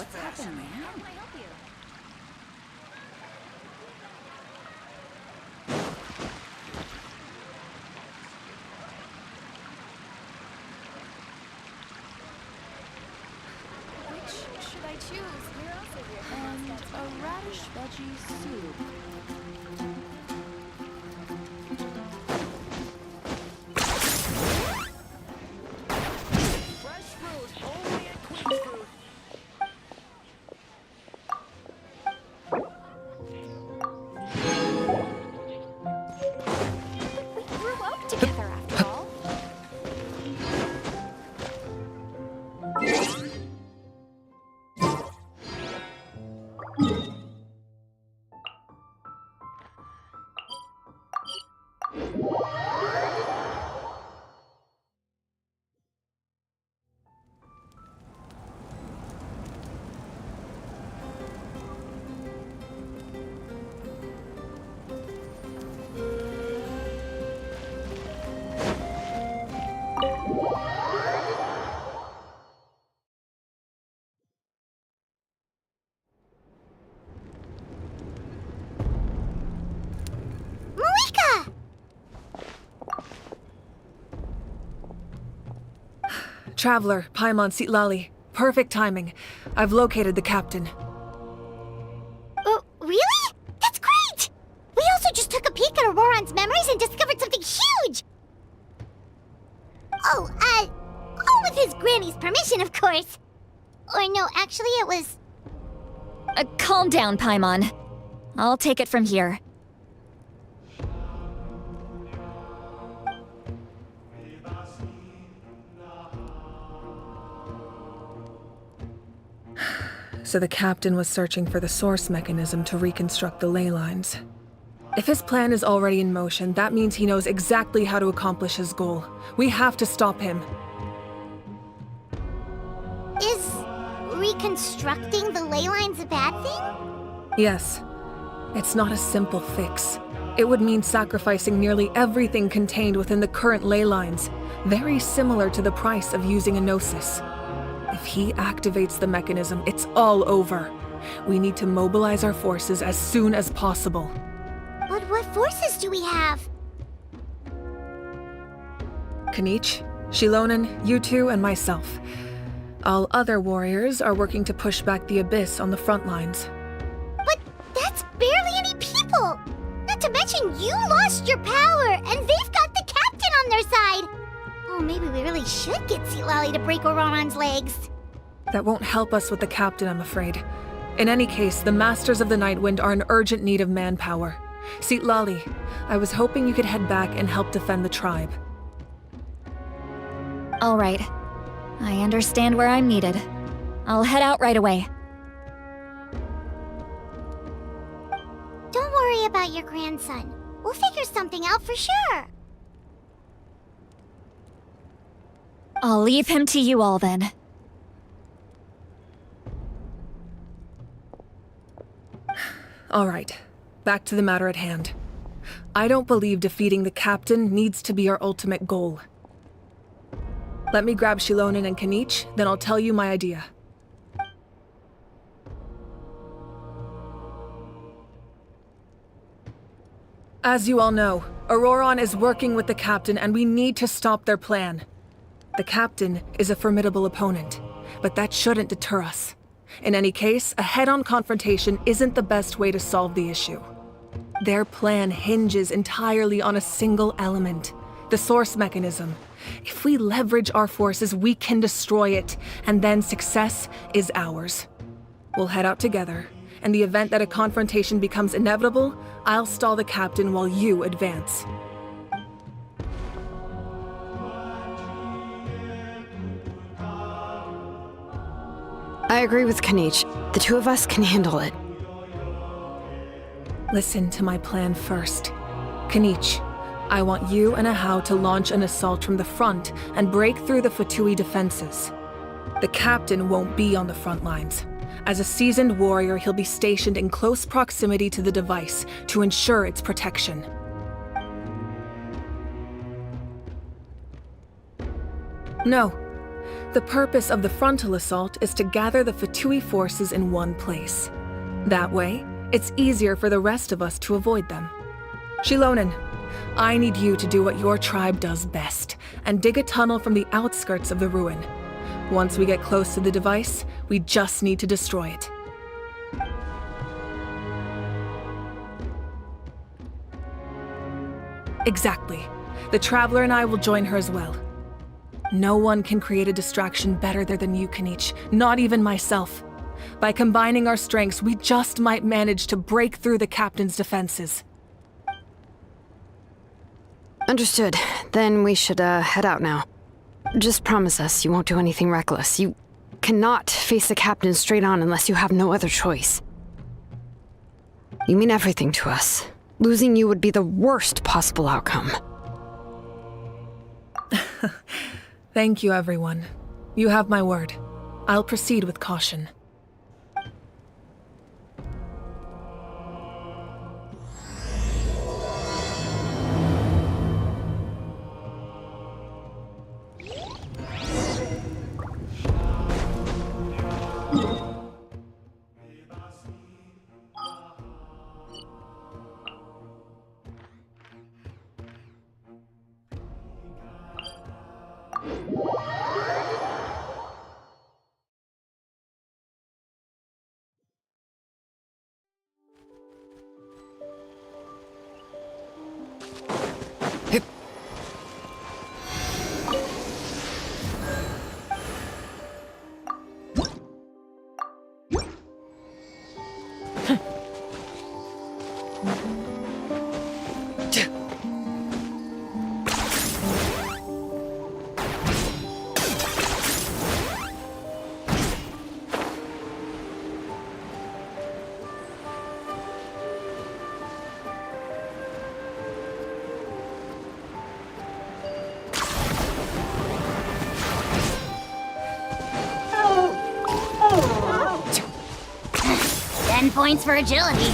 what's happening now? How can I help you? Which should I choose? And a radish veggie soup. Fresh fruit, only at Queen's Fruit. We grew up together after all. Malika! Traveler, Paimon Sitlali. Perfect timing. I've located the captain. Oh, really? That's great! We also just took a peek at Auroran's memories and discovered something huge! Oh, all with his granny's permission, of course. Or no, actually it was... Calm down, Paimon. I'll take it from here. So the captain was searching for the source mechanism to reconstruct the ley lines. If his plan is already in motion, that means he knows exactly how to accomplish his goal. We have to stop him. Is reconstructing the ley lines a bad thing? Yes. It's not a simple fix. It would mean sacrificing nearly everything contained within the current ley lines, very similar to the price of using a gnosis. If he activates the mechanism, it's all over. We need to mobilize our forces as soon as possible. But what forces do we have? Kanich, Shilonen, you two, and myself. All other warriors are working to push back the Abyss on the front lines. But that's barely any people! Not to mention you lost your power, and they've got the captain on their side! Oh, maybe we really should get Sitlali to break Auroran's legs. That won't help us with the captain, I'm afraid. In any case, the Masters of the Nightwind are in urgent need of manpower. Sitlali, I was hoping you could head back and help defend the tribe. All right. I understand where I'm needed. I'll head out right away. Don't worry about your grandson. We'll figure something out for sure. I'll leave him to you all then. All right, back to the matter at hand. I don't believe defeating the captain needs to be our ultimate goal. Let me grab Shilonen and Kanich, then I'll tell you my idea. As you all know, Auroran is working with the captain and we need to stop their plan. The captain is a formidable opponent, but that shouldn't deter us. In any case, a head-on confrontation isn't the best way to solve the issue. Their plan hinges entirely on a single element, the source mechanism. If we leverage our forces, we can destroy it, and then success is ours. We'll head out together. In the event that a confrontation becomes inevitable, I'll stall the captain while you advance. I agree with Kanich. The two of us can handle it. Listen to my plan first. Kanich, I want you and Ahau to launch an assault from the front and break through the Fatui defenses. The captain won't be on the front lines. As a seasoned warrior, he'll be stationed in close proximity to the device to ensure its protection. No. The purpose of the frontal assault is to gather the Fatui forces in one place. That way, it's easier for the rest of us to avoid them. Shilonen, I need you to do what your tribe does best, and dig a tunnel from the outskirts of the ruin. Once we get close to the device, we just need to destroy it. Exactly. The Traveler and I will join her as well. No one can create a distraction better than you, Kanich, not even myself. By combining our strengths, we just might manage to break through the Captain's defenses. Understood. Then we should, head out now. Just promise us you won't do anything reckless. You cannot face the Captain straight on unless you have no other choice. You mean everything to us. Losing you would be the worst possible outcome. Thank you, everyone. You have my word. I'll proceed with caution. Points for agility.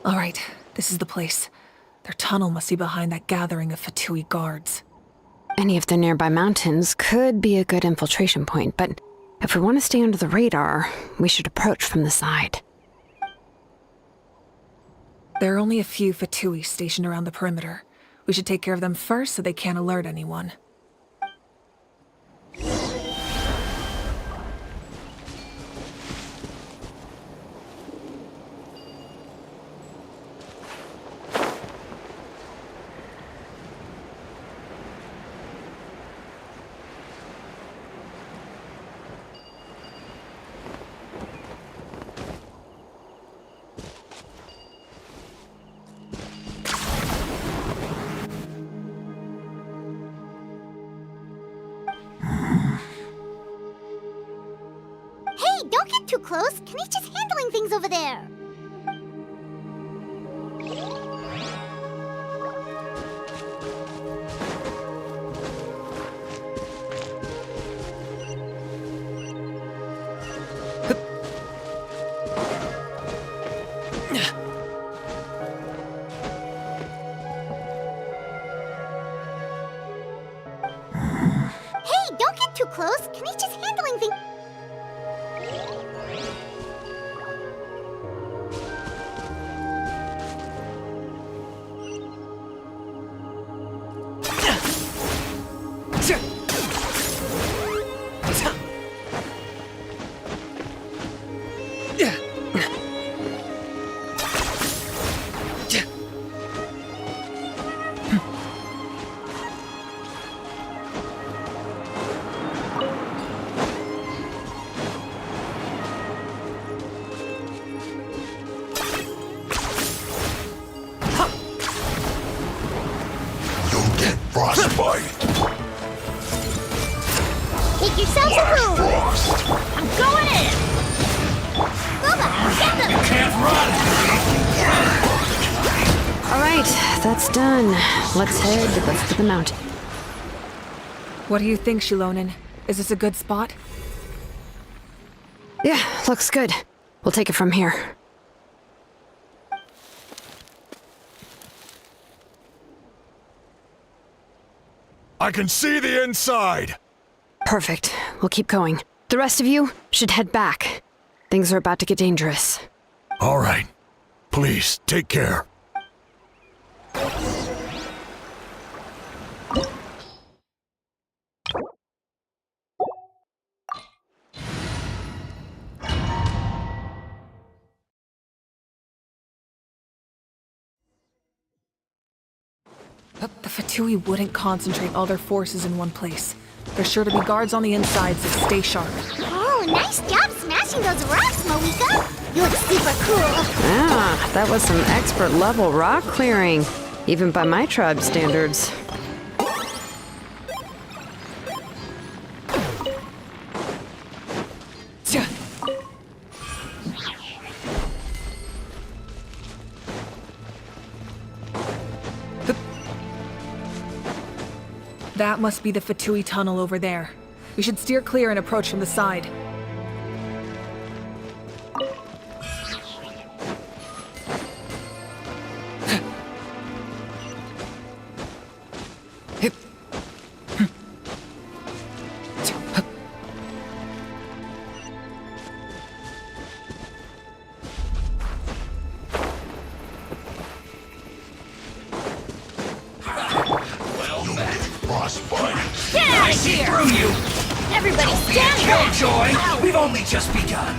All right, this is the place. Their tunnel must be behind that gathering of Fatui guards. Any of the nearby mountains could be a good infiltration point, but if we want to stay under the radar, we should approach from the side. There are only a few Fatui stationed around the perimeter. We should take care of them first so they can't alert anyone. Don't get too close. Kanich is handling things over there. Hey, don't get too close. Kanich is handling things. Frostbite. Take yourselves a move. Frost. I'm going in. Bubba, get them. Can't run. All right, that's done. Let's head west of the mountain. What do you think, Shilonen? Is this a good spot? Yeah, looks good. We'll take it from here. I can see the inside! Perfect. We'll keep going. The rest of you should head back. Things are about to get dangerous. All right. Please, take care. The Fatui wouldn't concentrate all their forces in one place. There's sure to be guards on the inside, so stay sharp. Oh, nice job smashing those rocks, Moika. You look super cool. Ah, that was some expert level rock clearing, even by my tribe standards. That must be the Fatui tunnel over there. We should steer clear and approach from the side. Get out of here! Through you! Everybody stand back! Killjoy! We've only just begun.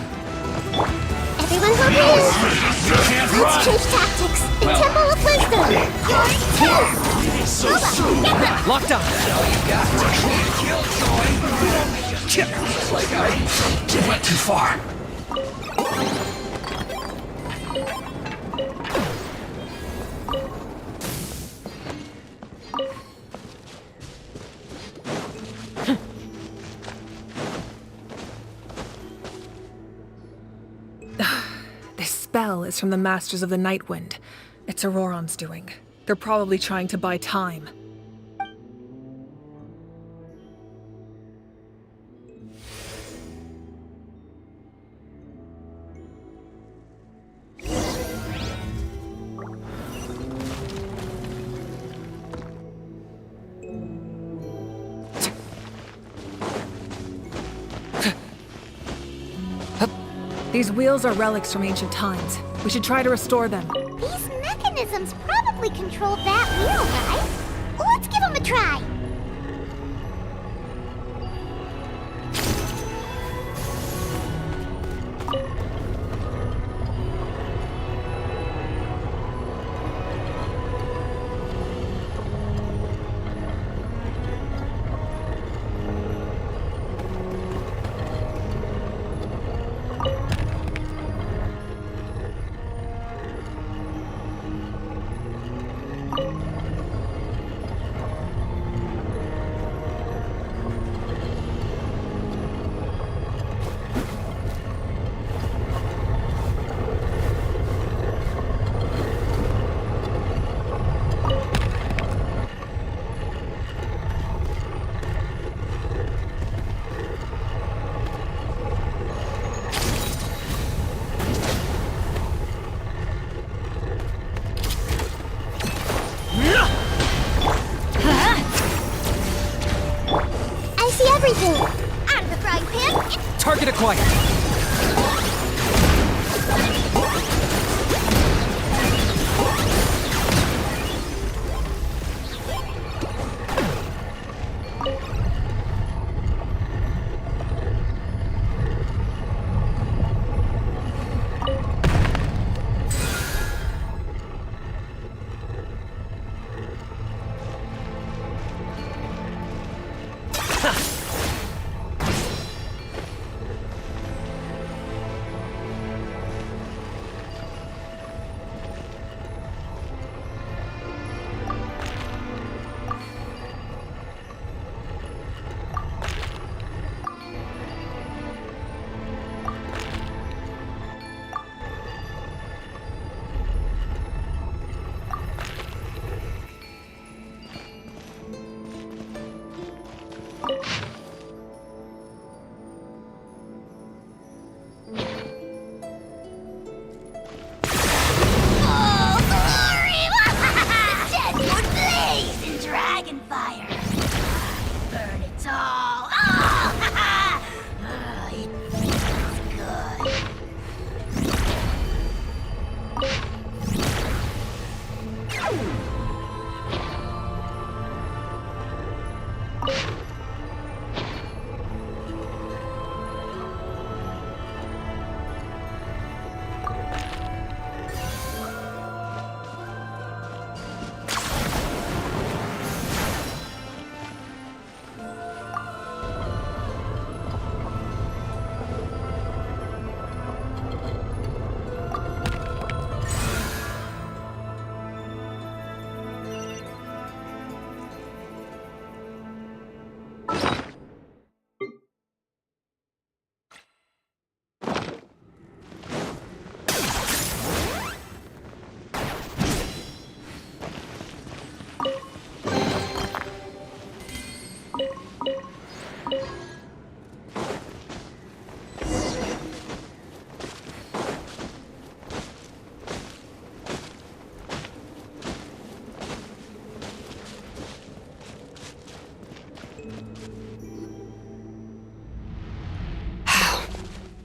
Everyone hold hands. You can't Let's run! change tactics. The Temple of Wisdom. So soon! Get them! Locked up! All you got to Killjoy! We've only just begun. Looks like I went too far. This spell is from the Masters of the Nightwind. It's Auroron's doing. They're probably trying to buy time. These wheels are relics from ancient times. We should try to restore them. These mechanisms probably control that wheel, right? Well, let's give them a try. I see everything. Out of the frying pan. Target acquired!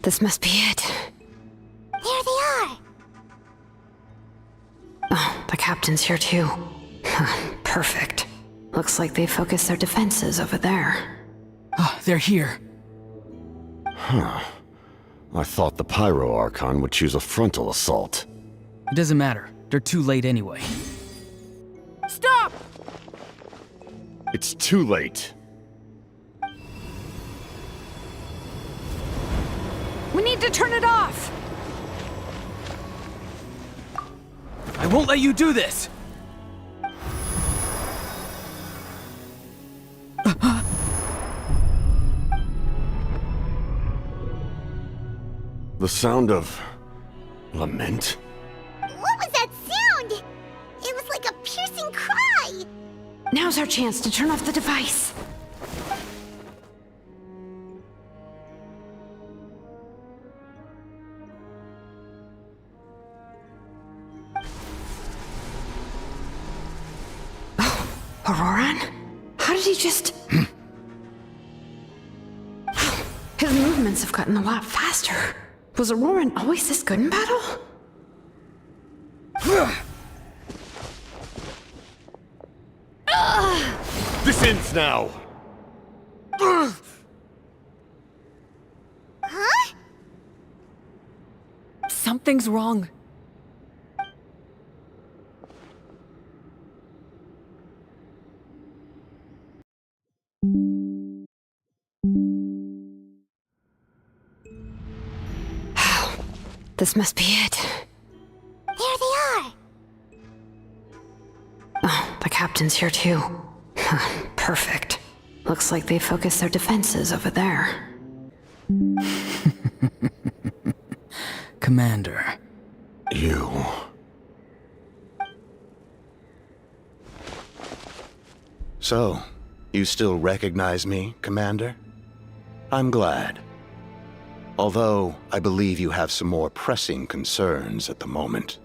This must be it. There they are. Oh, the captain's here too. Perfect. Looks like they focused their defenses over there. Ah, they're here. I thought the Pyro Archon would choose a frontal assault. It doesn't matter. They're too late anyway. Stop! It's too late. We need to turn it off! I won't let you do this! The sound of lament? What was that sound? It was like a piercing cry. Now's our chance to turn off the device. Oh, Auroran? How did he just... His movements have gotten a lot faster. Was Auroran always this good in battle? This ends now! Huh? Something's wrong. This must be it. There they are. Oh, the captain's here too. Perfect. Looks like they focused their defenses over there. Commander. You... So, you still recognize me, Commander? I'm glad. Although, I believe you have some more pressing concerns at the moment.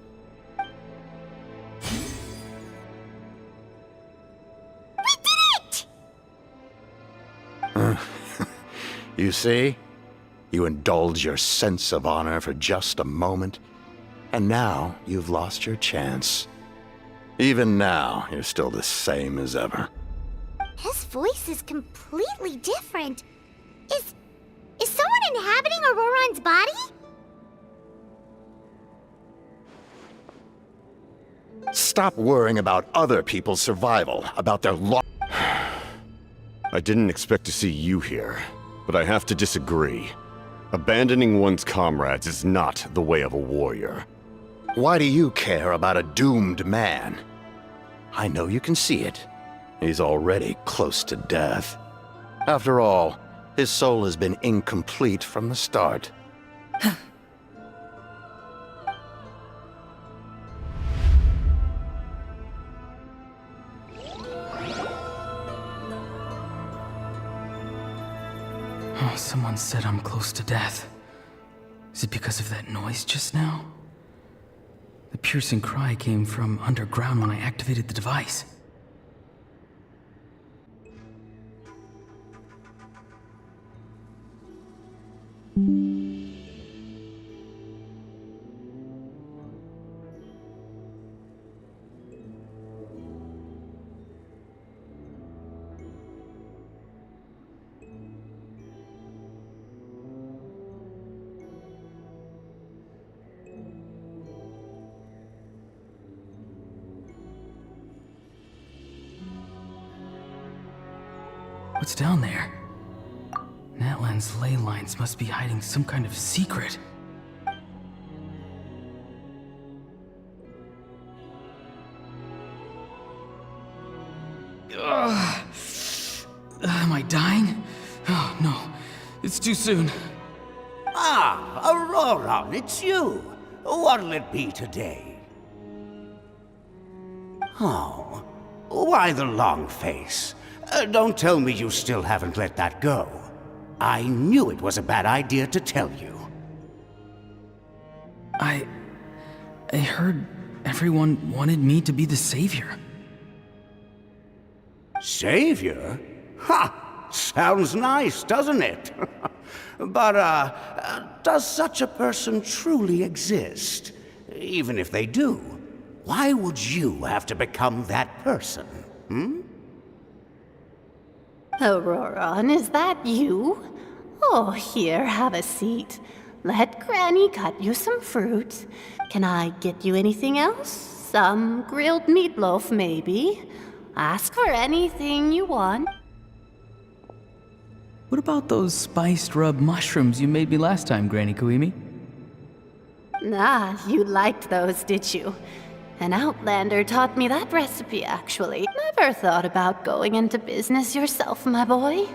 We did it! You see? You indulge your sense of honor for just a moment, and now you've lost your chance. Even now, you're still the same as ever. His voice is completely different. Is someone inhabiting Auroran's body? Stop worrying about other people's survival, about their I didn't expect to see you here, but I have to disagree. Abandoning one's comrades is not the way of a warrior. Why do you care about a doomed man? I know you can see it. He's already close to death. After all, his soul has been incomplete from the start. Oh, someone said I'm close to death. Is it because of that noise just now? The piercing cry came from underground when I activated the device. What's down there? Natlan's ley lines must be hiding some kind of secret. Ugh. Am I dying? Oh, no. It's too soon. Ah, Auroran, it's you. What'll it be today? Oh, why the long face? Don't tell me you still haven't let that go. I knew it was a bad idea to tell you. I heard everyone wanted me to be the savior. Savior? Ha! Sounds nice, doesn't it? But, does such a person truly exist? Even if they do, why would you have to become that person? Auroron, is that you? Oh, here, have a seat. Let Granny cut you some fruit. Can I get you anything else? Some grilled meatloaf, maybe? Ask for anything you want. What about those spiced rub mushrooms you made me last time, Granny Kuimi? Ah, you liked those, did you? An outlander taught me that recipe, actually. Never thought about going into business yourself, my boy.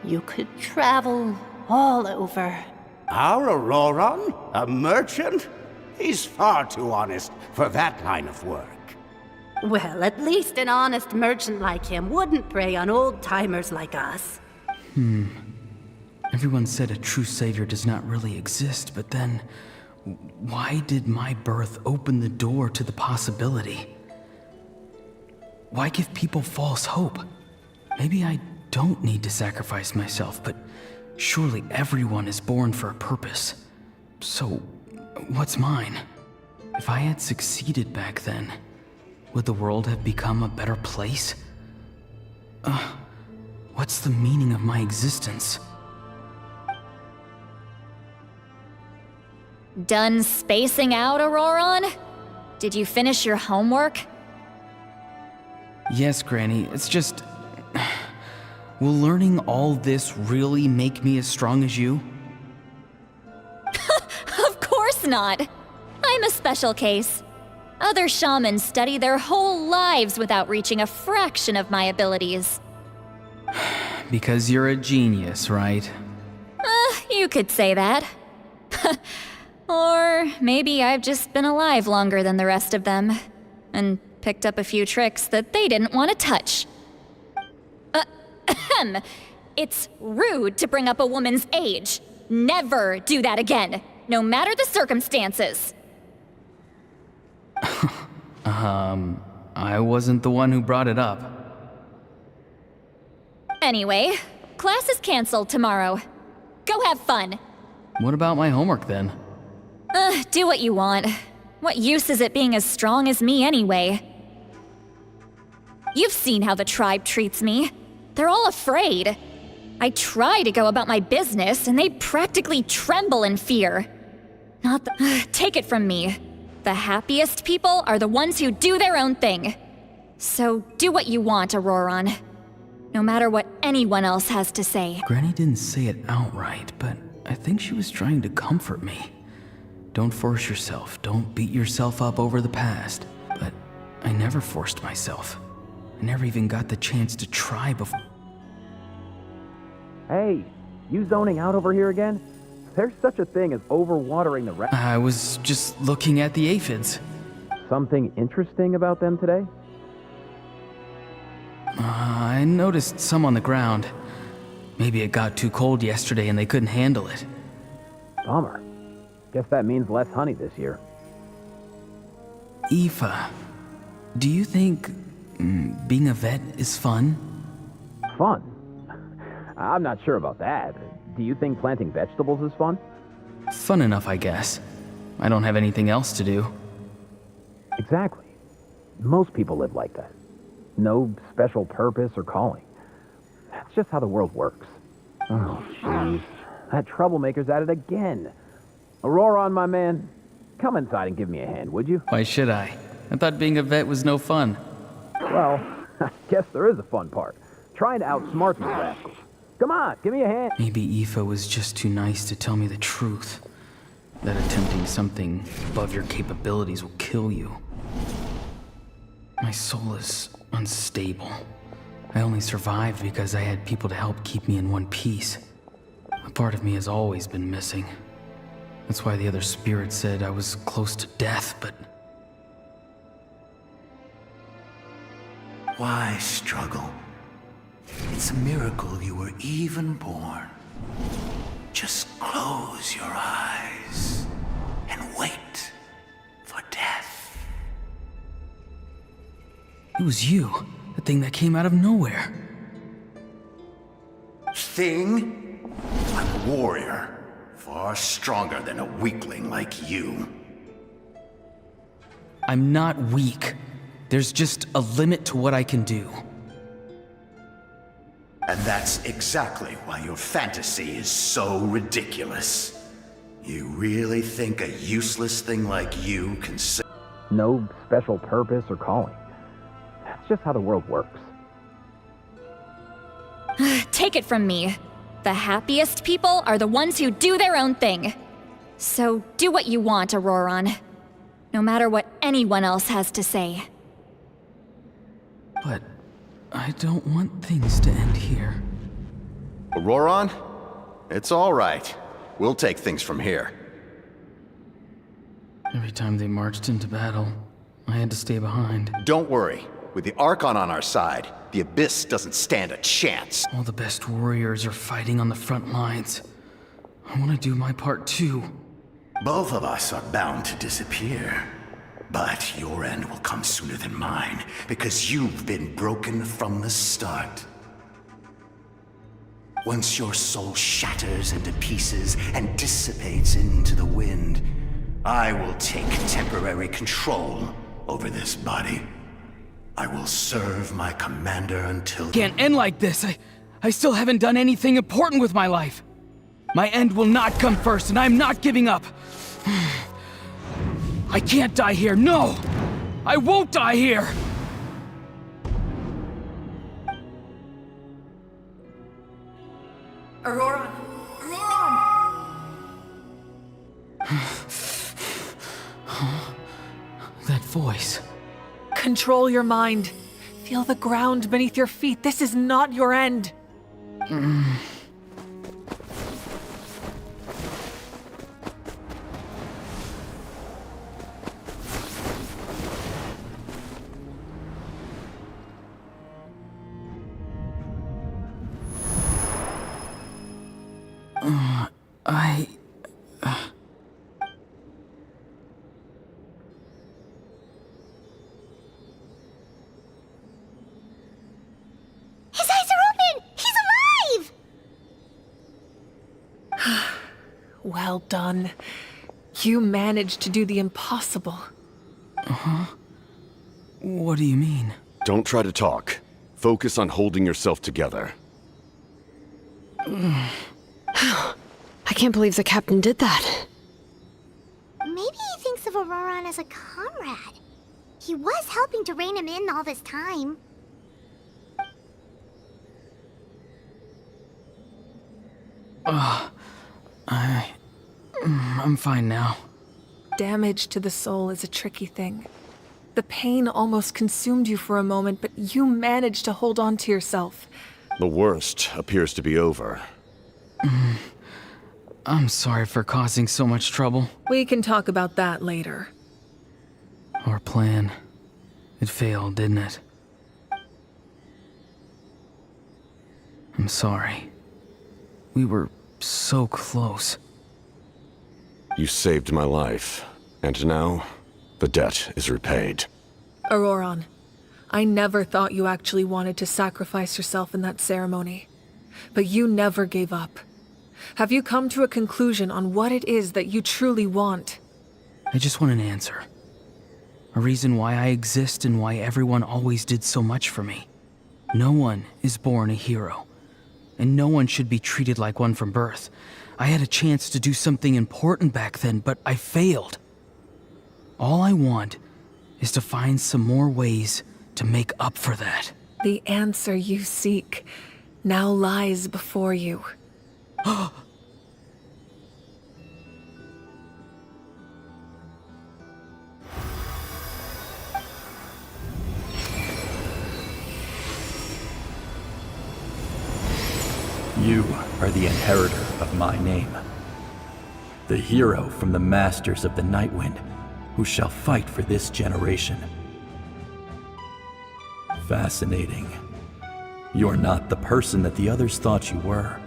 You could travel all over. Our Auroron? A merchant? He's far too honest for that line of work. Well, at least an honest merchant like him wouldn't prey on old-timers like us. Everyone said a true savior does not really exist, but then why did my birth open the door to the possibility? Why give people false hope? Maybe I don't need to sacrifice myself, but surely everyone is born for a purpose. So, what's mine? If I had succeeded back then, would the world have become a better place? What's the meaning of my existence? Done spacing out, Auroron? Did you finish your homework? Yes, Granny, it's just... Will learning all this really make me as strong as you? Of course not! I'm a special case. Other shamans study their whole lives without reaching a fraction of my abilities. Because you're a genius, right? You could say that. Or maybe I've just been alive longer than the rest of them, and picked up a few tricks that they didn't want to touch. It's rude to bring up a woman's age. Never do that again, no matter the circumstances. I wasn't the one who brought it up. Anyway, class is canceled tomorrow. Go have fun. What about my homework then? Do what you want. What use is it being as strong as me anyway? You've seen how the tribe treats me. They're all afraid. I try to go about my business, and they practically tremble in fear. Take it from me. The happiest people are the ones who do their own thing. So do what you want, Auroron. No matter what anyone else has to say. Granny didn't say it outright, but I think she was trying to comfort me. Don't force yourself. Don't beat yourself up over the past. But I never forced myself. I never even got the chance to try before. Hey, you zoning out over here again? There's such a thing as overwatering the I was just looking at the aphids. Something interesting about them today? I noticed some on the ground. Maybe it got too cold yesterday and they couldn't handle it. Bummer. Guess that means less honey this year. Aoife, do you think being a vet is fun? Fun? I'm not sure about that. Do you think planting vegetables is fun? Fun enough, I guess. I don't have anything else to do. Exactly. Most people live like that. No special purpose or calling. That's just how the world works. Oh, jeez. That troublemaker's at it again. Auroron, my man, come inside and give me a hand, would you? Why should I? I thought being a vet was no fun. Well, I guess there is a fun part. Trying to outsmart these rascals. Come on, give me a hand. Maybe Aoife was just too nice to tell me the truth. That attempting something above your capabilities will kill you. My soul is unstable. I only survived because I had people to help keep me in one piece. A part of me has always been missing. That's why the other spirits said I was close to death, but... Why struggle? It's a miracle you were even born. Just close your eyes and wait for death. It was you, the thing that came out of nowhere. Thing? I will warrior, far stronger than a weakling like you. I'm not weak. There's just a limit to what I can do. And that's exactly why your fantasy is so ridiculous. You really think a useless thing like you can say? No special purpose or calling. That's just how the world works. Take it from me. The happiest people are the ones who do their own thing. So do what you want, Auroron. No matter what anyone else has to say. But I don't want things to end here. Auroron? It's all right. We'll take things from here. Every time they marched into battle, I had to stay behind. Don't worry. With the Archon on our side, the Abyss doesn't stand a chance. All the best warriors are fighting on the front lines. I want to do my part too. Both of us are bound to disappear. But your end will come sooner than mine, because you've been broken from the start. Once your soul shatters into pieces and dissipates into the wind, I will take temporary control over this body. I will serve my commander until... Can't end like this. I still haven't done anything important with my life. My end will not come first, and I'm not giving up. I can't die here, no! I won't die here! Auroron! That voice. Control your mind. Feel the ground beneath your feet. This is not your end. His eyes are open! He's alive! Well done. You managed to do the impossible. What do you mean? Don't try to talk. Focus on holding yourself together. I can't believe the captain did that. Maybe he thinks of Auroron as a comrade. He was helping to rein him in all this time. I'm fine now. Damage to the soul is a tricky thing. The pain almost consumed you for a moment, but you managed to hold on to yourself. The worst appears to be over. I'm sorry for causing so much trouble. We can talk about that later. Our plan. It failed, didn't it? I'm sorry. We were so close. You saved my life, and now the debt is repaid. Auroron, I never thought you actually wanted to sacrifice yourself in that ceremony. But you never gave up. Have you come to a conclusion on what it is that you truly want? I just want an answer. A reason why I exist and why everyone always did so much for me. No one is born a hero. And no one should be treated like one from birth. I had a chance to do something important back then, but I failed. All I want is to find some more ways to make up for that. The answer you seek now lies before you. You are the inheritor of my name. The hero from the Masters of the Nightwind, who shall fight for this generation. Fascinating. You're not the person that the others thought you were.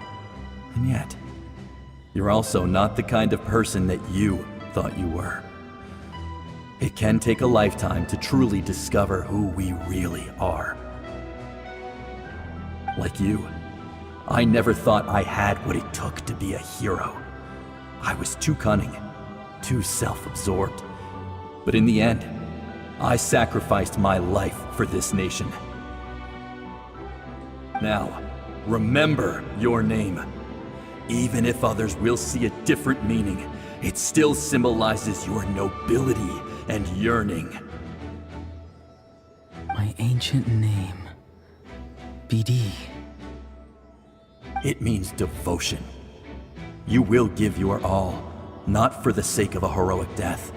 And yet, you're also not the kind of person that you thought you were. It can take a lifetime to truly discover who we really are. Like you, I never thought I had what it took to be a hero. I was too cunning, too self-absorbed. But in the end, I sacrificed my life for this nation. Now, remember your name. Even if others will see a different meaning, it still symbolizes your nobility and yearning. My ancient name. BD. It means devotion. You will give your all, not for the sake of a heroic death,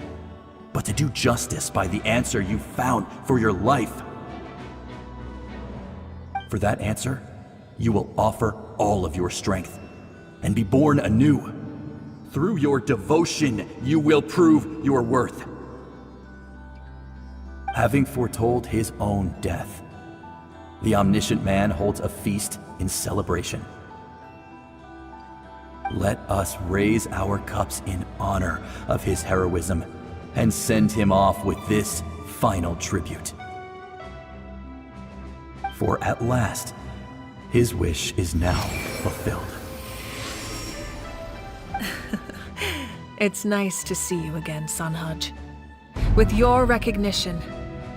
but to do justice by the answer you found for your life. For that answer, you will offer all of your strength and be born anew. Through your devotion, you will prove your worth. Having foretold his own death, the omniscient man holds a feast in celebration. Let us raise our cups in honor of his heroism and send him off with this final tribute. For at last, his wish is now fulfilled. It's nice to see you again, Sunhudge. With your recognition,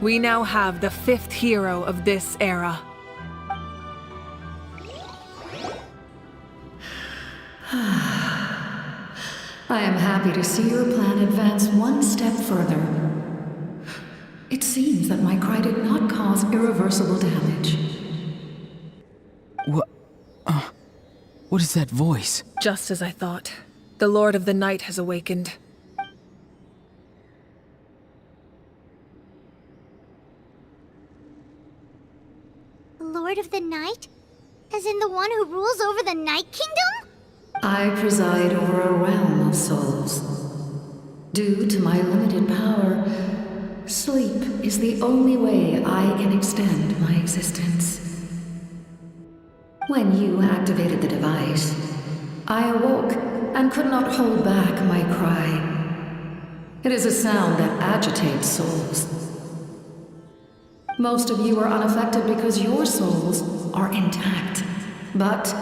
we now have the 5th hero of this era. I am happy to see your plan advance one step further. It seems that my cry did not cause irreversible damage. What is that voice? Just as I thought. The Lord of the Night has awakened. Lord of the Night? As in the one who rules over the Night Kingdom? I preside over a realm of souls. Due to my limited power, sleep is the only way I can extend my existence. When you activated the device, I awoke and could not hold back my cry. It is a sound that agitates souls. Most of you are unaffected because your souls are intact. But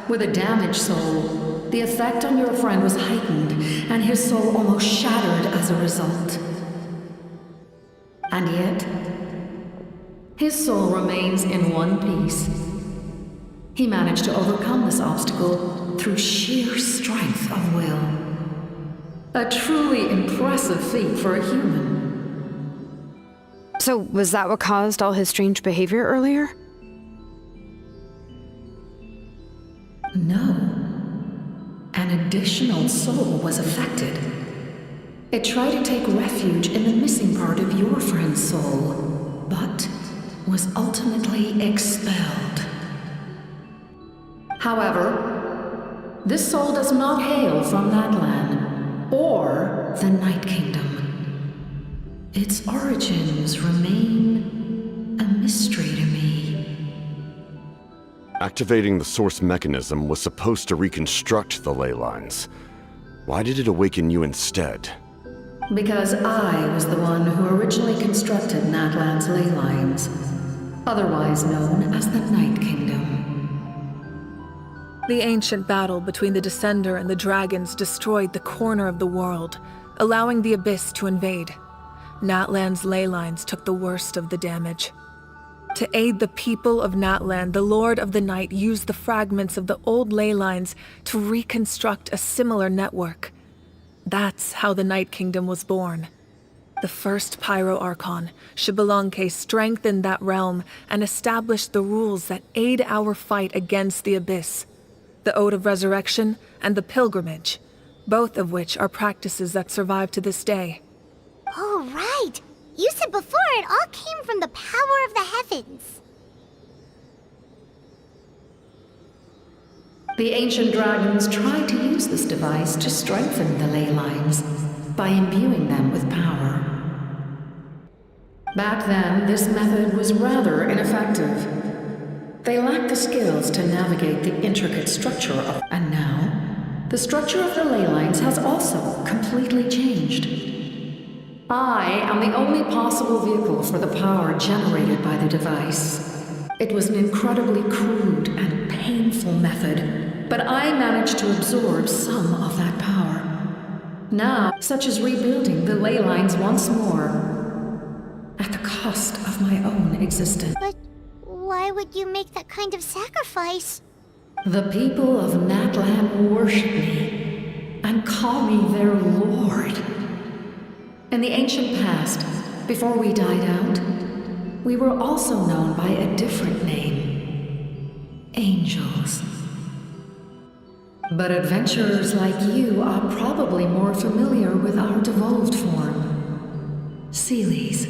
with a damaged soul, the effect on your friend was heightened, and his soul almost shattered as a result. And yet, his soul remains in one piece. He managed to overcome this obstacle through sheer strength of will. A truly impressive feat for a human. So, was that what caused all his strange behavior earlier? No. An additional soul was affected. It tried to take refuge in the missing part of your friend's soul, but was ultimately expelled. However, this soul does not hail from Natlan or the Night Kingdom. Its origins remain a mystery to me. Activating the source mechanism was supposed to reconstruct the ley lines. Why did it awaken you instead? Because I was the one who originally constructed Natlan's ley lines, otherwise known as the Night Kingdom. The ancient battle between the Descender and the dragons destroyed the corner of the world, allowing the Abyss to invade. Natlan's ley lines took the worst of the damage. To aid the people of Natlan, the Lord of the Night used the fragments of the old ley lines to reconstruct a similar network. That's how the Night Kingdom was born. The first Pyro Archon, Xbalanque, strengthened that realm and established the rules that aid our fight against the Abyss. The Ode of Resurrection and the Pilgrimage, both of which are practices that survive to this day. Oh, right! You said before it all came from the power of the heavens. The ancient dragons tried to use this device to strengthen the ley lines by imbuing them with power. Back then, this method was rather ineffective. They lacked the skills to navigate the intricate structure of... And now, the structure of the ley lines has also completely changed. I am the only possible vehicle for the power generated by the device. It was an incredibly crude and painful painful method, but I managed to absorb some of that power. Now, such as rebuilding the ley lines once more, at the cost of my own existence. But why would you make that kind of sacrifice? The people of Natlan worship me and call me their lord. In the ancient past, before we died out, we were also known by a different name. Angels. But adventurers like you are probably more familiar with our devolved form. Seelies.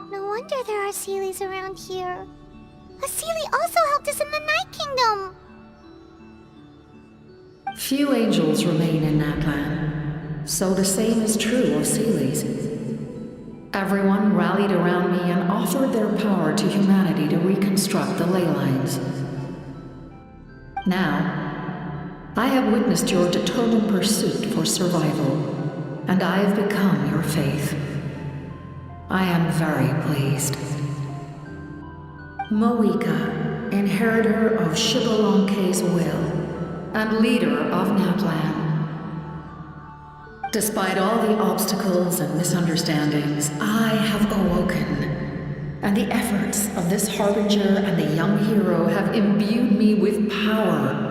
No wonder there are Seelies around here. A Seelie also helped us in the Night Kingdom! Few angels remain in Natlan, so the same is true of Seelies. Everyone rallied around me and offered their power to humanity to reconstruct the ley lines. Now, I have witnessed your determined pursuit for survival, and I have become your faith. I am very pleased. Moika, inheritor of Shibalonke's will, and leader of Natlan. Despite all the obstacles and misunderstandings, I have awoken, and the efforts of this harbinger and the young hero have imbued me with power.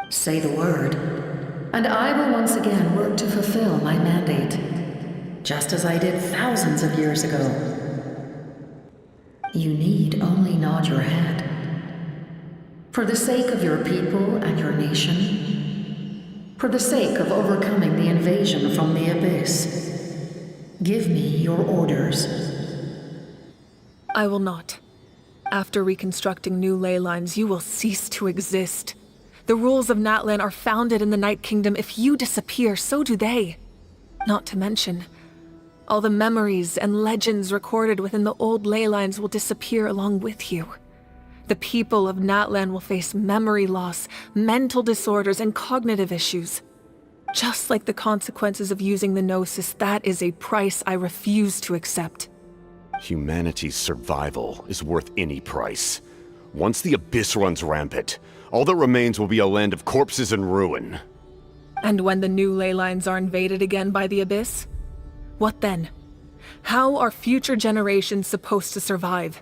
Say the word, and I will once again work to fulfill my mandate, just as I did thousands of years ago. You need only nod your head. For the sake of your people and your nation, for the sake of overcoming the invasion from the Abyss, give me your orders. I will not. After reconstructing new ley lines, you will cease to exist. The rules of Natlan are founded in the Night Kingdom. If you disappear, so do they. Not to mention, all the memories and legends recorded within the old ley lines will disappear along with you. The people of Natlan will face memory loss, mental disorders, and cognitive issues. Just like the consequences of using the Gnosis, that is a price I refuse to accept. Humanity's survival is worth any price. Once the Abyss runs rampant, all that remains will be a land of corpses and ruin. And when the new ley lines are invaded again by the Abyss? What then? How are future generations supposed to survive?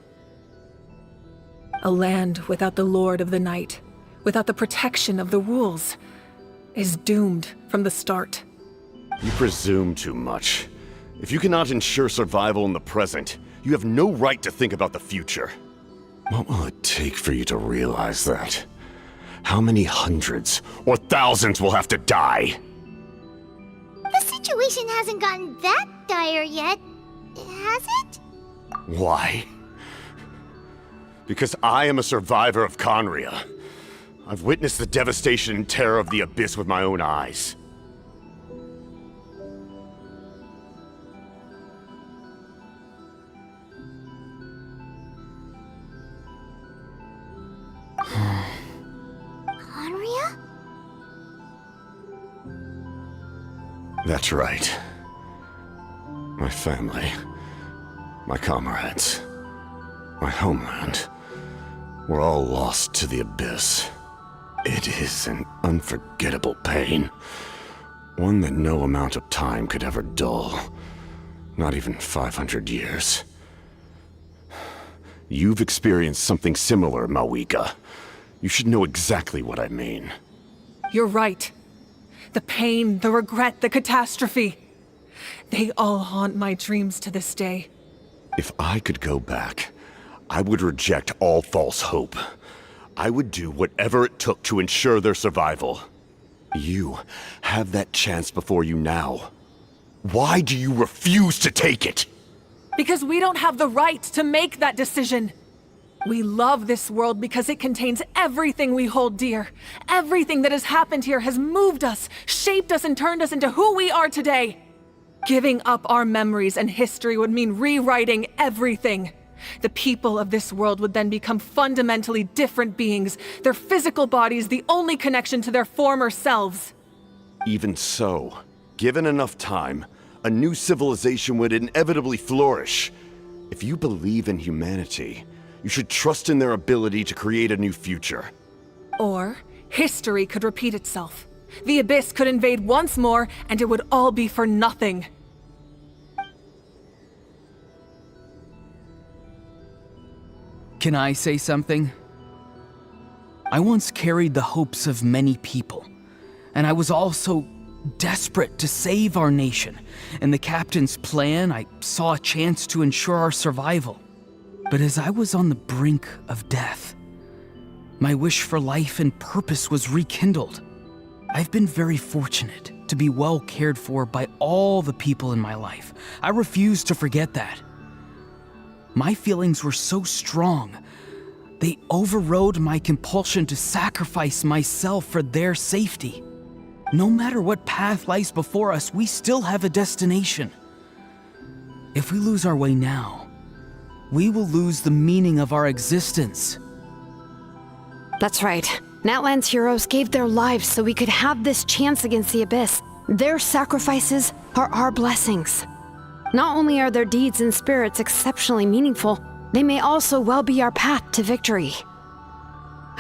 A land without the Lord of the Night, without the protection of the rules, is doomed from the start. You presume too much. If you cannot ensure survival in the present, you have no right to think about the future. What will it take for you to realize that? How many hundreds or thousands will have to die? The situation hasn't gotten that dire yet, has it? Why? Because I am a survivor of Conria. I've witnessed the devastation and terror of the Abyss with my own eyes. Conria? That's right. My family, my comrades, my homeland, were all lost to the Abyss. It is an unforgettable pain. One that no amount of time could ever dull. Not even 500 years. You've experienced something similar, Mawika. You should know exactly what I mean. You're right. The pain, the regret, the catastrophe. They all haunt my dreams to this day. If I could go back, I would reject all false hope. I would do whatever it took to ensure their survival. You have that chance before you now. Why do you refuse to take it? Because we don't have the right to make that decision. We love this world because it contains everything we hold dear. Everything that has happened here has moved us, shaped us, and turned us into who we are today. Giving up our memories and history would mean rewriting everything. The people of this world would then become fundamentally different beings, their physical bodies the only connection to their former selves. Even so, given enough time, a new civilization would inevitably flourish. If you believe in humanity, You should trust in their ability to create a new future. Or, history could repeat itself. The Abyss could invade once more, and it would all be for nothing. Can I say something? I once carried the hopes of many people, and I was also desperate to save our nation. In the captain's plan, I saw a chance to ensure our survival. But as I was on the brink of death, my wish for life and purpose was rekindled. I've been very fortunate to be well cared for by all the people in my life. I refuse to forget that. My feelings were so strong, they overrode my compulsion to sacrifice myself for their safety. No matter what path lies before us, we still have a destination. If we lose our way now, we will lose the meaning of our existence. That's right. Natlan's heroes gave their lives so we could have this chance against the Abyss. Their sacrifices are our blessings. Not only are their deeds and spirits exceptionally meaningful, they may also well be our path to victory.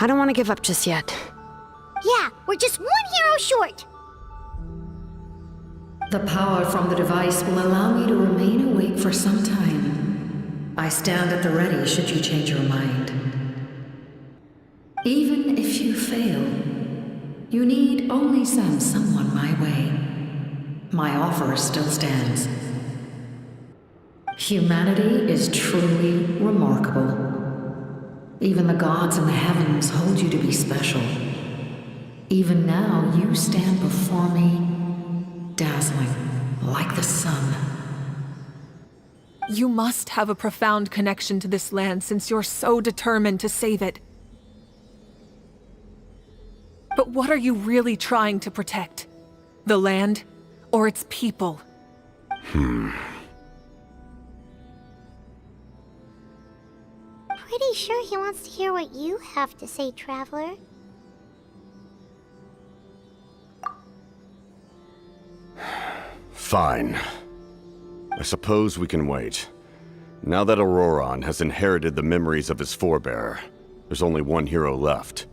I don't want to give up just yet. Yeah, we're just one hero short. The power from the device will allow me to remain awake for some time. I stand at the ready should you change your mind. Even if you fail, you need only send someone my way. My offer still stands. Humanity is truly remarkable. Even the gods in the heavens hold you to be special. Even now, you stand before me, dazzling like the sun. You must have a profound connection to this land since you're so determined to save it. But what are you really trying to protect? The land or its people? Pretty sure he wants to hear what you have to say, Traveler. Fine. I suppose we can wait. Now that Auroron has inherited the memories of his forebearer, there's only one hero left.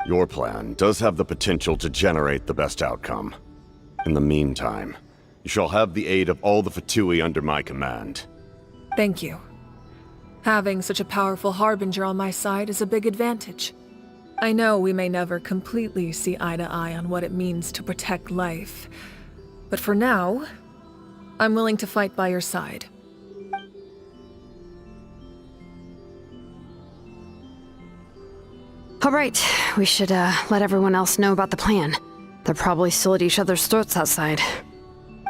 Your plan does have the potential to generate the best outcome. In the meantime, you shall have the aid of all the Fatui under my command. Thank you. Having such a powerful harbinger on my side is a big advantage. I know we may never completely see eye to eye on what it means to protect life, but for now, I'm willing to fight by your side. All right, we should let everyone else know about the plan. They're probably still at each other's throats outside.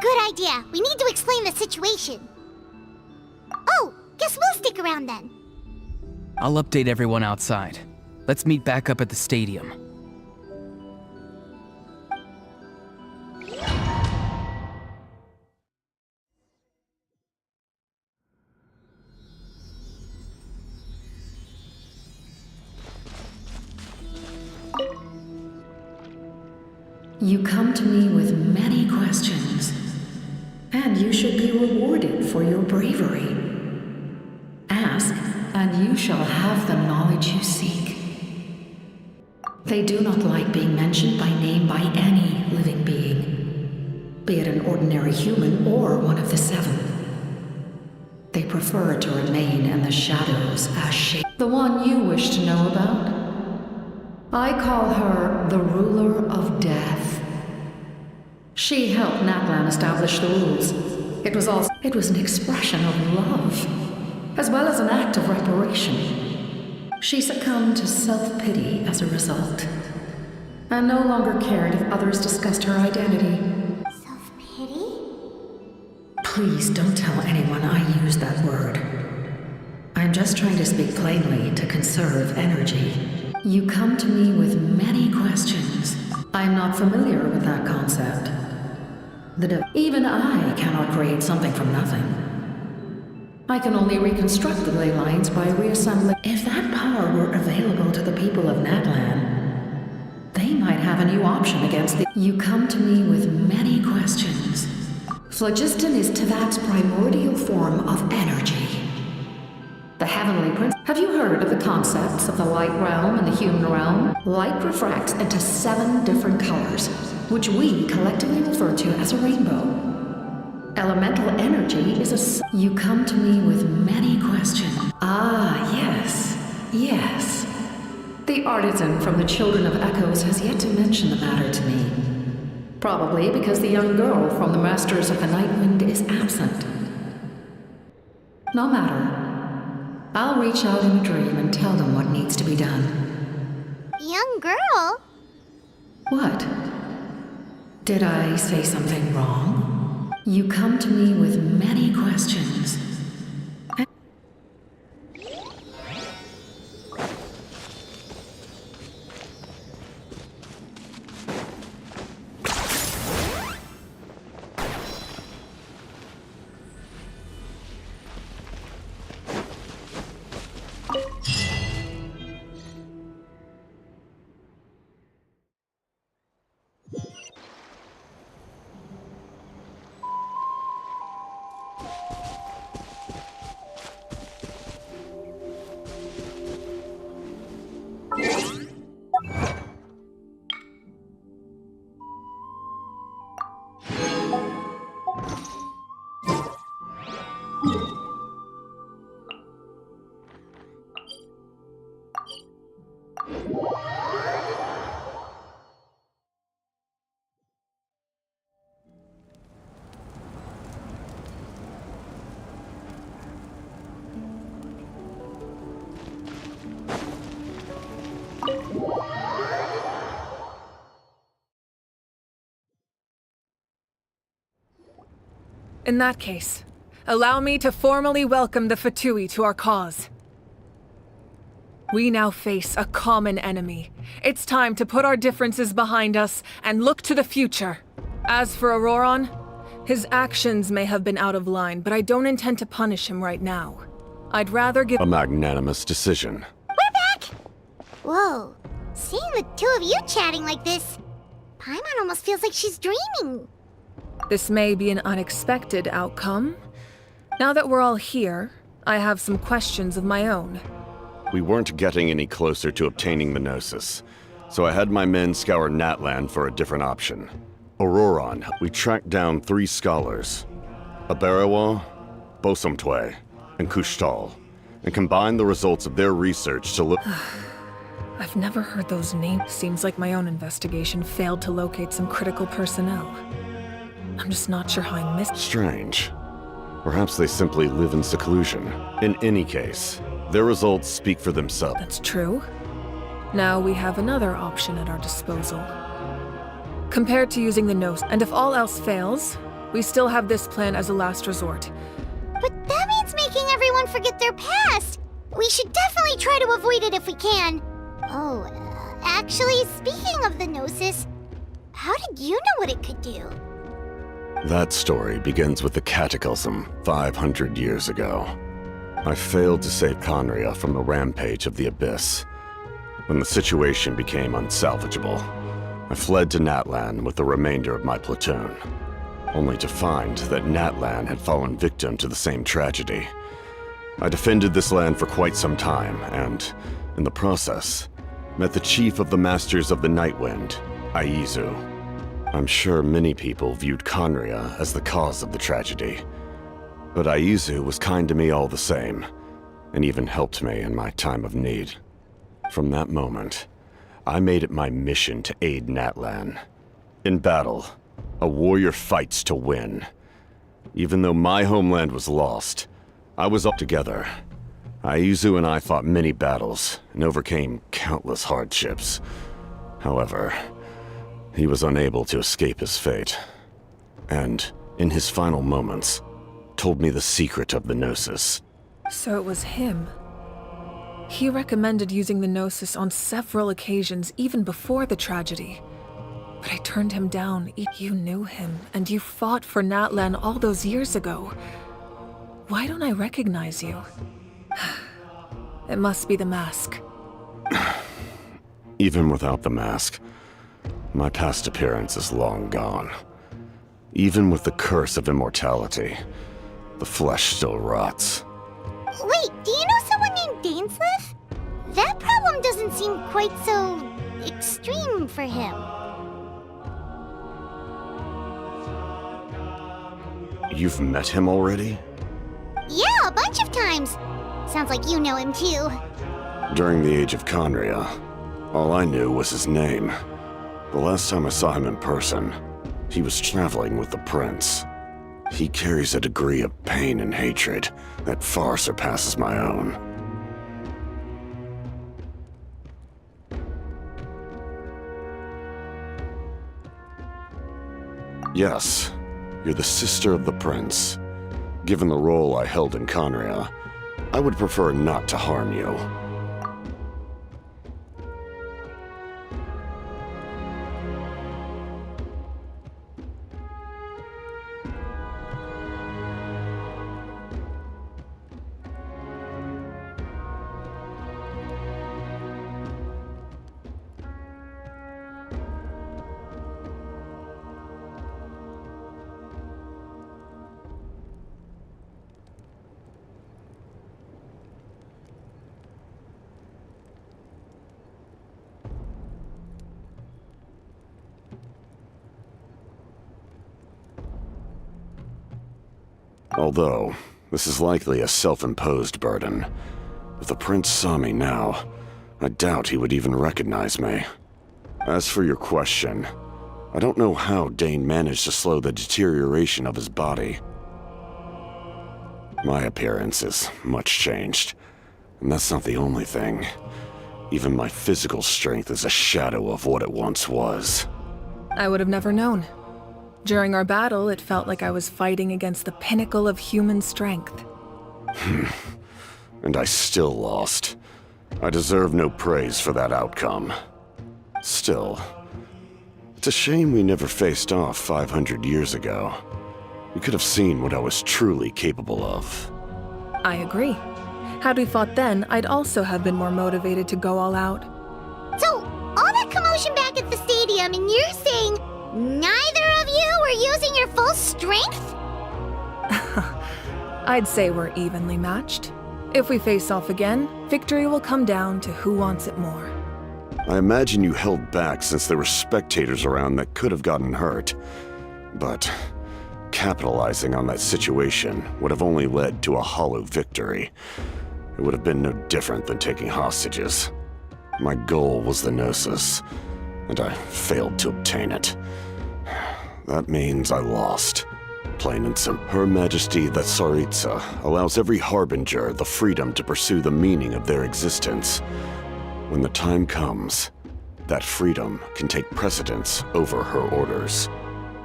Good idea. We need to explain the situation. Oh, guess we'll stick around then. I'll update everyone outside. Let's meet back up at the stadium. You come to me with many questions, and you should be rewarded for your bravery. Ask, and you shall have the knowledge you seek. They do not like being mentioned by name by any living being, be it an ordinary human or one of the seven. They prefer to remain in the shadows as shape. The one you wish to know about? I call her the Ruler of Death. She helped Natlan establish the rules. It was an expression of love, as well as an act of reparation. She succumbed to self-pity as a result, and no longer cared if others discussed her identity. Self-pity? Please don't tell anyone I used that word. I'm just trying to speak plainly to conserve energy. You come to me with many questions. I'm not familiar with that concept. Even I cannot create something from nothing. I can only reconstruct the ley lines by reassembling. If that power were available to the people of Natlan, they might have a new option against the— You come to me with many questions. Phlogiston is Tevat's primordial form of energy. The heavenly prince— Have you heard of the concepts of the light realm and the human realm? Light refracts into 7 different colors, which we collectively refer to as a rainbow. Elemental energy is a... You come to me with many questions. Ah, yes. Yes. The artisan from the Children of Echoes has yet to mention the matter to me. Probably because the young girl from the Masters of the Nightwind is absent. No matter. I'll reach out in a dream and tell them what needs to be done. Young girl? What? Did I say something wrong? You come to me with many questions. In that case, allow me to formally welcome the Fatui to our cause. We now face a common enemy. It's time to put our differences behind us and look to the future. As for Auroron, his actions may have been out of line, but I don't intend to punish him right now. I'd rather give— A magnanimous decision. We're back! Whoa, seeing the two of you chatting like this, Paimon almost feels like she's dreaming. This may be an unexpected outcome. Now that we're all here, I have some questions of my own. We weren't getting any closer to obtaining the Gnosis, so I had my men scour Natlan for a different option. Auroron, we tracked down 3 scholars, Aberawa, Bosomtwe, and Kushtal, and combined the results of their research to look— I've never heard those names. Seems like my own investigation failed to locate some critical personnel. I'm just not sure how I missed— Strange. Perhaps they simply live in seclusion. In any case, their results speak for themselves. That's true. Now we have another option at our disposal. Compared to using the Gnosis, and if all else fails, we still have this plan as a last resort. But that means making everyone forget their past! We should definitely try to avoid it if we can. Oh, actually, speaking of the Gnosis, how did you know what it could do? That story begins with the Cataclysm 500 years ago. I failed to save Conria from the rampage of the Abyss. When the situation became unsalvageable, I fled to Natlan with the remainder of my platoon, only to find that Natlan had fallen victim to the same tragedy. I defended this land for quite some time, and, in the process, met the chief of the Masters of the Nightwind, Aizu. I'm sure many people viewed Conria as the cause of the tragedy, but Aizu was kind to me all the same, and even helped me in my time of need. From that moment, I made it my mission to aid Natlan. In battle, a warrior fights to win. Even though my homeland was lost, I was up together. Aizu and I fought many battles and overcame countless hardships. However, he was unable to escape his fate, and, in his final moments, told me the secret of the Gnosis. So it was him. He recommended using the Gnosis on several occasions, even before the tragedy. But I turned him down. You knew him, and you fought for Natlan all those years ago. Why don't I recognize you? It must be the mask. Even without the mask, my past appearance is long gone. Even with the curse of immortality, the flesh still rots. Wait, do you know someone named Danesla? that problem doesn't seem quite so extreme for him. You've met him already? Yeah, a bunch of times. Sounds like you know him too. During the age of Conria, all I knew was his name. The last time I saw him in person, he was traveling with the prince. He carries a degree of pain and hatred that far surpasses my own. Yes, you're the sister of the prince. Given the role I held in Conria, I would prefer not to harm you. Although, this is likely a self-imposed burden. If the prince saw me now, I doubt he would even recognize me. As for your question, I don't know how Dane managed to slow the deterioration of his body. My appearance is much changed, and that's not the only thing. Even my physical strength is a shadow of what it once was. I would have never known. During our battle, it felt like I was fighting against the pinnacle of human strength. And I still lost. I deserve no praise for that outcome. Still, it's a shame we never faced off 500 years ago. We could have seen what I was truly capable of. I agree. Had we fought then, I'd also have been more motivated to go all out. So, all that commotion back at the stadium, and you're saying neither of you were using your full strength? I'd say we're evenly matched. If we face off again, victory will come down to who wants it more. I imagine you held back since there were spectators around that could have gotten hurt. But capitalizing on that situation would have only led to a hollow victory. It would have been no different than taking hostages. My goal was the Gnosis, and I failed to obtain it. That means I lost. Plain and simple. Her Majesty the Tsaritsa allows every harbinger the freedom to pursue the meaning of their existence. When the time comes, that freedom can take precedence over her orders.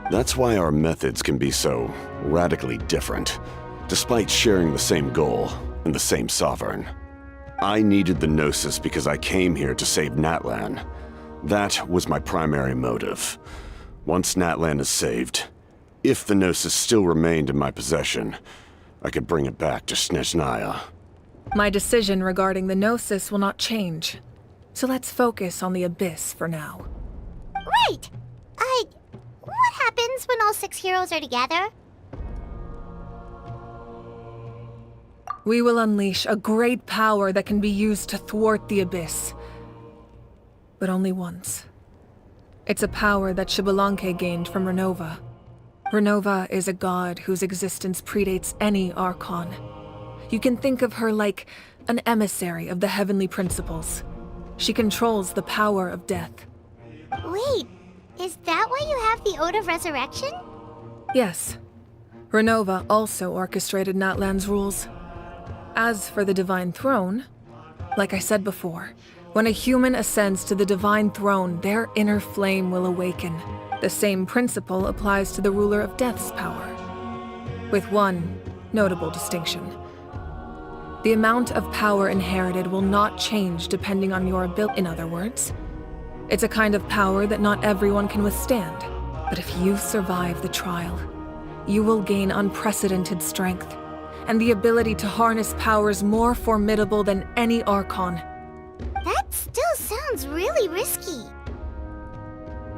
That's why our methods can be so radically different, despite sharing the same goal and the same sovereign. I needed the Gnosis because I came here to save Natlan. That was my primary motive. Once Natlan is saved, if the Gnosis still remained in my possession, I could bring it back to Snezhnaya. My decision regarding the Gnosis will not change. So let's focus on the Abyss for now. Right! What happens when all 6 heroes are together? We will unleash a great power that can be used to thwart the Abyss. But only once. It's a power that Xbalanque gained from Renova. Renova is a god whose existence predates any Archon. You can think of her like an emissary of the heavenly principles. She controls the power of death. Wait, is that why you have the Ode of Resurrection? Yes. Renova also orchestrated Natlan's rules. As for the Divine Throne, like I said before, when a human ascends to the Divine Throne, their inner flame will awaken. The same principle applies to the ruler of Death's power, with one notable distinction. The amount of power inherited will not change depending on your ability. In other words, it's a kind of power that not everyone can withstand. But if you survive the trial, you will gain unprecedented strength and the ability to harness powers more formidable than any Archon. That still sounds really risky.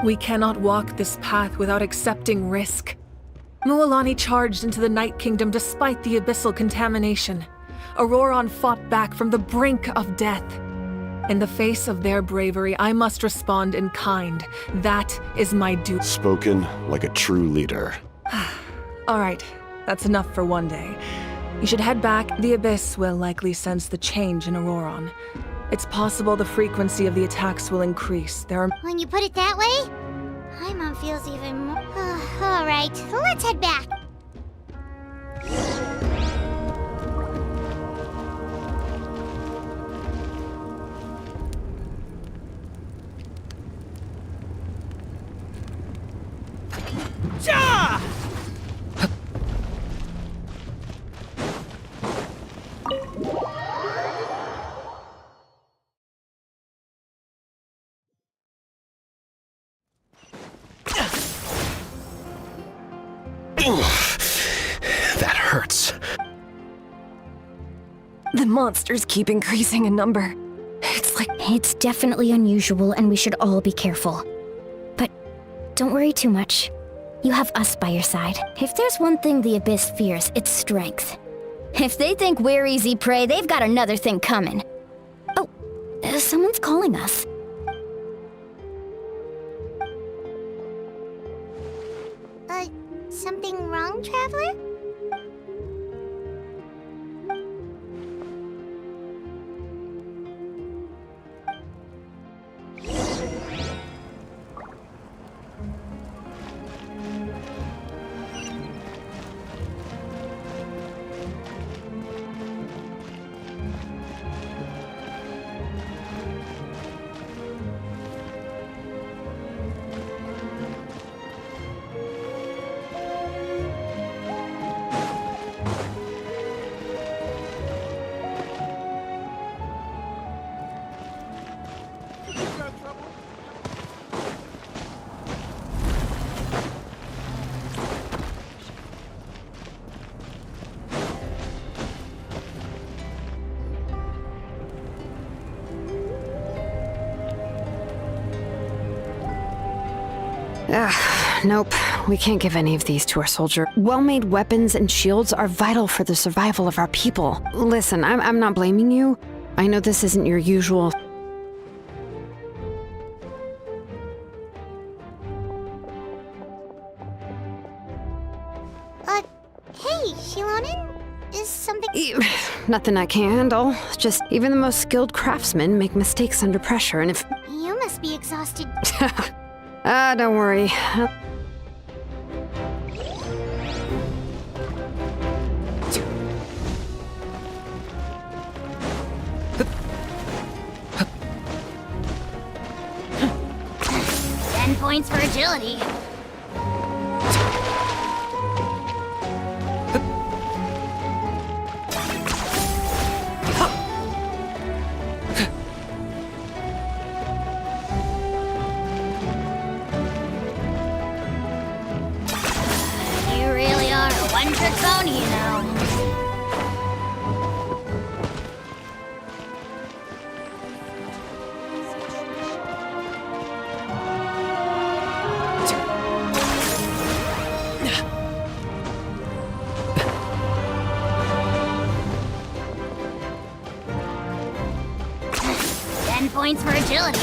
We cannot walk this path without accepting risk. Mualani charged into the Night Kingdom despite the abyssal contamination. Auroron fought back from the brink of death. In the face of their bravery, I must respond in kind. That is my duty. Spoken like a true leader. All right, that's enough for one day. You should head back. The Abyss will likely sense the change in Auroron. It's possible the frequency of the attacks will increase. There are... When you put it that way, Paimon feels even more... All right, let's head back. That hurts. The monsters keep increasing in number. It's definitely unusual and we should all be careful. But don't worry too much. You have us by your side. If there's one thing the Abyss fears, it's strength. If they think we're easy prey, they've got another thing coming. Oh, someone's calling us. Something wrong, Traveler? Nope. We can't give any of these to our soldier. Well-made weapons and shields are vital for the survival of our people. Listen, I'm not blaming you. I know this isn't your usual... Hey, Shilonin? Is something... Nothing I can't handle. Just, even the most skilled craftsmen make mistakes under pressure, and if... You must be exhausted. Don't worry. 10 points for agility. You really are a one-trick pony, you know. Points for agility.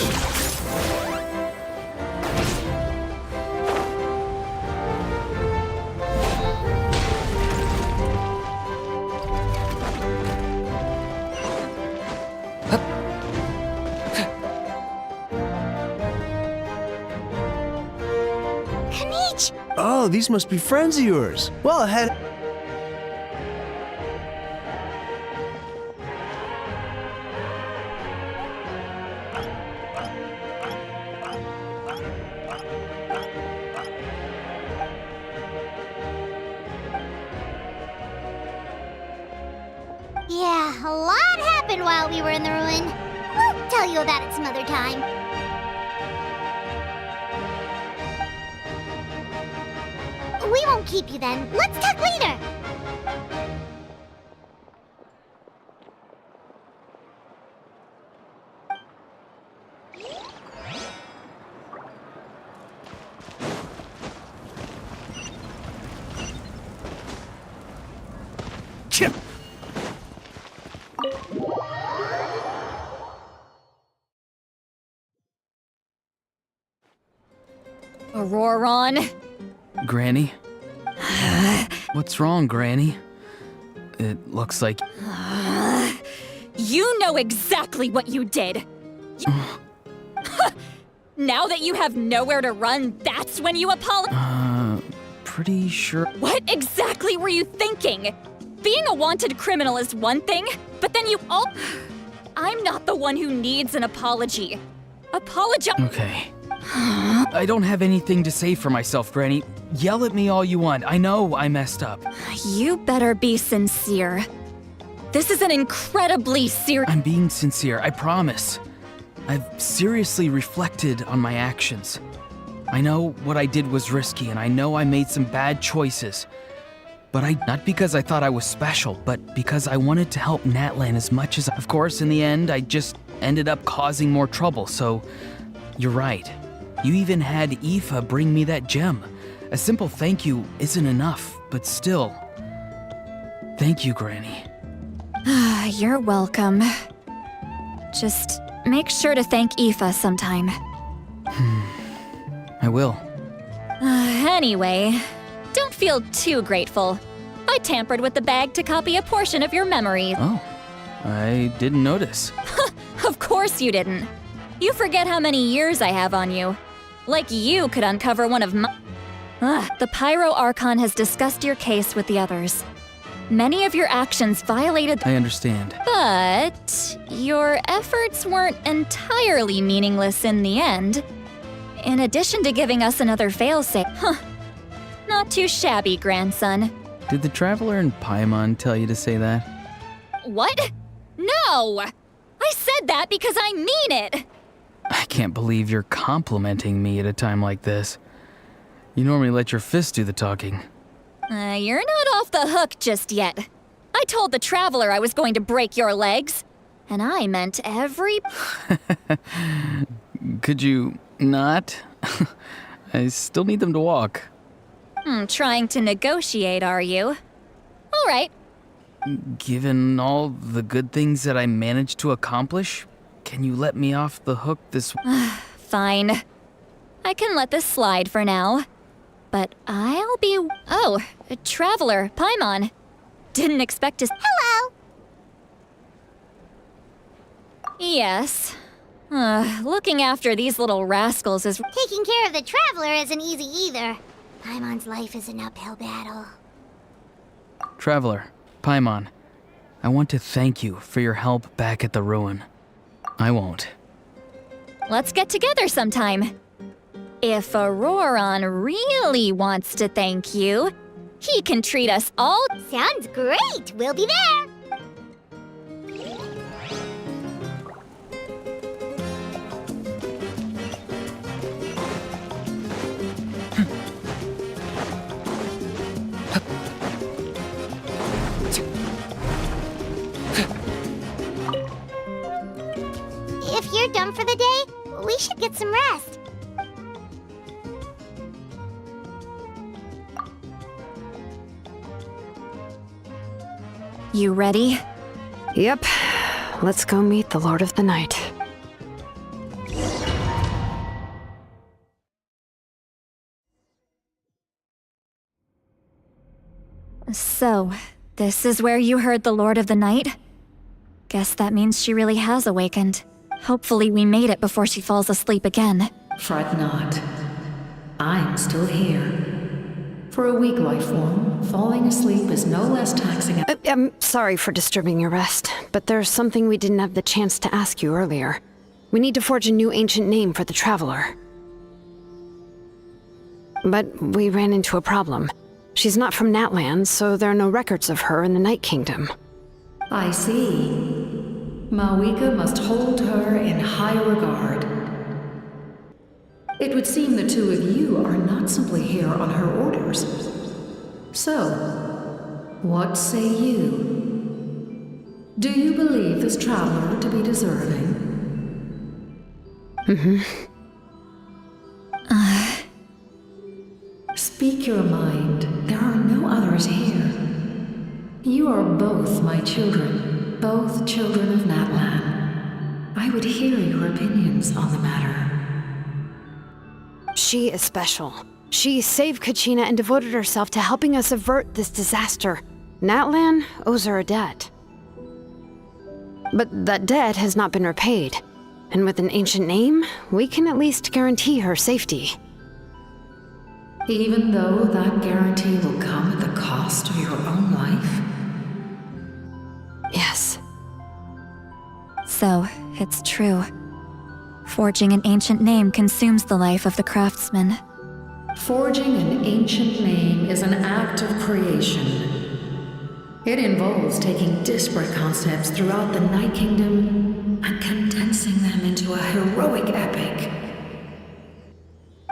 Kanich! Oh, these must be friends of yours. Well ahead. Yeah, a lot happened while we were in the ruin. We'll tell you about it some other time. We won't keep you then. Let's talk later. Chip. Auroron. Granny? What's wrong, Granny? It looks like... You know exactly what you did. Now that you have nowhere to run, that's when you apologize? Pretty sure... What exactly were you thinking? Being a wanted criminal is one thing, but then you all... I'm not the one who needs an apology. Apologize... Okay. I don't have anything to say for myself, Granny. Yell at me all you want. I know I messed up. You better be sincere. This is an incredibly serious... I'm being sincere, I promise. I've seriously reflected on my actions. I know what I did was risky, and I know I made some bad choices. But not because I thought I was special, but because I wanted to help Natlan as much as... Of course, in the end, I just ended up causing more trouble, so... You're right. You even had Aoife bring me that gem. A simple thank you isn't enough, but still... Thank you, Granny. You're welcome. Just make sure to thank Aoife sometime. I will. Anyway, don't feel too grateful. I tampered with the bag to copy a portion of your memories. Oh, I didn't notice. Of course you didn't. You forget how many years I have on you. Like you could uncover one of my... The Pyro Archon has discussed your case with the others. Many of your actions violated... I understand. But your efforts weren't entirely meaningless in the end. In addition to giving us another failsafe. Not too shabby, grandson. Did the Traveler and Paimon tell you to say that? What? No! I said that because I mean it! I can't believe you're complimenting me at a time like this. You normally let your fist do the talking. You're not off the hook just yet. I told the Traveler I was going to break your legs. And I meant every... Could you not? I still need them to walk. Trying to negotiate, are you? All right. Given all the good things that I managed to accomplish, can you let me off the hook this... Fine. I can let this slide for now. But I'll be... Oh, Traveler, Paimon. Didn't expect to... Hello! Yes. Looking after these little rascals is... Taking care of the Traveler isn't easy either. Paimon's life is an uphill battle. Traveler, Paimon, I want to thank you for your help back at the ruin. I won't. Let's get together sometime. If Auroron really wants to thank you, he can treat us all... Sounds great! We'll be there! If you're done for the day, we should get some rest. You ready? Yep. Let's go meet the Lord of the Night. So, this is where you heard the Lord of the Night? Guess that means she really has awakened. Hopefully we made it before she falls asleep again. Fret not. I'm still here. For a weak life form, falling asleep is no less taxing. I'm sorry for disturbing your rest, but there's something we didn't have the chance to ask you earlier. We need to forge a new ancient name for the Traveler. But we ran into a problem. She's not from Natlan, so there are no records of her in the Night Kingdom. I see. Mawika must hold her in high regard. It would seem the two of you are not simply here on her orders. So, what say you? Do you believe this traveler to be deserving? Speak your mind. There are no others here. You are both my children, both children of Natlan. I would hear your opinions on the matter. She is special. She saved Kachina and devoted herself to helping us avert this disaster. Natlan owes her a debt. But that debt has not been repaid. And with an ancient name, we can at least guarantee her safety. Even though that guarantee will come at the cost of your own life? Yes. So, it's true. Forging an ancient name consumes the life of the craftsman. Forging an ancient name is an act of creation. It involves taking disparate concepts throughout the Night Kingdom and condensing them into a heroic epic.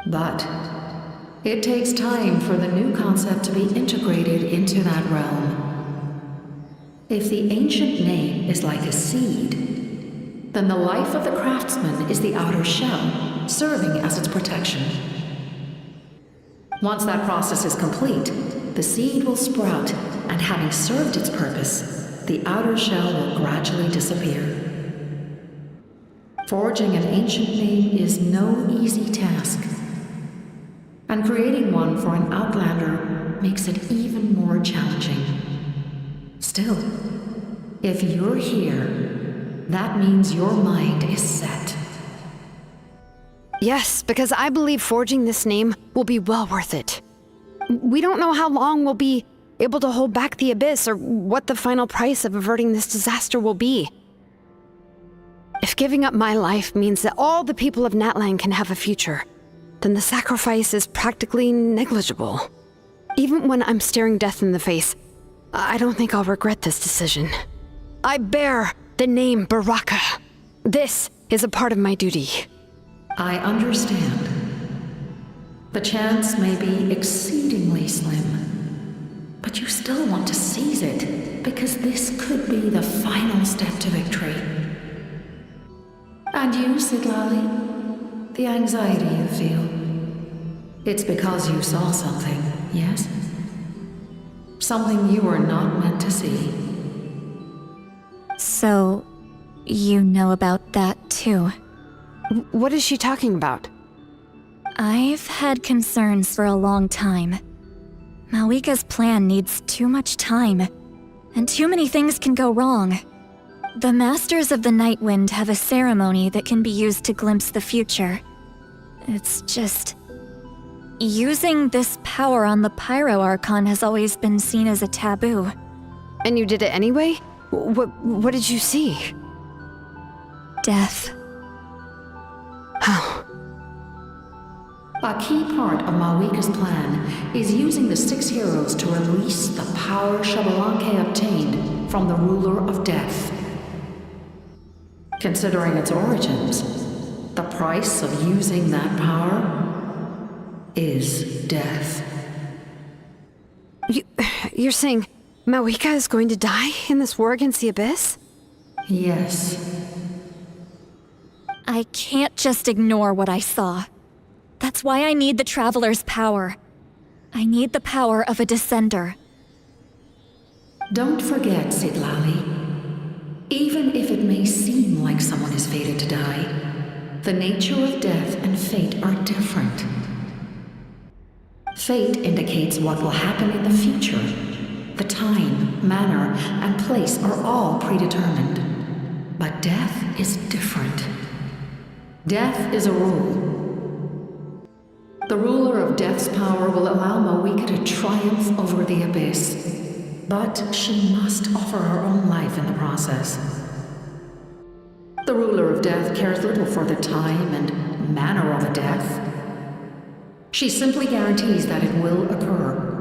But it takes time for the new concept to be integrated into that realm. If the ancient name is like a seed, then the life of the craftsman is the outer shell, serving as its protection. Once that process is complete, the seed will sprout, and having served its purpose, the outer shell will gradually disappear. Forging an ancient name is no easy task, and creating one for an outlander makes it even more challenging. Still, if you're here, that means your mind is set. Yes, because I believe forging this name will be well worth it. We don't know how long we'll be able to hold back the abyss or what the final price of averting this disaster will be. If giving up my life means that all the people of Natlan can have a future, then the sacrifice is practically negligible. Even when I'm staring death in the face, I don't think I'll regret this decision. I bear the name Baraka. This is a part of my duty. I understand. The chance may be exceedingly slim, but you still want to seize it because this could be the final step to victory. And you, Sidlali, the anxiety you feel, it's because you saw something, yes? Something you were not meant to see. So, you know about that too? What is she talking about? I've had concerns for a long time. Malika's plan needs too much time, and too many things can go wrong. The Masters of the Night Wind have a ceremony that can be used to glimpse the future. It's just... using this power on the Pyro Archon has always been seen as a taboo. And you did it anyway? What did you see? Death. How? A key part of Malika's plan is using the 6 heroes to release the power Xbalanque obtained from the ruler of death. Considering its origins, the price of using that power is death. You're saying Malika is going to die in this war against the Abyss? Yes. I can't just ignore what I saw. That's why I need the Traveler's power. I need the power of a Descender. Don't forget, Sidlali. Even if it may seem like someone is fated to die, the nature of death and fate are different. Fate indicates what will happen in the future. The time, manner, and place are all predetermined. But death is different. Death is a rule. The ruler of Death's power will allow Malika to triumph over the Abyss, but she must offer her own life in the process. The ruler of Death cares little for the time and manner of a death. She simply guarantees that it will occur.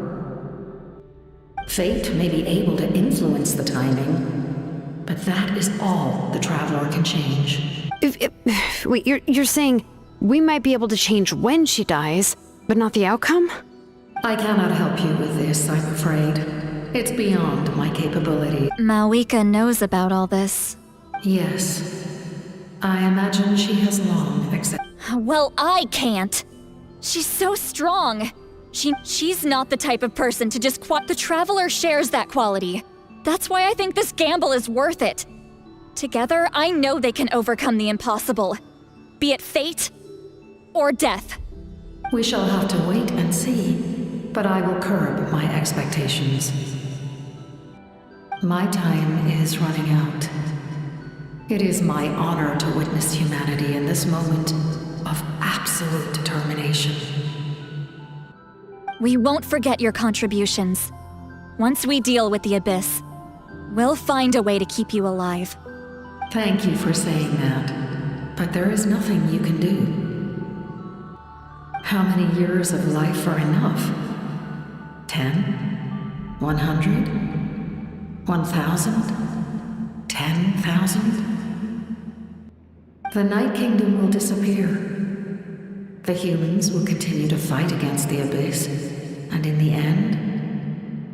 Fate may be able to influence the timing, but that is all the Traveler can change. Wait, you're saying we might be able to change when she dies, but not the outcome? I cannot help you with this, I'm afraid. It's beyond my capability. Malika knows about all this. Yes. I imagine she has long accepted. Well, I can't. She's so strong. She's not the type of person to just The Traveler shares that quality. That's why I think this gamble is worth it. Together, I know they can overcome the impossible. Be it fate or death. We shall have to wait and see, but I will curb my expectations. My time is running out. It is my honor to witness humanity in this moment of absolute determination. We won't forget your contributions. Once we deal with the Abyss, we'll find a way to keep you alive. Thank you for saying that, but there is nothing you can do. How many years of life are enough? 10? 100? 1,000? 10,000? The Night Kingdom will disappear. The humans will continue to fight against the Abyss, and in the end,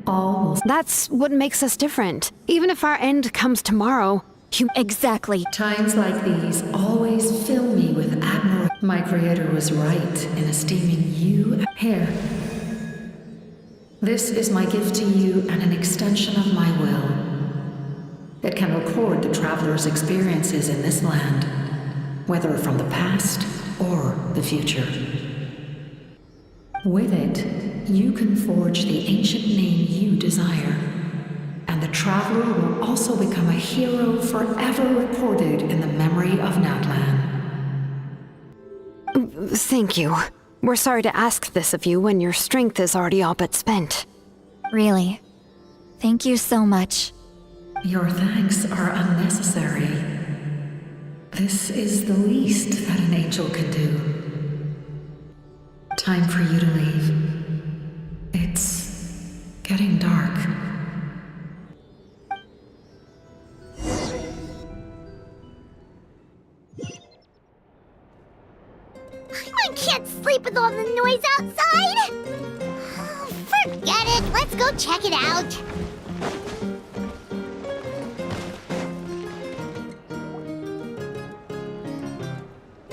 all will... That's what makes us different. Even if our end comes tomorrow, Exactly. Times like these always fill me with admiration. My creator was right in esteeming you. Here. This is my gift to you and an extension of my will. It can record the traveler's experiences in this land, whether from the past or the future. With it, you can forge the ancient name you desire, and the traveler will also become a hero forever recorded in the memory of Natlan. Thank you. We're sorry to ask this of you when your strength is already all but spent. Really. Thank you so much. Your thanks are unnecessary. This is the least that an angel can do. Time for you to leave. It's getting dark. I can't sleep with all the noise outside! Forget it, let's go check it out.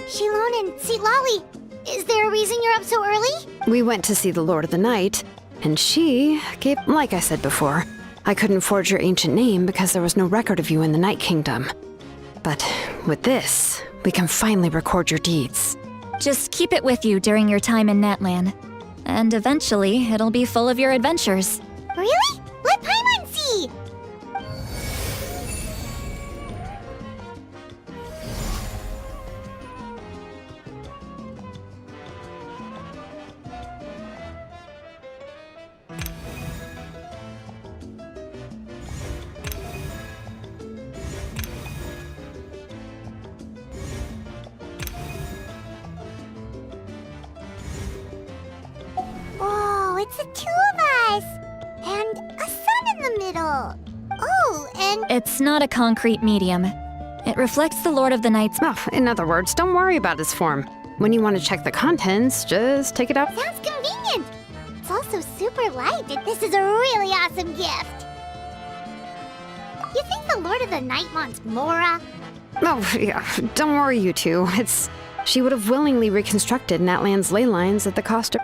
Shilon and Sitlali, is there a reason you're up so early? We went to see the Lord of the Night, and she gave... Like I said before, I couldn't forge your ancient name because there was no record of you in the Night Kingdom. But with this, we can finally record your deeds. Just keep it with you during your time in Natlan. And eventually, it'll be full of your adventures. Really? Let Paimon see! Oh, it's the two of us! And a sun in the middle! Oh, and... It's not a concrete medium. It reflects the Lord of the Night's... Oh, in other words, don't worry about his form. When you want to check the contents, just take it out. Sounds convenient! It's also super light, and this is a really awesome gift! You think the Lord of the Night wants Mora? Oh, yeah, don't worry, you two. She would have willingly reconstructed Natlan's ley lines at the cost of...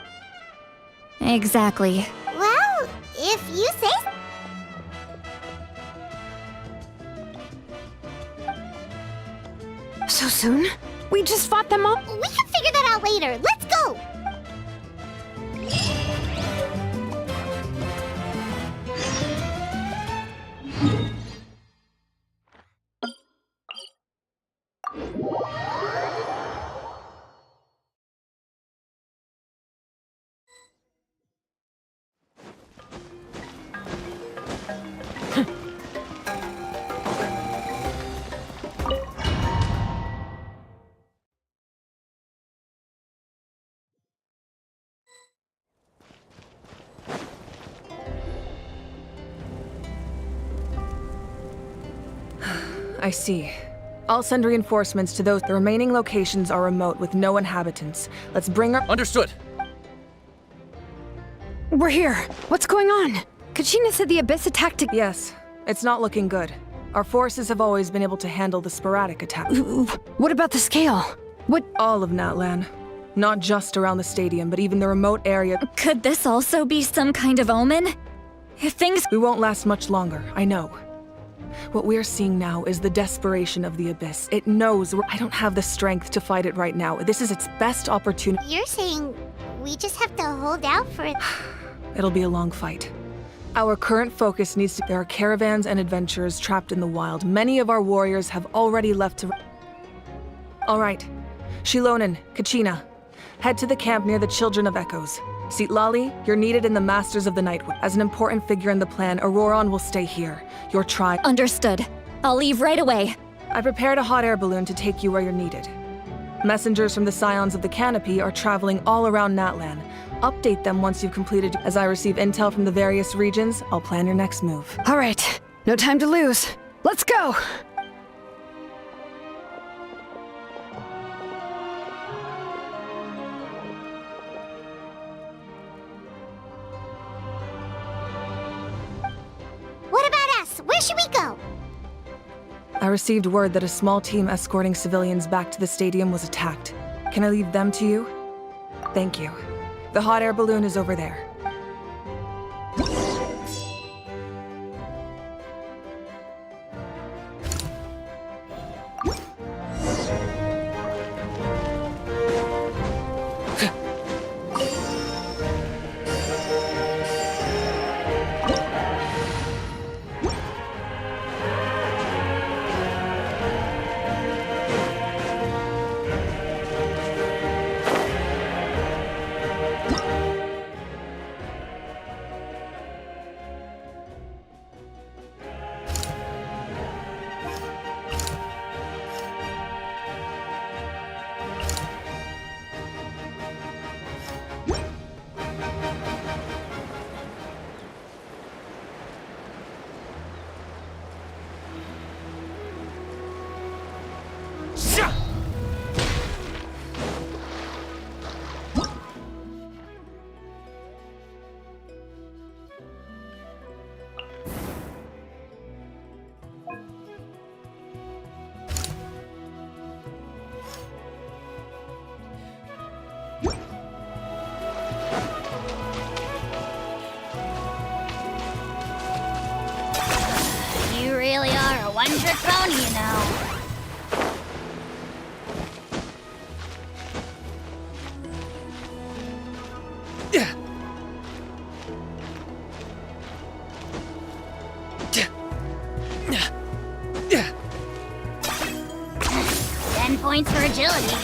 Exactly. Well, if you say so. So soon? We just fought them all? We can figure that out later. Let's go! I see. I'll send reinforcements to those. The remaining locations are remote with no inhabitants. Let's bring our— Understood! We're here. What's going on? Kachina said the Abyss attacked— Yes. It's not looking good. Our forces have always been able to handle the sporadic attacks. What about the scale? What— All of Natlan. Not just around the stadium, but even the remote area. Could this also be some kind of omen? If things— We won't last much longer, I know. What we're seeing now is the desperation of the Abyss. It knows I don't have the strength to fight it right now. This is its best opportunity. You're saying we just have to hold out for it. It'll be a long fight. Our current focus needs to... There are caravans and adventurers trapped in the wild. Many of our warriors have already left to... All right. Shilonen, Kachina, head to the camp near the Children of Echoes. Citlali, you're needed in the Masters of the Night. As an important figure in the plan, Auroron will stay here. Your tribe... Understood. I'll leave right away. I prepared a hot air balloon to take you where you're needed. Messengers from the Scions of the Canopy are traveling all around Natlan. Update them once you've completed. As I receive intel from the various regions, I'll plan your next move. All right, no time to lose. Let's go! What about us? Where should we go? I received word that a small team escorting civilians back to the stadium was attacked. Can I leave them to you? Thank you. The hot air balloon is over there. 100 pony, you know. Yeah. 10 points for agility.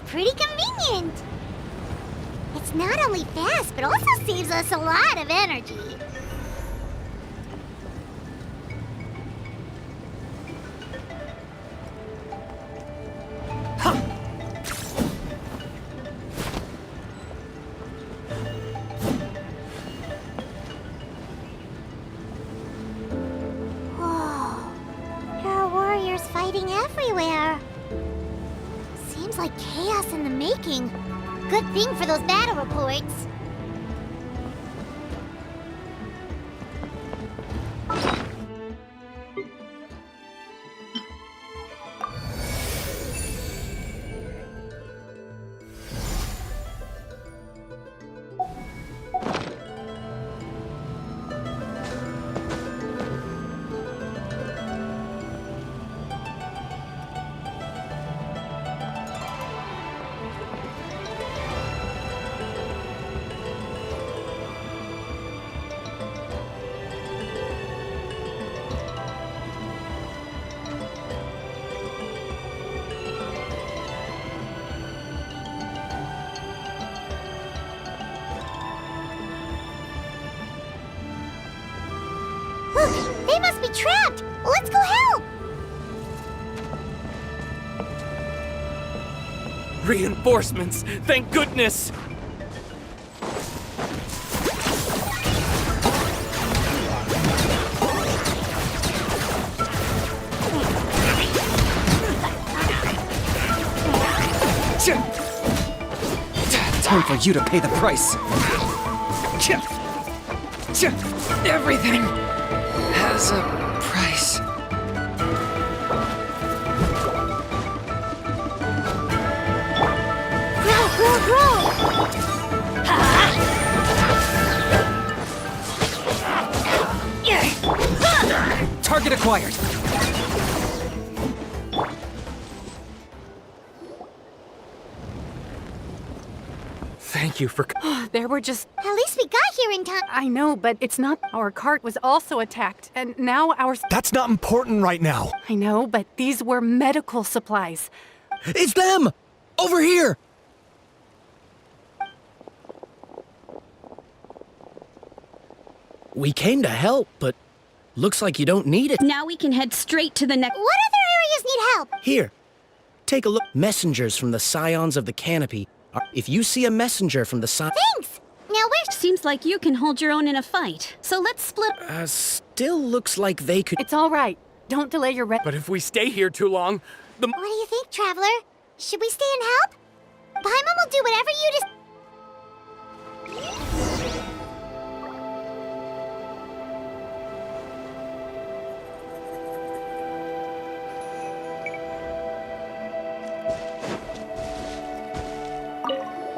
Pretty convenient. It's not only fast, but also saves us a lot of energy. Whoa, there are warriors fighting everywhere. Seems like chaos in the making. Good thing for those battle reports. Look, they must be trapped! Let's go help! Reinforcements! Thank goodness! Time for you to pay the price. Everything has a price. Target acquired. Thank you for. There were just... At least we got here in time. I know, but it's not... Our cart was also attacked, and now our... That's not important right now. I know, but these were medical supplies. It's them! Over here! We came to help, but looks like you don't need it. Now we can head straight to the next. What other areas need help? Here, take a look. Messengers from the Scions of the Canopy. If you see a messenger from the Thanks! Now where's... Seems like you can hold your own in a fight, so let's split. Still looks like they could... It's all right. Don't delay your But if we stay here too long, What do you think, Traveler? Should we stay and help? Paimon will do whatever you just...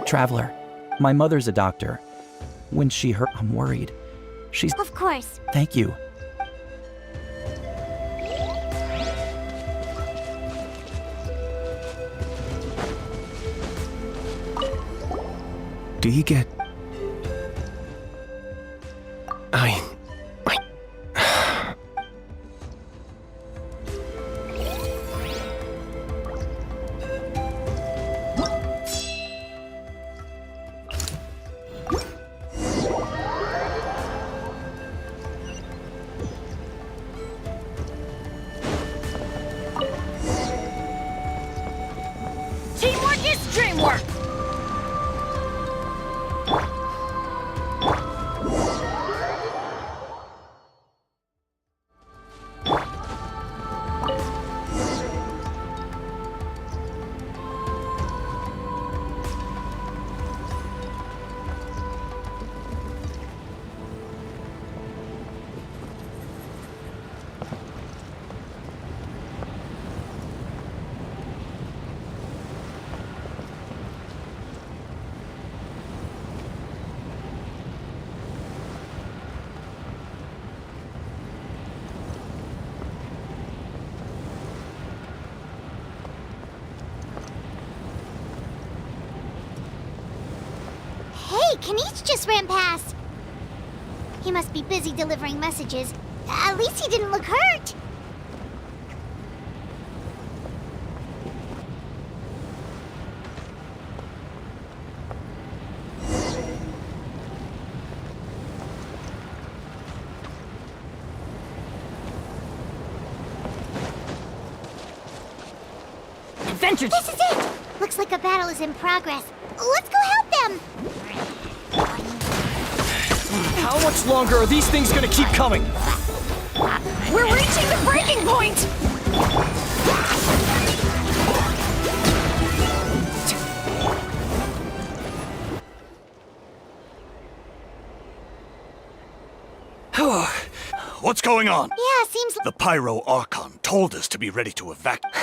Traveler, my mother's a doctor. When she hurt, I'm worried. She's... Of course. Thank you. Do you get... Teamwork is dreamwork! Hey, Kanichi just ran past. He must be busy delivering messages. At least he didn't look hurt. Adventures! This is it! Looks like a battle is in progress. Let's go help them! How much longer are these things gonna keep coming? We're reaching the breaking point! What's going on? Yeah, seems like... The Pyro Archon told us to be ready to evacuate.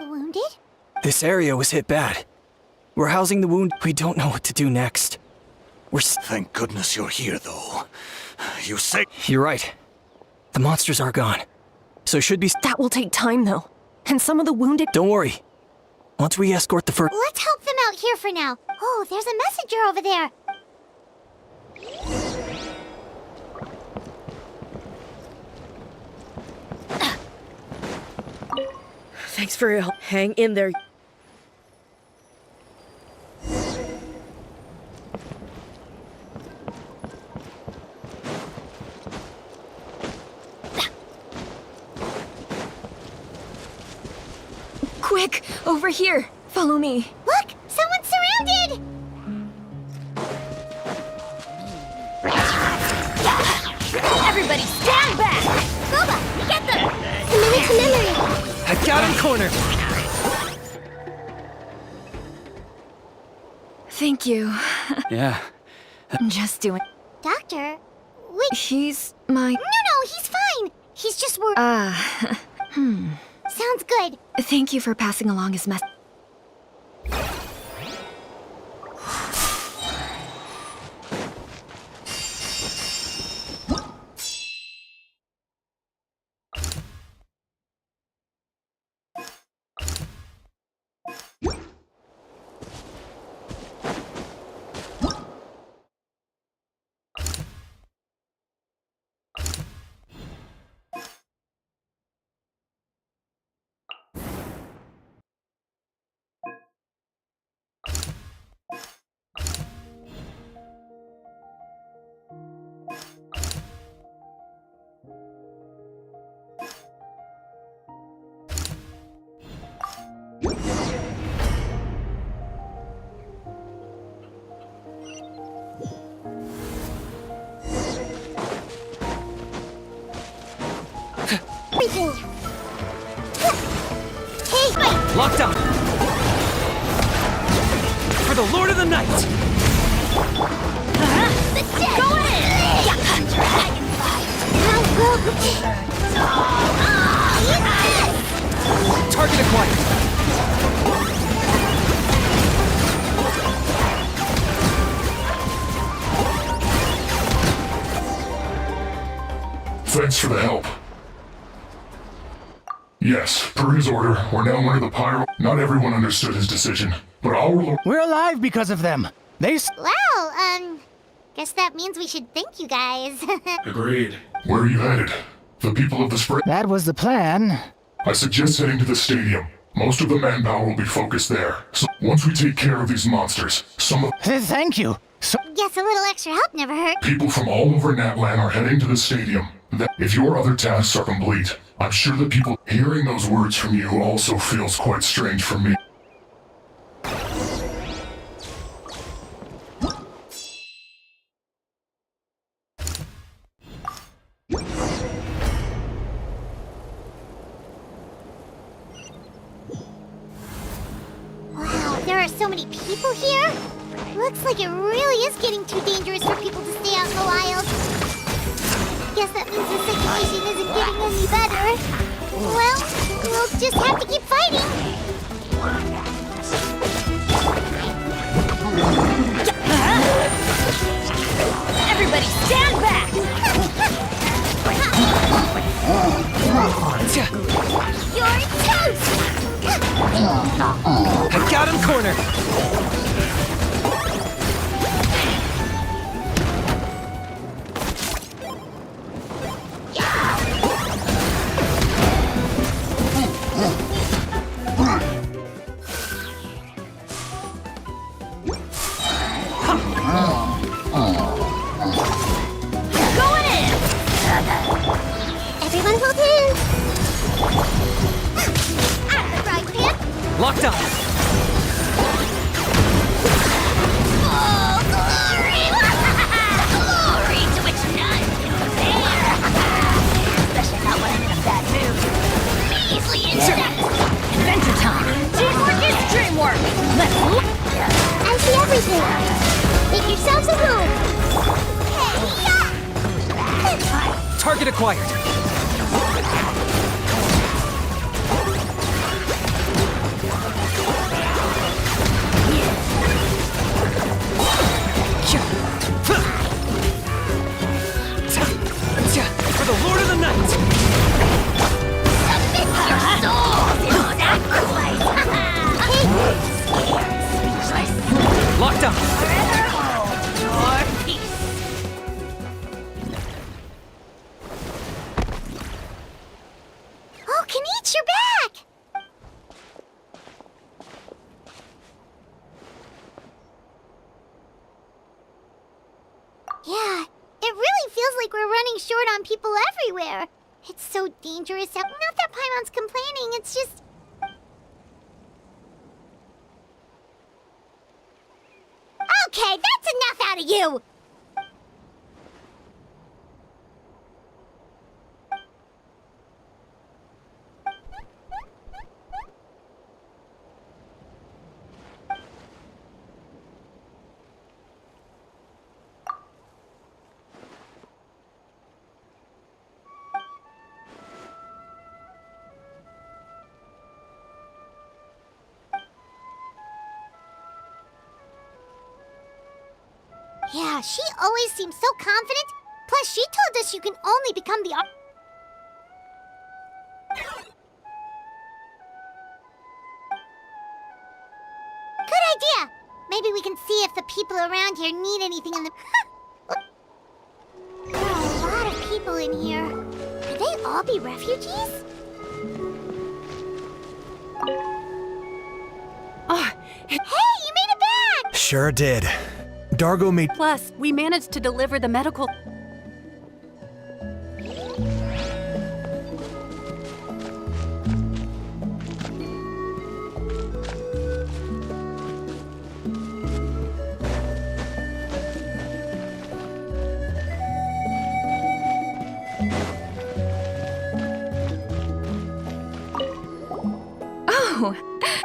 Wounded? This area was hit bad. We're housing the wound. We don't know what to do next. Thank goodness you're here, though. You say... You're right. The monsters are gone. So should be... That will take time, though. And some of the wounded... Don't worry. Once we escort the first... Let's help them out here for now. Oh, there's a messenger over there. Thanks for your help. Hang in there. Quick, over here. Follow me. Look, someone's surrounded! Everybody stand back! Boba, get them! Committed to memory. I got him cornered! Thank you. Yeah. Just doing... Doctor, wait. He's my... No, he's fine. He's just worried. Sounds good. Thank you for passing along his message. Everything. Hey, wait! Locked on! For the Lord of the Night! The dead! Go ahead! Dragonfly! How well prepared! Target acquired! Thanks for the help. Yes, per his order, we're now under the pyro. Not everyone understood his decision, but our We're alive because of them. Well, guess that means we should thank you guys. Agreed. Where are you headed? The people of the spring? That was the plan. I suggest heading to the stadium. Most of the manpower will be focused there. So once we take care of these monsters, some of Thank you. Guess a little extra help never hurt. people from all over Natlan are heading to the stadium. Then, if your other tasks are complete, I'm sure that people hearing those words from you also feels quite strange for me. Wow, there are so many people here. Looks like it really is getting too dangerous for people to stay out in the wild. Guess that means the situation isn't getting any better. Well, we'll just have to keep fighting. Everybody stand back! You're toast! I got him cornered! Going in! Everyone hold hands! Out of the frying pan! Locked on! Oh, glory! Glory to which none can compare! Especially not when I'm in a bad mood. Measly insect! Adventure time! Teamwork is dreamwork! Let's look! I see everything! Make yourselves at home! Target acquired! For the Lord of the Night! Submit your souls in sacrifice! Locked on! Forever hold your peace! Oh, Kanich, you're back! Yeah, it really feels like we're running short on people everywhere. It's so dangerous out. Not that Paimon's complaining, it's just... Okay, that's enough out of you! Yeah, she always seems so confident. Plus, she told us you can only become the... Good idea! Maybe we can see if the people around here need anything in the... There are a lot of people in here. Could they all be refugees? Hey, you made it back! Sure did. Dargo made. Plus, we managed to deliver the medical.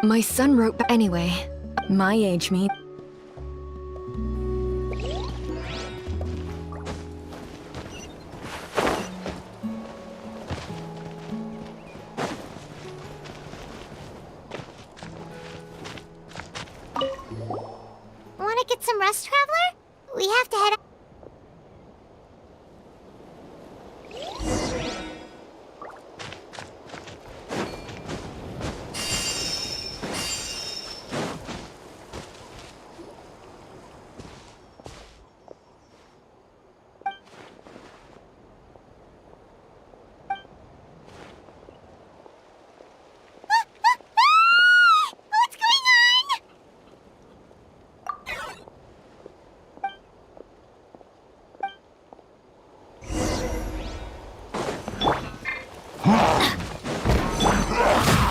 My son wrote anyway. My age me. Wanna get some rest, Traveler? We have to head out. What's going on?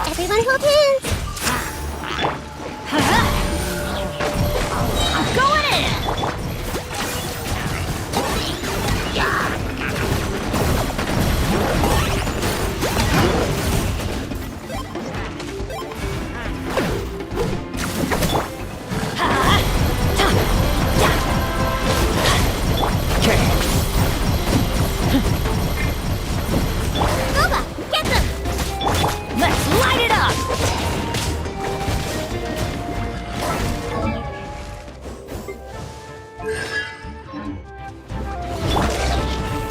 Everyone hold hands. I'm going in! Boba, get them! Let's light it up!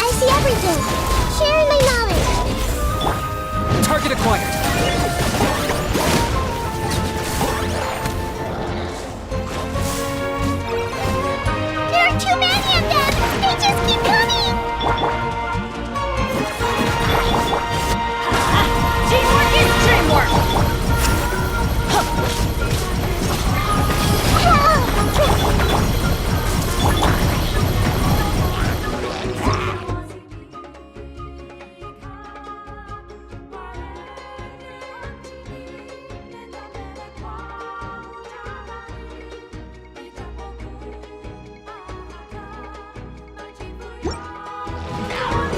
I see everything. Sharing my knowledge. Target acquired. There are too many of them. They just keep coming. Teamwork is dreamwork!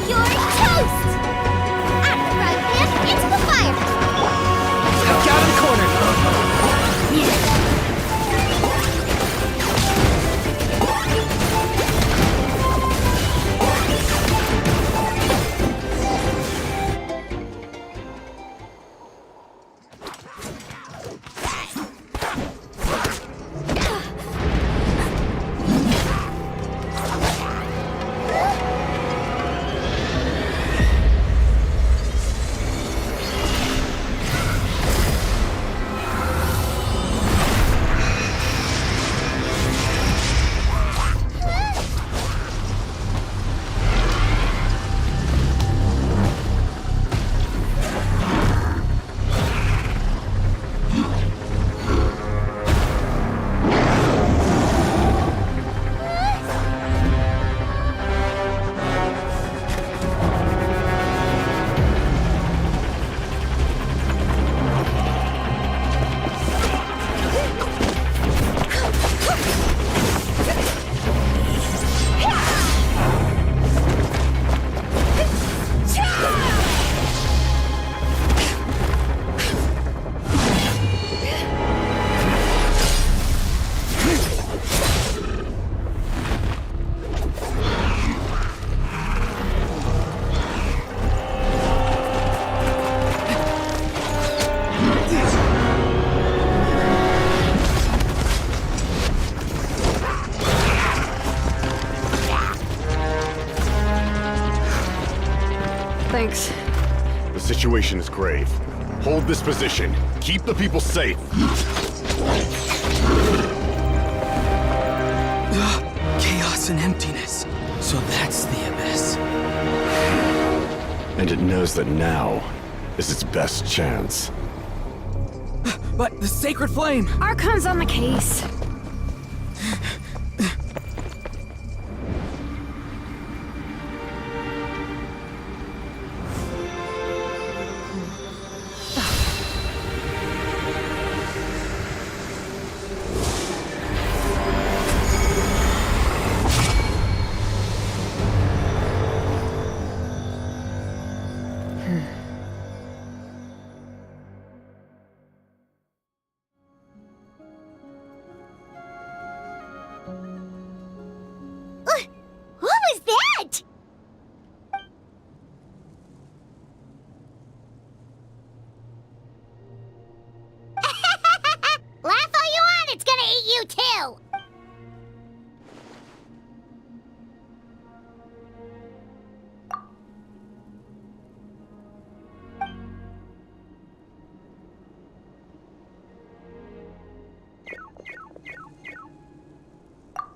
You're toast. Right then, into the fire. Got him cornered. Thanks. The situation is grave. Hold this position. Keep the people safe. Chaos and emptiness. So that's the abyss. And it knows that now is its best chance. But the sacred flame! Archon's on the case.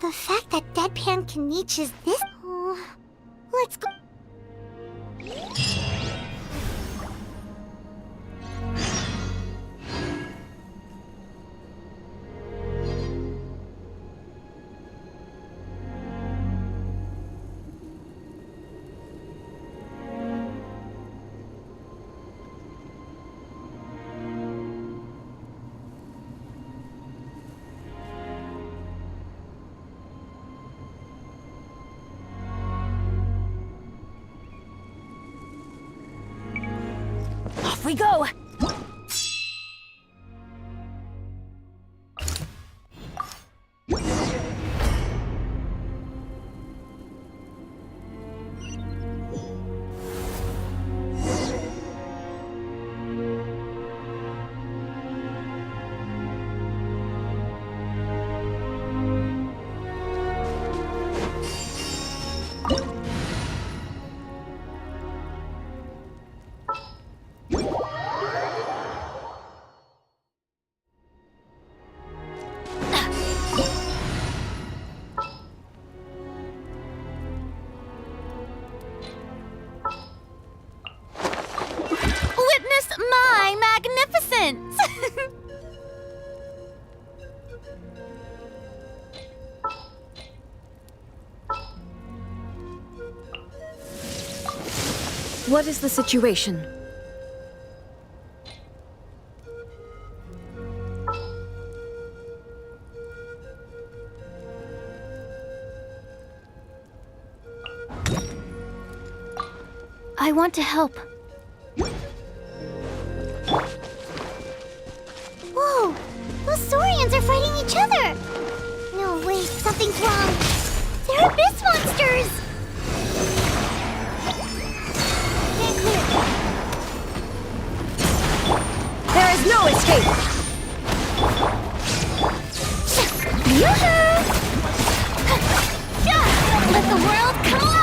The fact that Deadpan can reach is this... Oh, let's go... Off we go! Witness my magnificence! What is the situation? I want to help. Whoa! Those Saurians are fighting each other! No, wait, something's wrong. They're abyss monsters! Can't clear. There is no escape! Yoo-hoo! Let the world collide!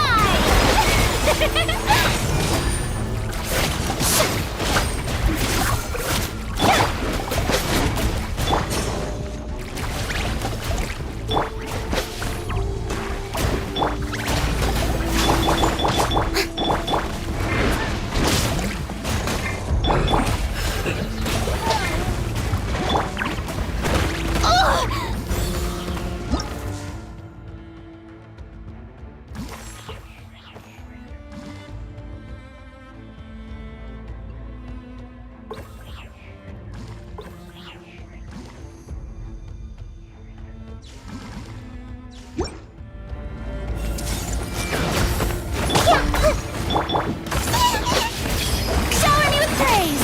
Shower me with praise!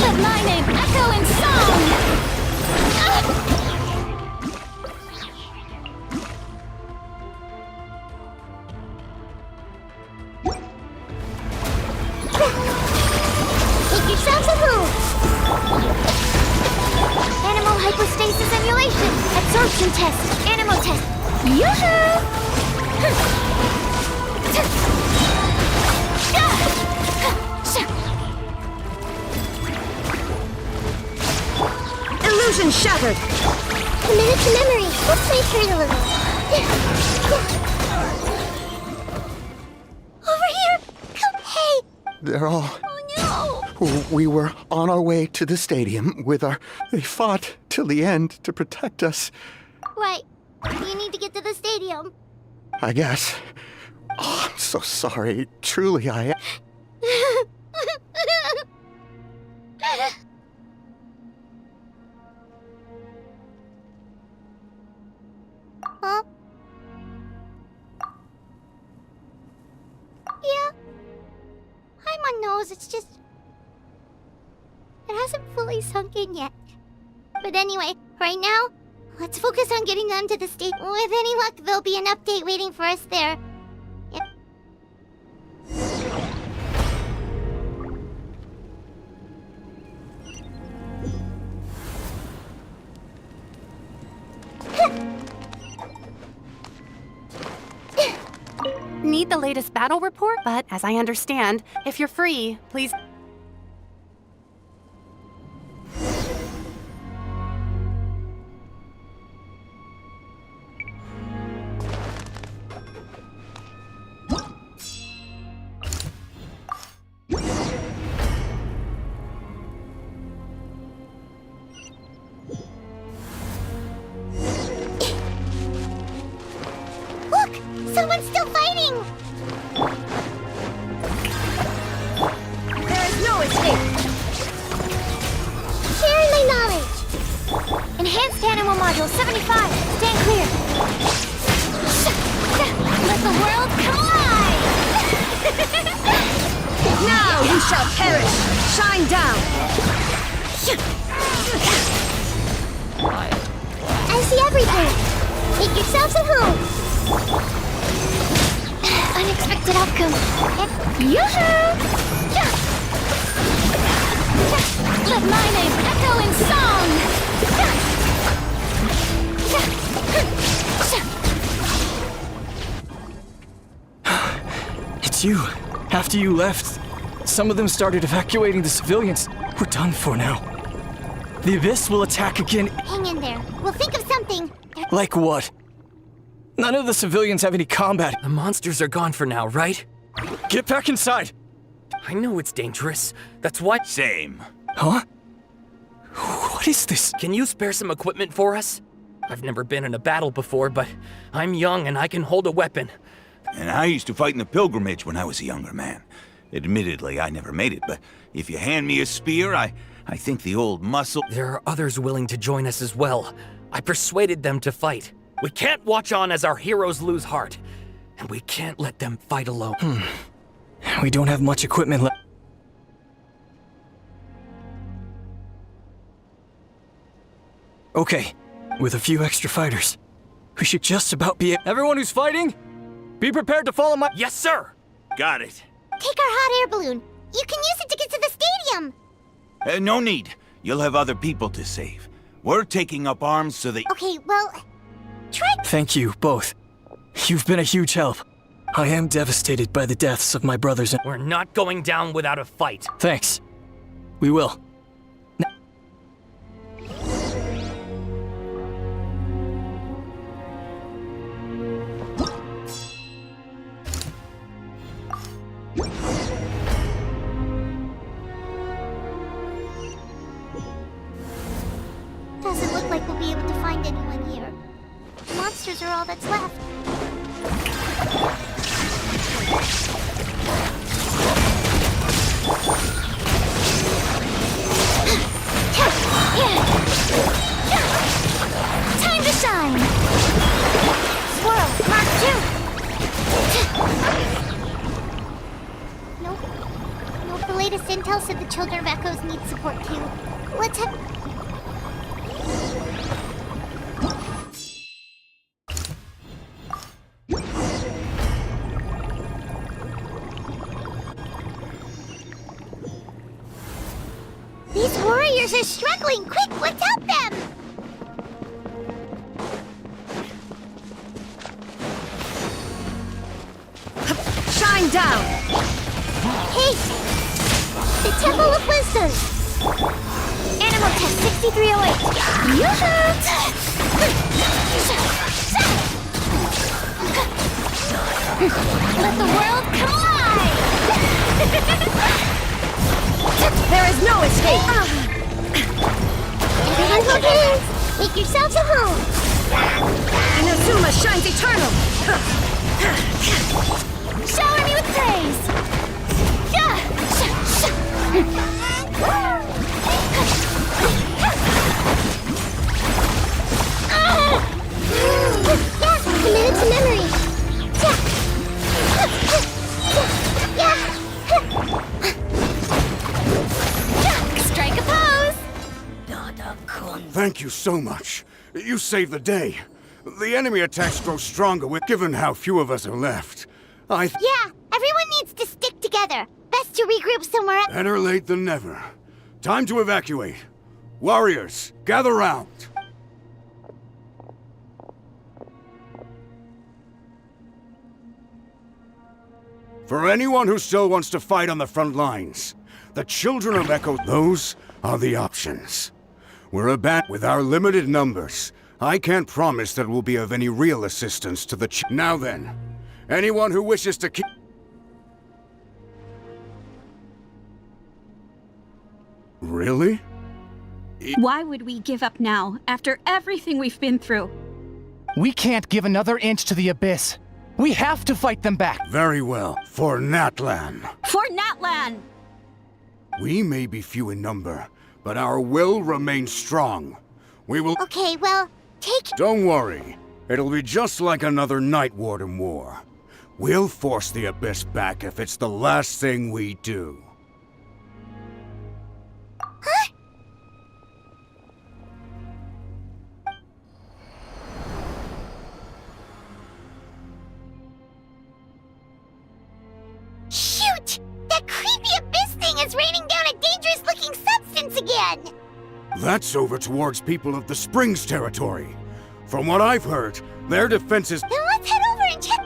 Let my name echo in song! Take yourselves a move! Animal hypostasis emulation! Absorption test! Animal test! Yoo-hoo! Illusion shattered! Committed to memory! Let's make her a little. Over here! Come, hey! They're all... Oh We were on our way to the stadium with our... They fought till the end to protect us. no! Right. You need to get to the stadium. I guess. Oh, I'm so sorry. Truly, I am. Huh? Yeah. I'm on nose, it's just... It hasn't fully sunk in yet. But anyway, right now, let's focus on getting them to the state. With any luck, there'll be an update waiting for us there. Yep. Need the latest battle report? But as I understand, if you're free, please... Someone's still fighting! There is no escape! Sharing my knowledge! Enhanced animal module 75! Stand clear! Let the world collide! Now you shall perish! Shine down! I see everything! Make yourselves at home! Unexpected outcome! Yoo-hoo! Let my name echo in song! It's you. After you left, some of them started evacuating the civilians. We're done for now. The Abyss will attack again. Hang in there. We'll think of something. Like what? None of the civilians have any combat. The monsters are gone for now, right? Get back inside! I know it's dangerous. That's why— Same. Huh? What is this? Can you spare some equipment for us? I've never been in a battle before, but I'm young and I can hold a weapon. And I used to fight in the pilgrimage when I was a younger man. Admittedly, I never made it, but if you hand me a spear, I think the old muscle— There are others willing to join us as well. I persuaded them to fight. We can't watch on as our heroes lose heart. And we can't let them fight alone. We don't have much equipment left. Okay, with a few extra fighters, we should just about be— Everyone who's fighting, be prepared to follow my— Yes, sir! Got it. Take our hot air balloon. You can use it to get to the stadium. No need. You'll have other people to save. We're taking up arms so that— Okay, well, try— Thank you, both. You've been a huge help. I am devastated by the deaths of my brothers and— We're not going down without a fight. Thanks. We will. Doesn't look like we'll be able to find anyone here. The monsters are all that's left. Time to shine! Swirl, Mark 2! Nope. Nope, the latest intel said the Children of Echoes need support too. Let's have— These warriors are struggling! Quick, let's help them! Shine down! Hey! The Temple of Wisdom! Animal Test 6308! Yoo-hoo! Let the world collide! There is no escape! Everyone hold hands! Make yourselves at home! Inazuma shines eternal! Shower me with praise! Yeah, committed to memory! Strike a pose! Thank you so much. You saved the day. The enemy attacks grow stronger given how few of us are left. Yeah, everyone needs to stick together. Best to regroup somewhere else. Better late than never. Time to evacuate. Warriors, gather round. For anyone who still wants to fight on the front lines, the Children of Echo, those are the options. We're with our limited numbers. I can't promise that we'll be of any real assistance to the Now then, anyone who wishes to keep— Really? Why would we give up now, after everything we've been through? We can't give another inch to the Abyss. We have to fight them back. Very well. For Natlan. For Natlan! We may be few in number, but our will remains strong. We will... Okay, well, Don't worry. It'll be just like another Night Warden war. We'll force the Abyss back if it's the last thing we do. Shoot! That creepy Abyss thing is raining down a dangerous-looking substance again! That's over towards people of the Springs territory. From what I've heard, their defenses... Then let's head over and check...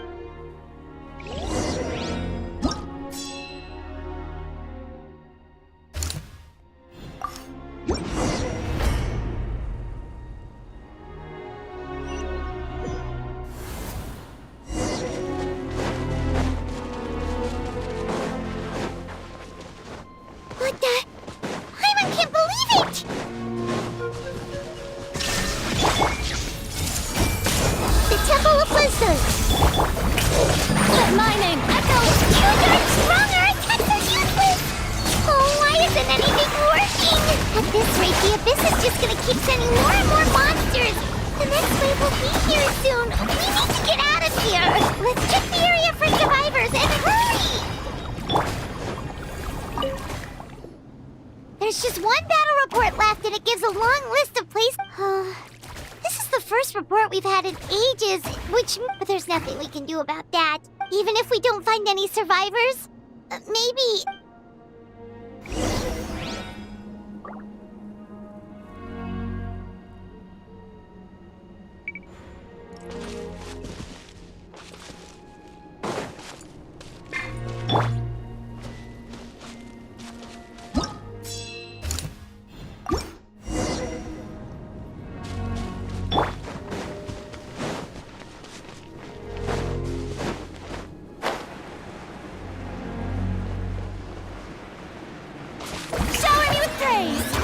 What the... Paimon can't believe it! The Temple of Wisdom! But my name echoes! You got stronger! Attacks are useless! Oh, why isn't anything working? At this rate, the Abyss is just gonna keep sending more and more monsters! The next wave will be here soon! We need to get out of here! Let's check the area for survivors and hurry! There's just one battle report left and it gives a long list of places... This is the first report we've had in ages, but there's nothing we can do about that. Even if we don't find any survivors, maybe... Shower me with praise!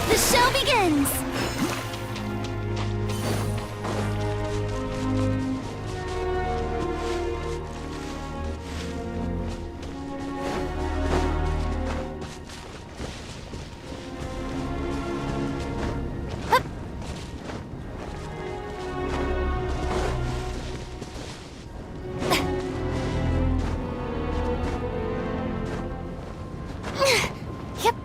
The show begins! Yep.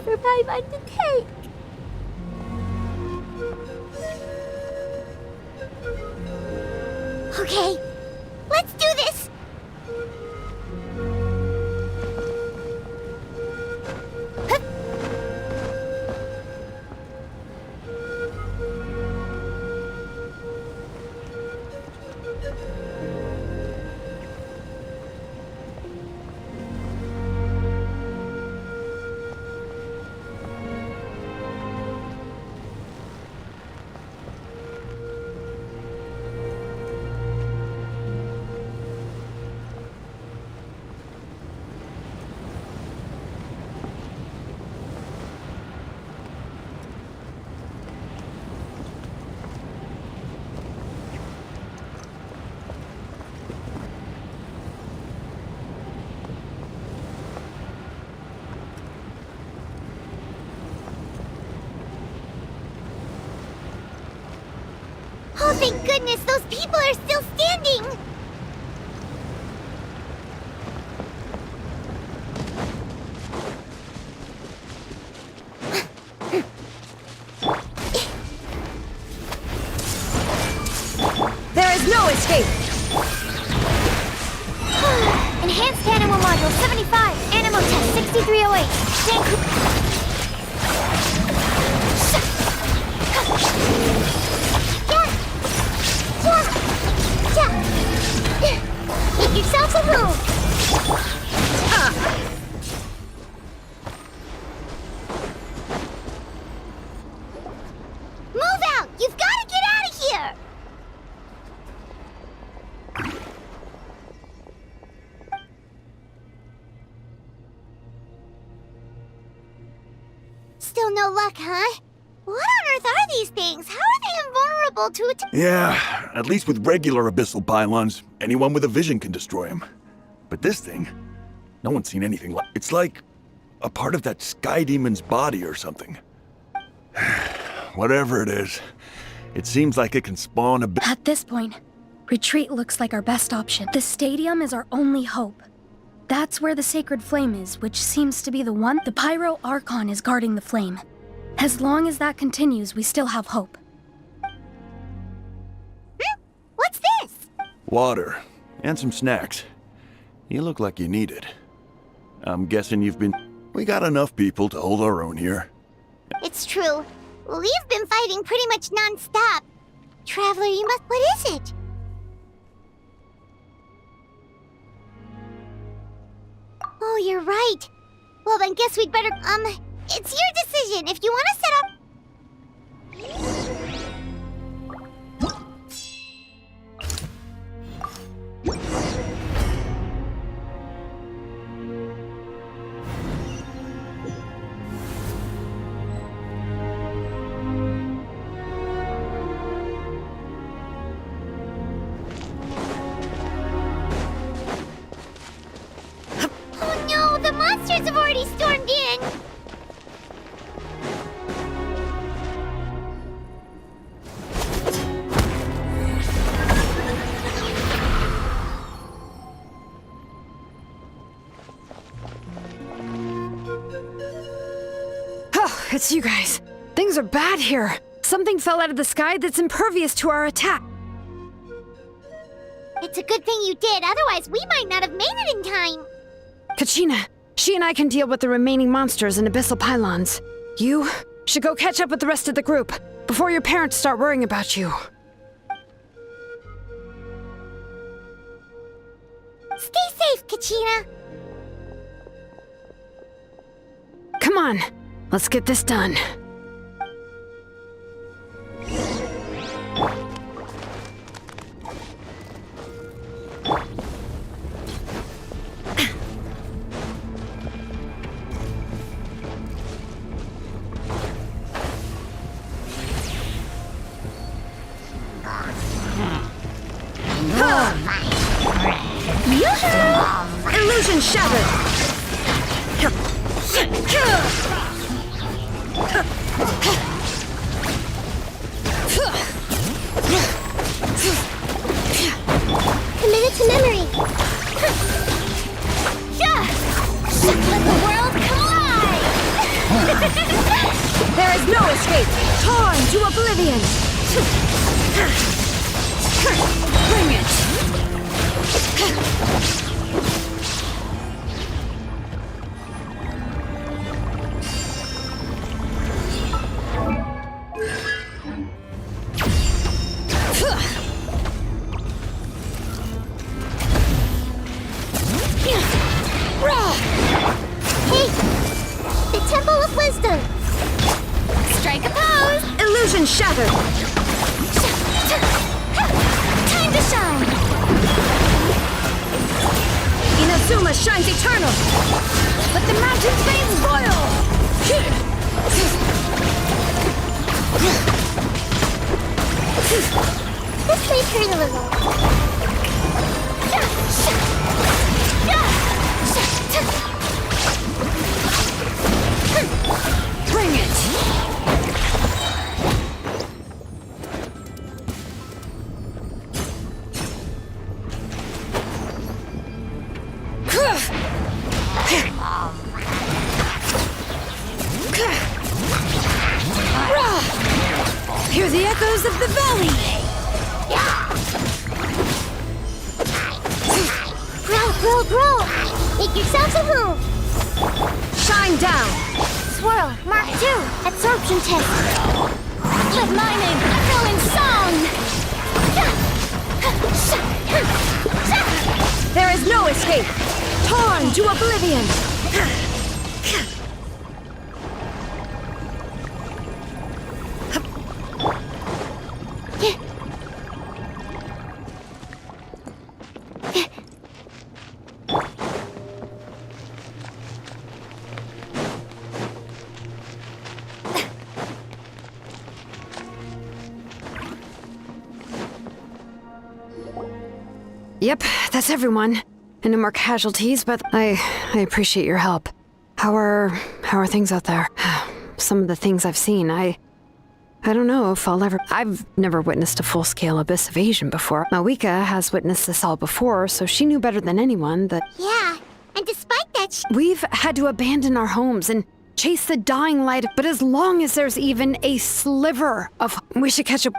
for Paimon to take. Okay, let's do this! Hup. Oh, thank goodness, those people are still standing! There is no escape! Enhanced Animal Module 75, Animal Test 6308, Make yourself a move! Move out! You've got to get out of here! Still no luck, huh? What on earth are these things? How are they invulnerable to attack? Yeah, at least with regular abyssal pylons, anyone with a vision can destroy them. But this thing, no one's seen anything like. It's like a part of that sky demon's body or something. Whatever it is, it seems like it can spawn a. At this point, retreat looks like our best option. The stadium is our only hope. That's where the sacred flame is, which seems to be the one. The Pyro Archon is guarding the flame. As long as that continues, we still have hope. What's this? Water and some snacks. You look like you need it. I'm guessing you've been. We got enough people to hold our own here. It's true. We've been fighting pretty much non-stop. Traveler, you must... What is it? Oh, you're right. Well, then guess we'd better... It's your decision. If you want to set up... Oh no, the monsters have already stormed in! Oh, it's you guys. Things are bad here. Something fell out of the sky that's impervious to our attack. It's a good thing you did, otherwise we might not have made it in time. Kachina, she and I can deal with the remaining monsters and abyssal pylons. You should go catch up with the rest of the group before your parents start worrying about you. Stay safe, Kachina. Come on, let's get this done. Illusion shattered! There is no escape! Torn to oblivion! Bring it! Hey! The Temple of Wisdom! Strike a pose! Illusion shattered! Time to shine! Inazuma shines eternal! Let the mountain veins boil! This may hurt a little. Bring it! Hear the echoes of the valley! Grow! Make yourselves a home! Shine down! Swirl, Mark 2, absorption test. Let my name echo in song! There is no escape! Torn to oblivion! Yep, that's everyone. And no more casualties, but I appreciate your help. How are things out there? Some of the things I've seen, I don't know if I've never witnessed a full-scale abyss invasion before. Mawika has witnessed this all before, so she knew better than anyone that... Yeah, and despite that we've had to abandon our homes and chase the dying light, but as long as there's even a sliver of... We should catch up...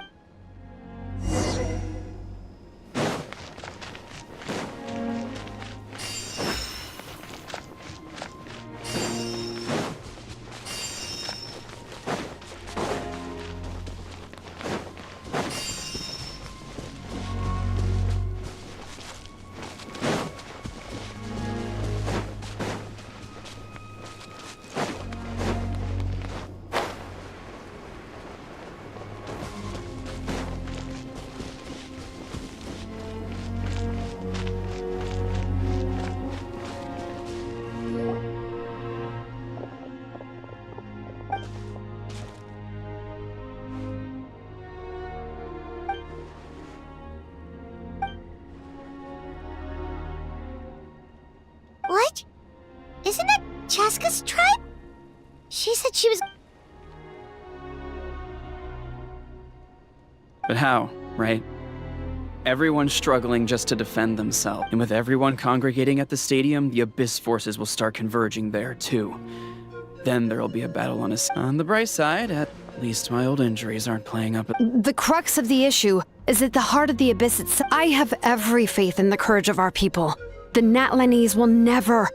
What? Isn't that Chaska's tribe? She said she was... But how, right? Everyone's struggling just to defend themselves. And with everyone congregating at the stadium, the Abyss forces will start converging there, too. Then there'll be a battle on us. On the bright side, at least my old injuries aren't playing up. The crux of the issue is at the heart of the Abyss itself. I have every faith in the courage of our people. The Natlanese will never...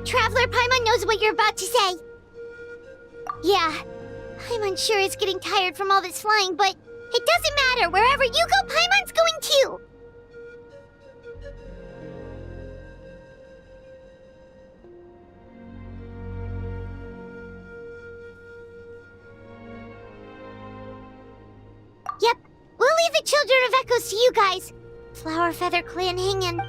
Traveler Paimon knows what you're about to say. Yeah, Paimon's sure is getting tired from all this flying, but it doesn't matter. Wherever you go, Paimon's going too. Yep, we'll leave the Children of Echoes to you guys. Flower Feather Clan hanging.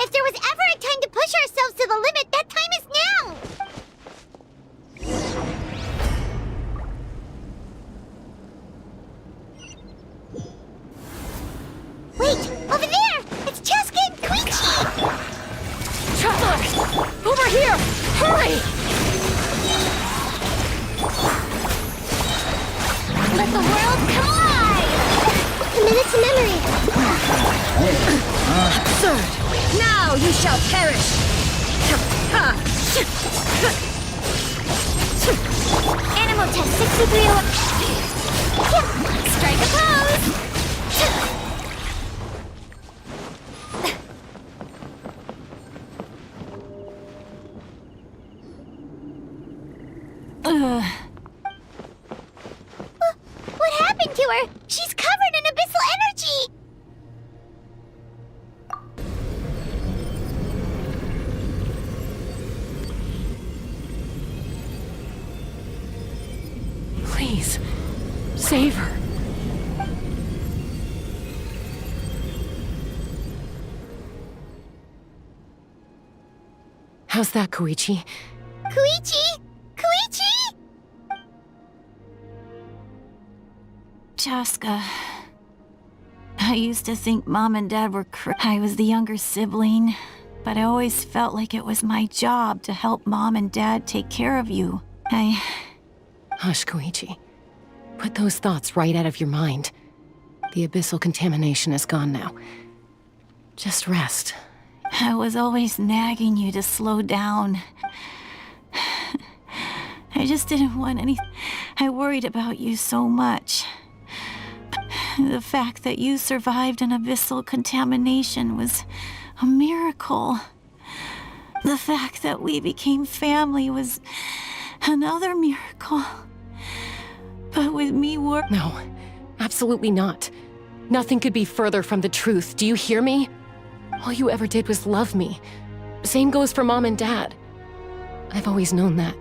If there was ever a time to push ourselves to the limit, that time is now! Wait! Over there! It's Chaska and Koichi! Traveler! Over here! Hurry! Let the world come alive! A minute to memory! Absurd! Now you shall perish! Animal test 6301. Strike a pose! What happened to her? She's covered in abyssal energy! Please, save her. How's that, Koichi? Koichi? Koichi? Chaska. I used to think Mom and Dad were I was the younger sibling, but I always felt like it was my job to help Mom and Dad take care of you. Hush, Koichi. Put those thoughts right out of your mind. The abyssal contamination is gone now. Just rest. I was always nagging you to slow down. I just didn't want any... I worried about you so much. The fact that you survived an abyssal contamination was a miracle. The fact that we became family was another miracle. But with me No, absolutely not. Nothing could be further from the truth. Do you hear me? All you ever did was love me. Same goes for Mom and Dad. I've always known that.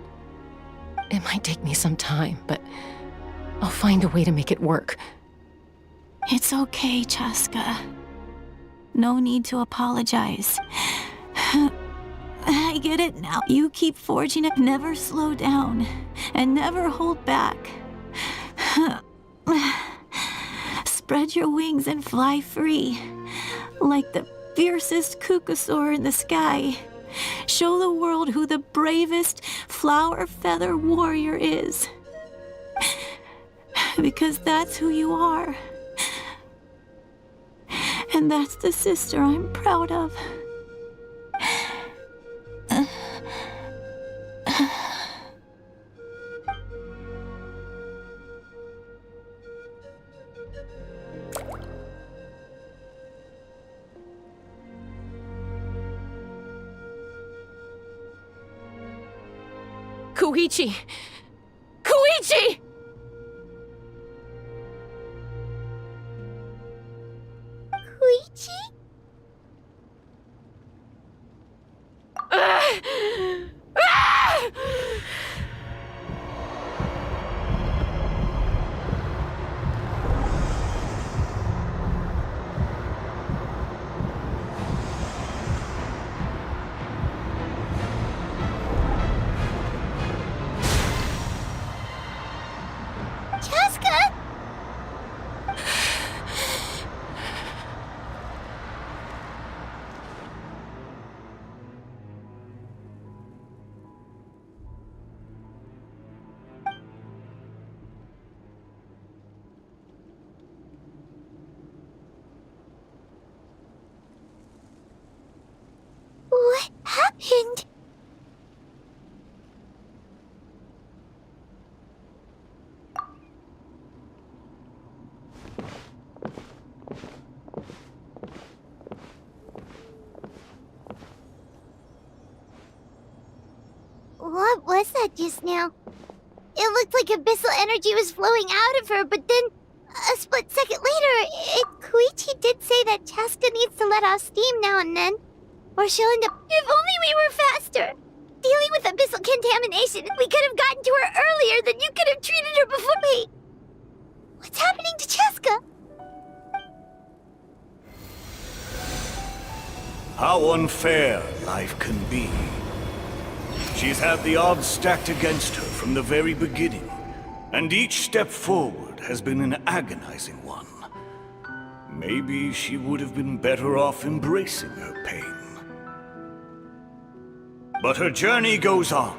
It might take me some time, but I'll find a way to make it work. It's okay, Chaska. No need to apologize. I get it now. You keep forging it, never slow down, and never hold back. Spread your wings and fly free, like the fiercest kukasaur in the sky. Show the world who the bravest flower feather warrior is. Because that's who you are. And that's the sister I'm proud of. Koichi! Koichi! Koichi? Chaska? What happened? What was that just now? It looked like abyssal energy was flowing out of her, but then a split second later, Koichi did say that Chaska needs to let off steam now and then, or she'll end up... If only we were faster! Dealing with abyssal contamination, we could have gotten to her earlier, then you could have treated her before... Wait! What's happening to Chaska? How unfair life can be. She's had the odds stacked against her from the very beginning, and each step forward has been an agonizing one. Maybe she would have been better off embracing her pain. But her journey goes on,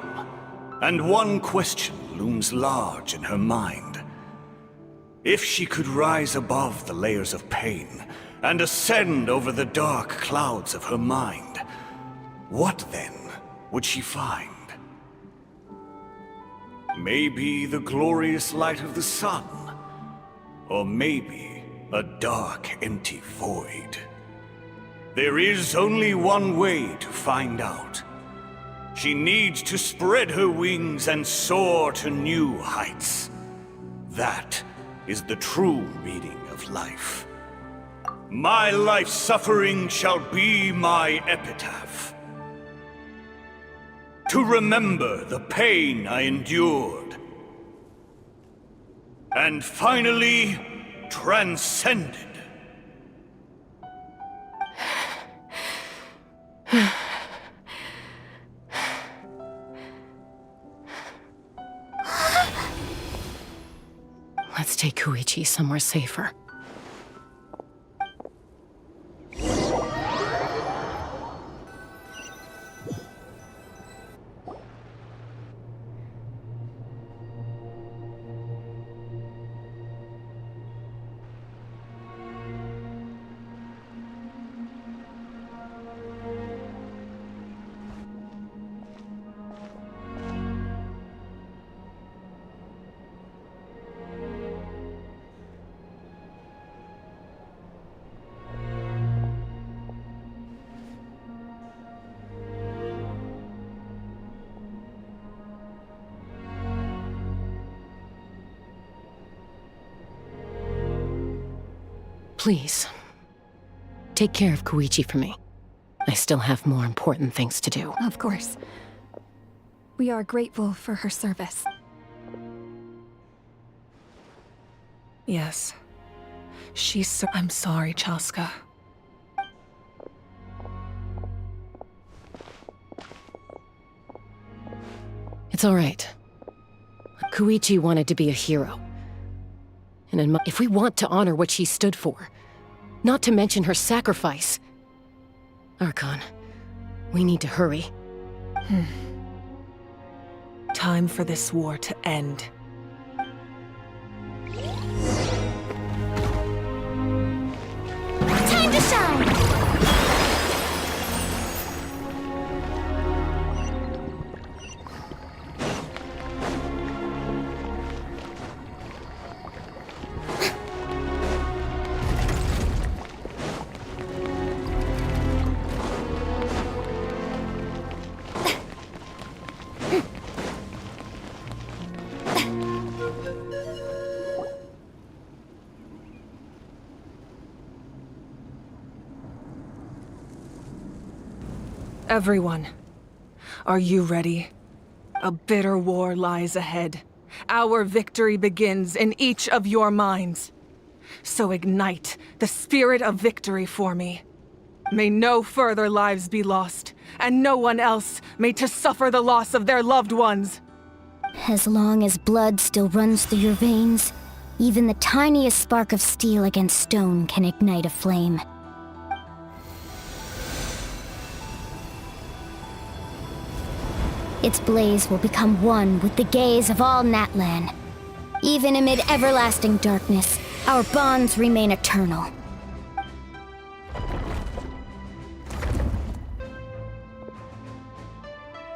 and one question looms large in her mind. If she could rise above the layers of pain and ascend over the dark clouds of her mind, what then would she find? Maybe the glorious light of the sun, or maybe a dark, empty void. There is only one way to find out. She needs to spread her wings and soar to new heights. That is the true meaning of life. My life's suffering shall be my epitaph. To remember the pain I endured, and finally transcended. Let's take Koichi somewhere safer. Please, take care of Koichi for me. I still have more important things to do. Of course. We are grateful for her service. Yes. I'm sorry, Chaska. It's all right. Koichi wanted to be a hero. And if we want to honor what she stood for, not to mention her sacrifice, Archon, we need to hurry. Time for this war to end. Time to shine! Everyone, are you ready? A bitter war lies ahead. Our victory begins in each of your minds. So ignite the spirit of victory for me. May no further lives be lost, and no one else may to suffer the loss of their loved ones. As long as blood still runs through your veins, even the tiniest spark of steel against stone can ignite a flame. Its blaze will become one with the gaze of all Natlan. Even amid everlasting darkness, our bonds remain eternal.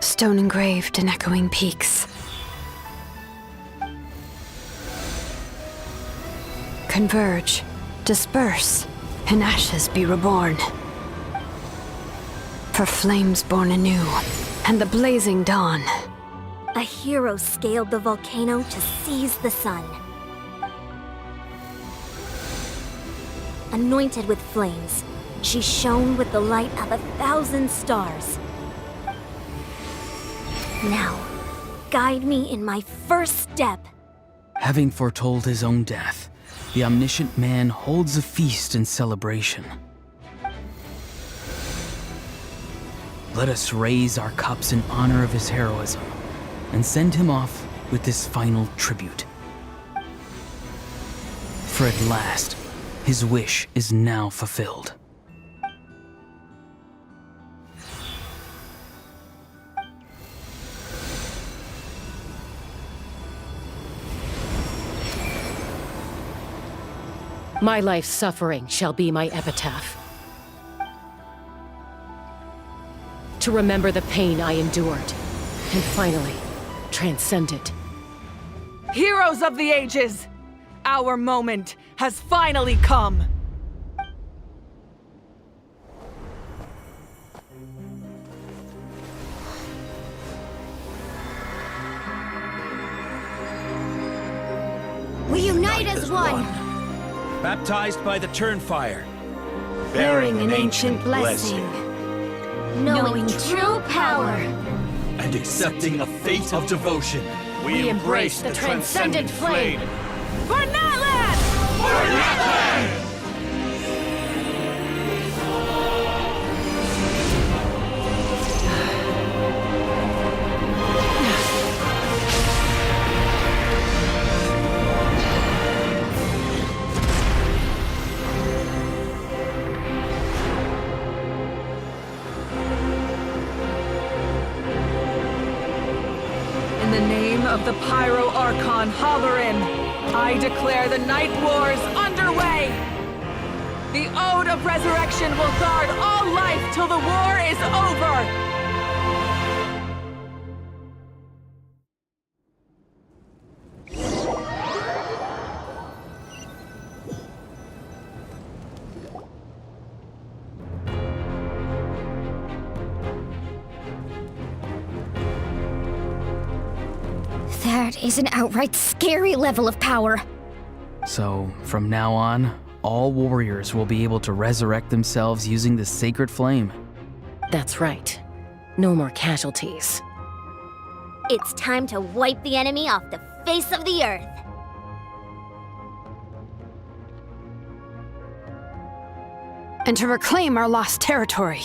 Stone engraved in echoing peaks. Converge, disperse, in ashes be reborn. For flames born anew, and the blazing dawn. A hero scaled the volcano to seize the sun. Anointed with flames, she shone with the light of 1,000 stars. Now, guide me in my first step. Having foretold his own death, the omniscient man holds a feast in celebration. Let us raise our cups in honor of his heroism and send him off with this final tribute. For at last, his wish is now fulfilled. My life's suffering shall be my epitaph. To remember the pain I endured, and finally, transcend it. Heroes of the ages! Our moment has finally come! We unite as one, Baptized by the Turnfire. bearing an ancient blessing, knowing true power, And accepting a fate of devotion. we embrace the transcendent flame. For Natlan! For Natlan! In the name of the Pyro Archon Halloran, I declare the Night Wars underway! The Ode of Resurrection will guard all life till the war is over! That is an outright scary level of power. So, from now on, all warriors will be able to resurrect themselves using the sacred flame. That's right. No more casualties. It's time to wipe the enemy off the face of the earth. And to reclaim our lost territory.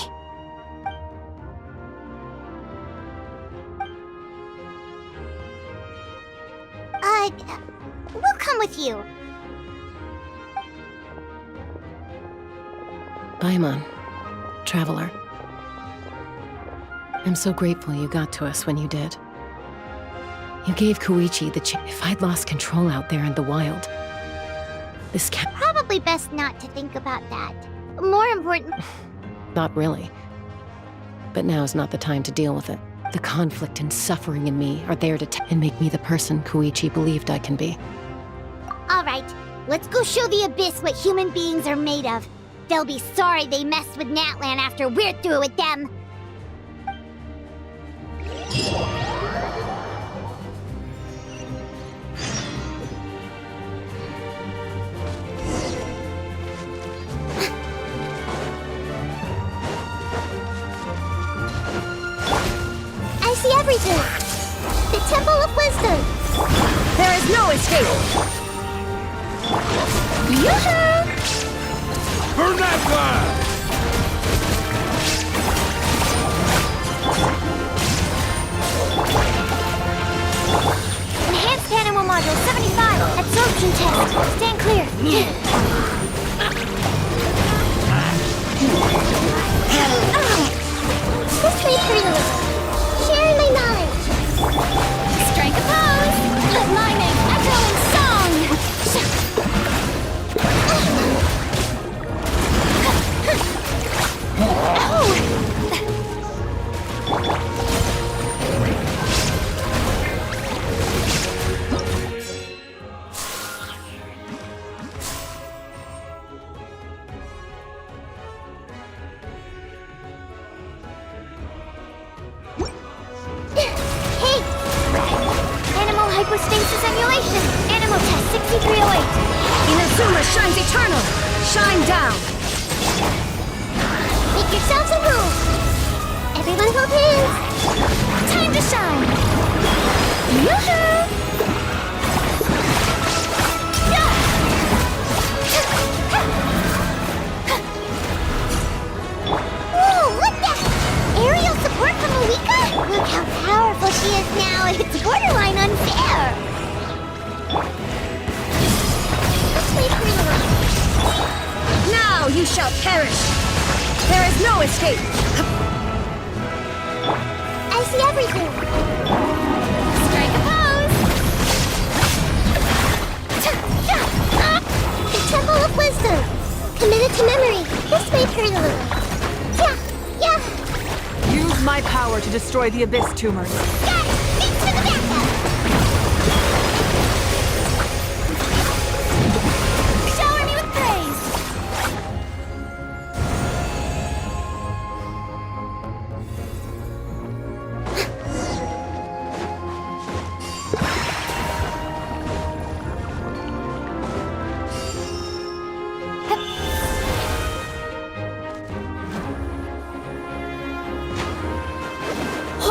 We'll come with you. Paimon, traveler. I'm so grateful you got to us when you did. You gave Koichi the chance. If I'd lost control out there in the wild, this Probably best not to think about that. More important... Not really. But now's not the time to deal with it. The conflict and suffering in me are there to and make me the person Koichi believed I can be. All right, let's go show the Abyss what human beings are made of. They'll be sorry they messed with Natlan after we're through with them. I see everything. The Temple of Wisdom. There is no escape! Yoo-hoo! For Natlan! Enhanced Animal Module 75. Absorption test. Stand clear. This way through. Sharing my knowledge. Strike a pose! Let my name echo in song! Hey! Animal hypostasis emulation. Animal test 6308. Inazuma shines eternal! Shine down! Make yourselves a move. Everyone hold hands. Time to shine. Yoo-hoo! Ooh, look that! Aerial support from Malika? Look how powerful she is now. It's borderline unfair. Let's wait for the run. Now you shall perish! There is no escape! I see everything. Strike a pose! The Temple of Wisdom. Use my power to destroy the Abyss tumors. Got it! Thanks for the backup! Shower me with praise!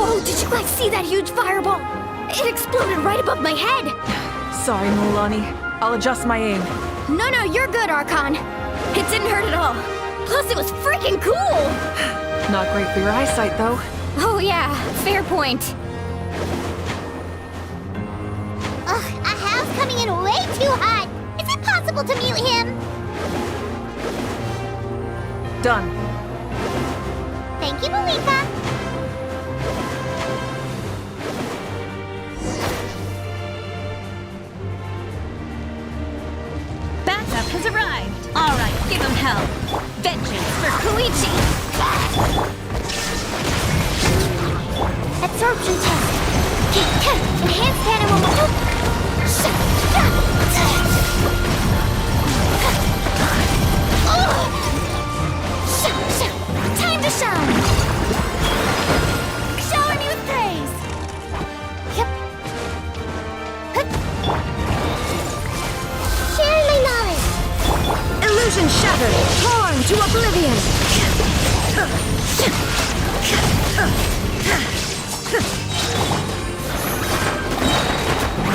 Oh, did you guys see that huge fireball? It exploded right above my head! Sorry, Mulani. I'll adjust my aim. No, you're good, Archon. It didn't hurt at all. Plus, it was freaking cool! Not great for your eyesight, though. Oh yeah, fair point. Ugh, a house coming in way too hot! Is it possible to mute him? Done. Thank you, Malika. Backup has arrived. All right, give him hell. Vengeance for Koichi. Absorption test. Enhanced animal. Time to shine. Shower me with praise. Share my knowledge. Illusion shattered! Torn to oblivion!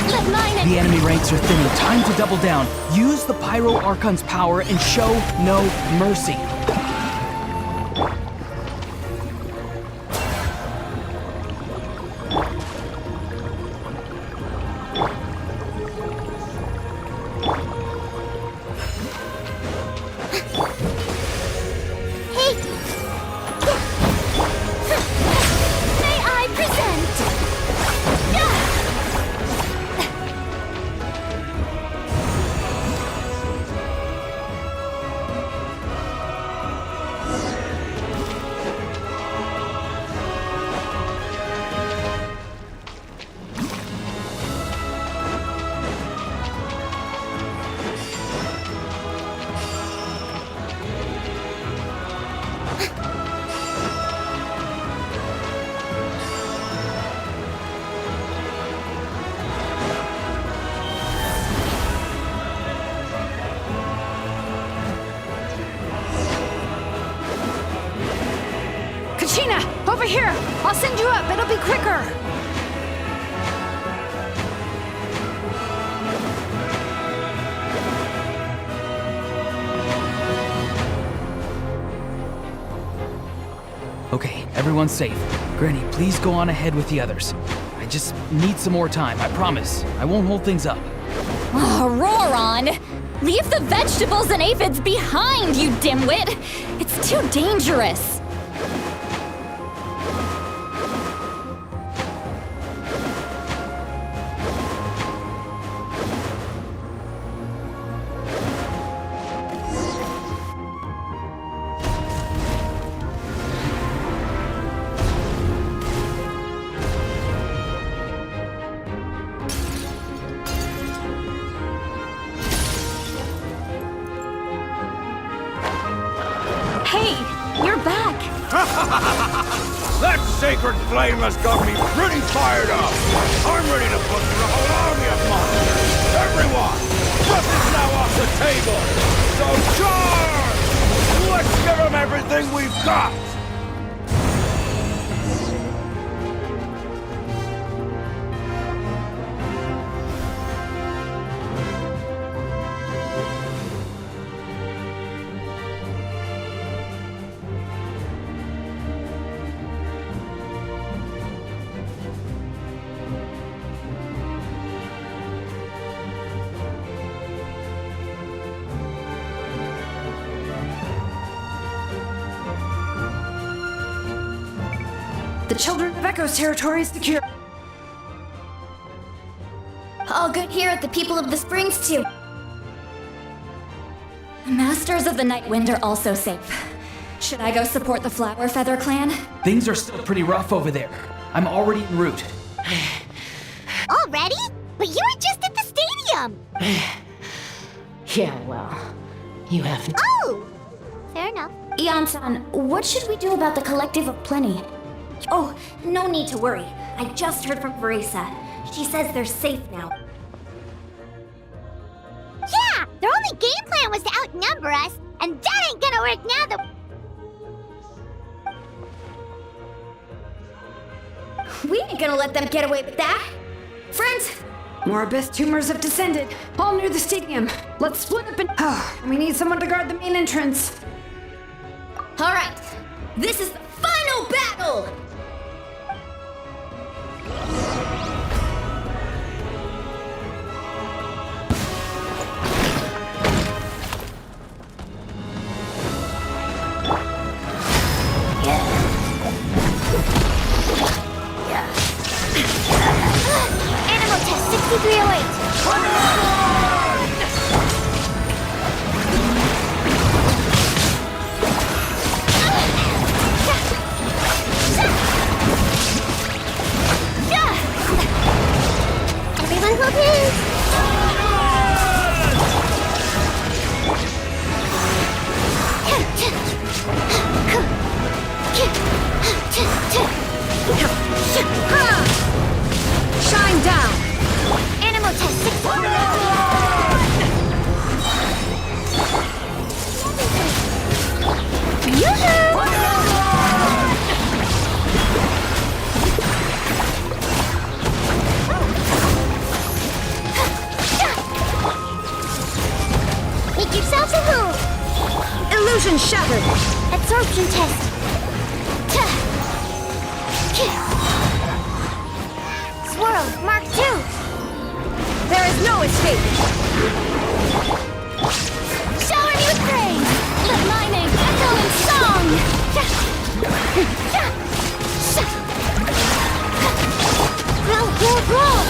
Let mine The enemy ranks are thinning. Time to double down. Use the Pyro Archon's power and show no mercy. Hey! May I present? Kachina, over here! I'll send you up, it'll be quicker! Okay, everyone's safe. Granny, please go on ahead with the others. I just need some more time, I promise. I won't hold things up. Oh, Roron! Leave the vegetables and aphids behind, you dimwit! It's too dangerous! Hey, you're back! That sacred flame has got me pretty fired up! I'm ready to put through a whole army of monsters! Everyone! Nothing's now off the table! So charge! Let's give them everything we've got! The Children of Echo's territory is secure. All good here at the People of the Springs, too. The Masters of the Night Wind are also safe. Should I go support the Flower Feather clan? Things are still pretty rough over there. I'm already en route. Already? But you were just at the stadium! Yeah, well, you have... Oh! Fair enough. Ian-san, what should we do about the Collective of Plenty? Oh, no need to worry. I just heard from Verisa. She says they're safe now. Yeah! Their only game plan was to outnumber us, and that ain't gonna work now that... We ain't gonna let them get away with that. Friends! More abyss tumors have descended, all near the stadium. Let's split up and... Oh, we need someone to guard the main entrance. Alright, this is the final battle! Animal test 6308. Everyone hold hands. Shine down! Animal test 6. Make yourselves a move. Illusion shattered! Absorption test. Swirl, Mark 2. There is no escape! Shower me with praise. Let my name echo in song. Roll, roll, roll.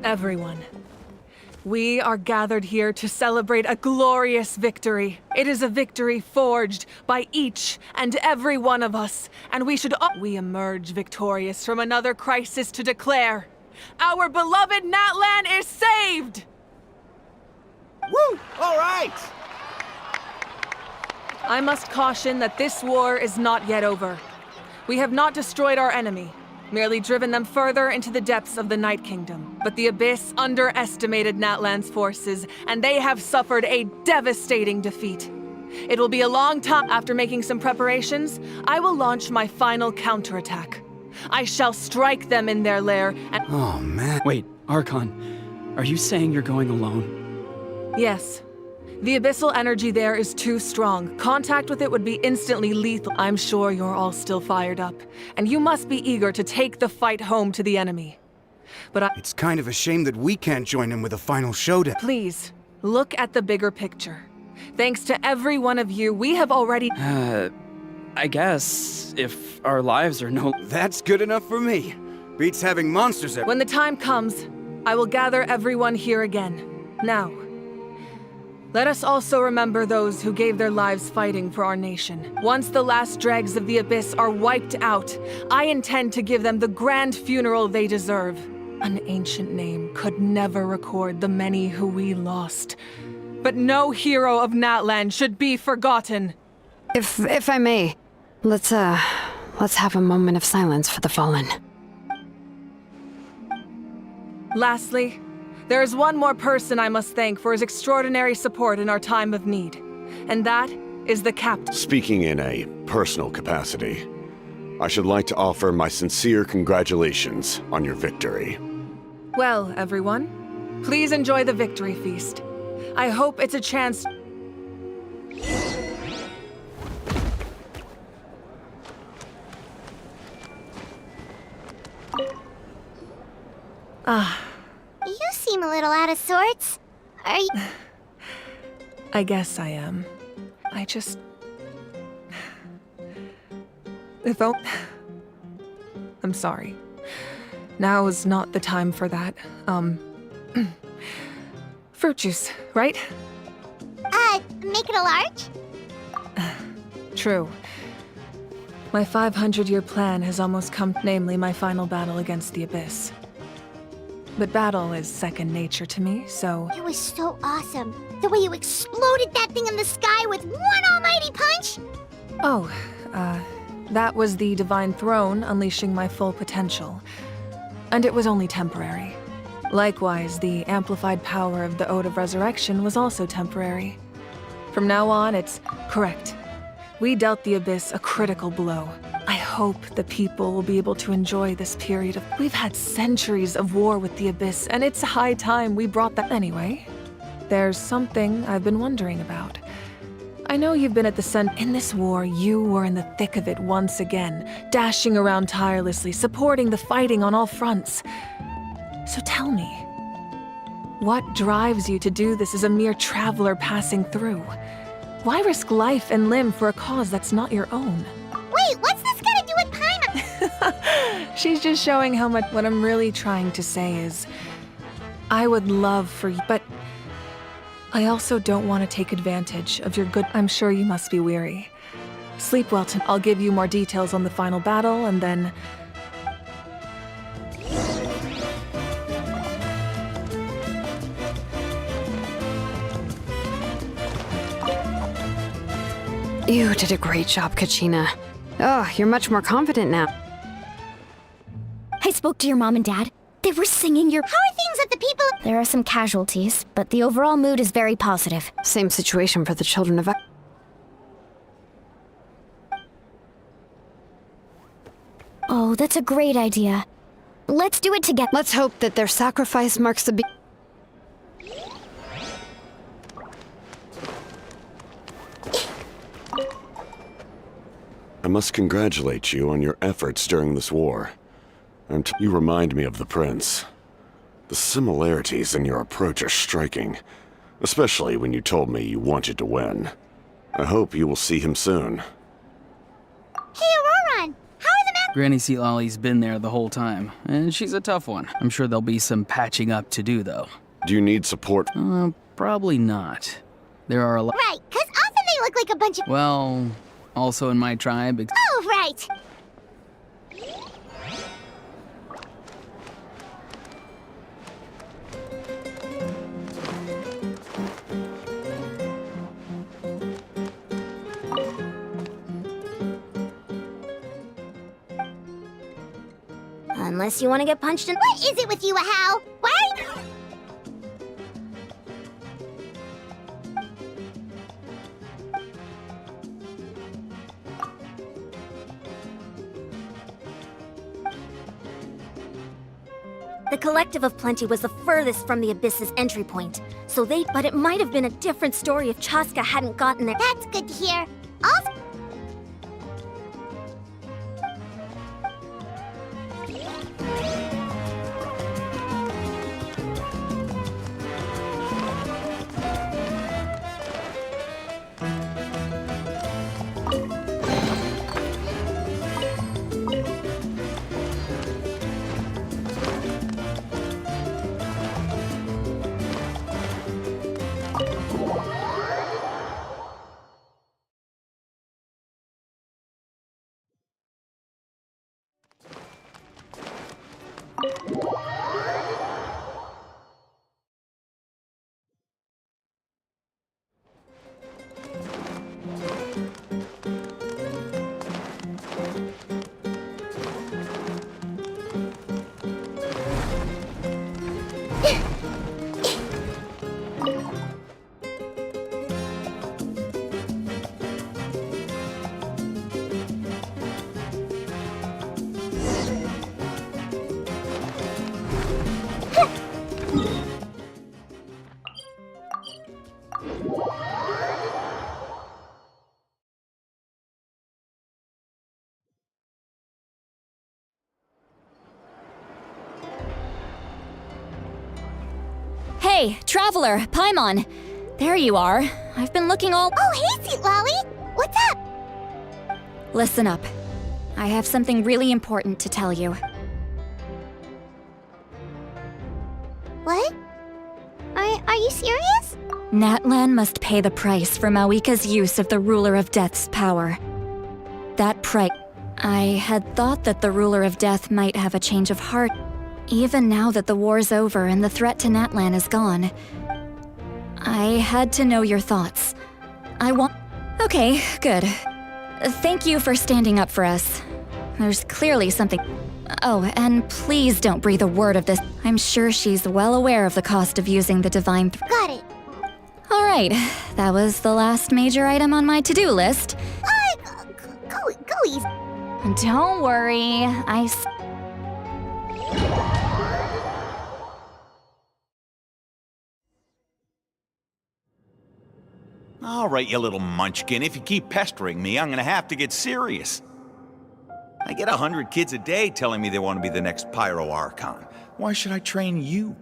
Everyone, we are gathered here to celebrate a glorious victory. It is a victory forged by each and every one of us, and we should all... We emerge victorious from another crisis to declare, our beloved Natlan is saved! Woo! All right! I must caution that this war is not yet over. We have not destroyed our enemy, merely driven them further into the depths of the Night Kingdom. But the Abyss underestimated Natlan's forces, and they have suffered a devastating defeat. It will be a long time. After making some preparations, I will launch my final counterattack. I shall strike them in their lair and— Oh, man. Wait, Archon, are you saying you're going alone? Yes. The abyssal energy there is too strong. Contact with it would be instantly lethal. I'm sure you're all still fired up, and you must be eager to take the fight home to the enemy. But It's kind of a shame that we can't join in with a final showdown. Please, look at the bigger picture. Thanks to every one of you, we have already— I guess if our lives are no— That's good enough for me. Beats having monsters When the time comes, I will gather everyone here again. Now, let us also remember those who gave their lives fighting for our nation. Once the last dregs of the Abyss are wiped out, I intend to give them the grand funeral they deserve. An ancient name could never record the many who we lost. But no hero of Natlan should be forgotten. If I may, let's have a moment of silence for the fallen. Lastly, there is one more person I must thank for his extraordinary support in our time of need, and that is the captain. Speaking in a personal capacity, I should like to offer my sincere congratulations on your victory. Well, everyone, please enjoy the victory feast. I hope it's a chance— You seem a little out of sorts. Are you— I guess I am. I just— I'm sorry. Now is not the time for that. Fruit juice, right? Make it a large? True. My 500-year plan has almost come, namely my final battle against the Abyss. But battle is second nature to me, so— It was so awesome. The way you exploded that thing in the sky with one almighty punch! Oh, that was the Divine Throne unleashing my full potential. And it was only temporary. Likewise, the amplified power of the Ode of Resurrection was also temporary. From now on, it's correct. We dealt the Abyss a critical blow. I hope the people will be able to enjoy this period of— We've had centuries of war with the Abyss, and it's high time we brought that— Anyway, there's something I've been wondering about. I know you've been at the center— In this war, you were in the thick of it once again, dashing around tirelessly, supporting the fighting on all fronts. So tell me, what drives you to do this as a mere traveler passing through? Why risk life and limb for a cause that's not your own? Wait, what's this got to do with Paimon? She's just showing how much— What I'm really trying to say is, I would love for you, but I also don't want to take advantage of your good— I'm sure you must be weary. Sleep well tonight. I'll give you more details on the final battle, and then— You did a great job, Kachina. Oh, you're much more confident now. I spoke to your mom and dad. They were singing your— How are things at the people— There are some casualties, but the overall mood is very positive. Same situation for the children of— Oh, that's a great idea. Let's do it together. Let's hope that their sacrifice marks the— I must congratulate you on your efforts during this war. You remind me of the Prince. The similarities in your approach are striking, especially when you told me you wanted to win. I hope you will see him soon. Hey, Auroron! How are the Granny Sea Lolly's been there the whole time, and she's a tough one. I'm sure there'll be some patching up to do, though. Do you need support? Probably not. There are a lot— Right, because often they look like a bunch of— Well, also in my tribe— Oh, right! Unless you want to get punched in— What is it with you, Ahau? Why The Collective of Plenty was the furthest from the Abyss's entry point, but it might have been a different story if Chaska hadn't gotten there. That's good to hear. Also, Hey, Traveler, Paimon. There you are. I've been looking all— Oh, hey, Sweet Lolly! What's up? Listen up. I have something really important to tell you. What? Are you serious? Natlan must pay the price for Mawika's use of the Ruler of Death's power. That price— I had thought that the Ruler of Death might have a change of heart. Even now that the war's over and the threat to Natlan is gone, I had to know your thoughts. Okay, good. Thank you for standing up for us. There's clearly something— Oh, and please don't breathe a word of this. I'm sure she's well aware of the cost of using the Divine— Got it. Alright, that was the last major item on my to-do list. Go easy. Don't worry, All right, you little munchkin. If you keep pestering me, I'm gonna have to get serious. I get 100 kids a day telling me they want to be the next Pyro Archon. Why should I train you?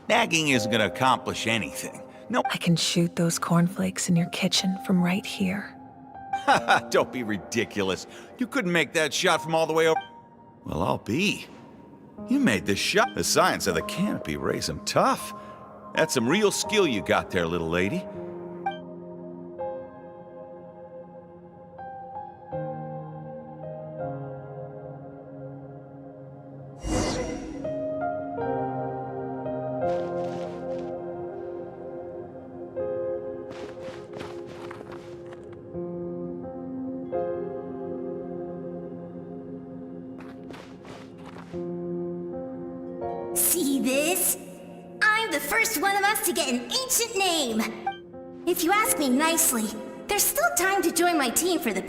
Nagging isn't gonna accomplish anything. No— I can shoot those cornflakes in your kitchen from right here. Don't be ridiculous. You couldn't make that shot from all the way over— Well, I'll be. You made this shot. The science of the canopy rays him tough. That's some real skill you got there, little lady. See this? I'm the first one of us to get an ancient name. If you ask me nicely, there's still time to join my team for the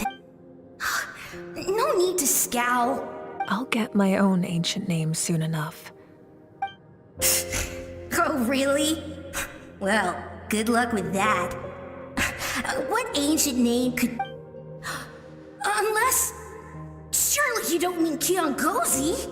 No need to scowl. I'll get my own ancient name soon enough. Oh, really? Well, good luck with that. What ancient name could... Unless... Surely you don't mean Kiangozi?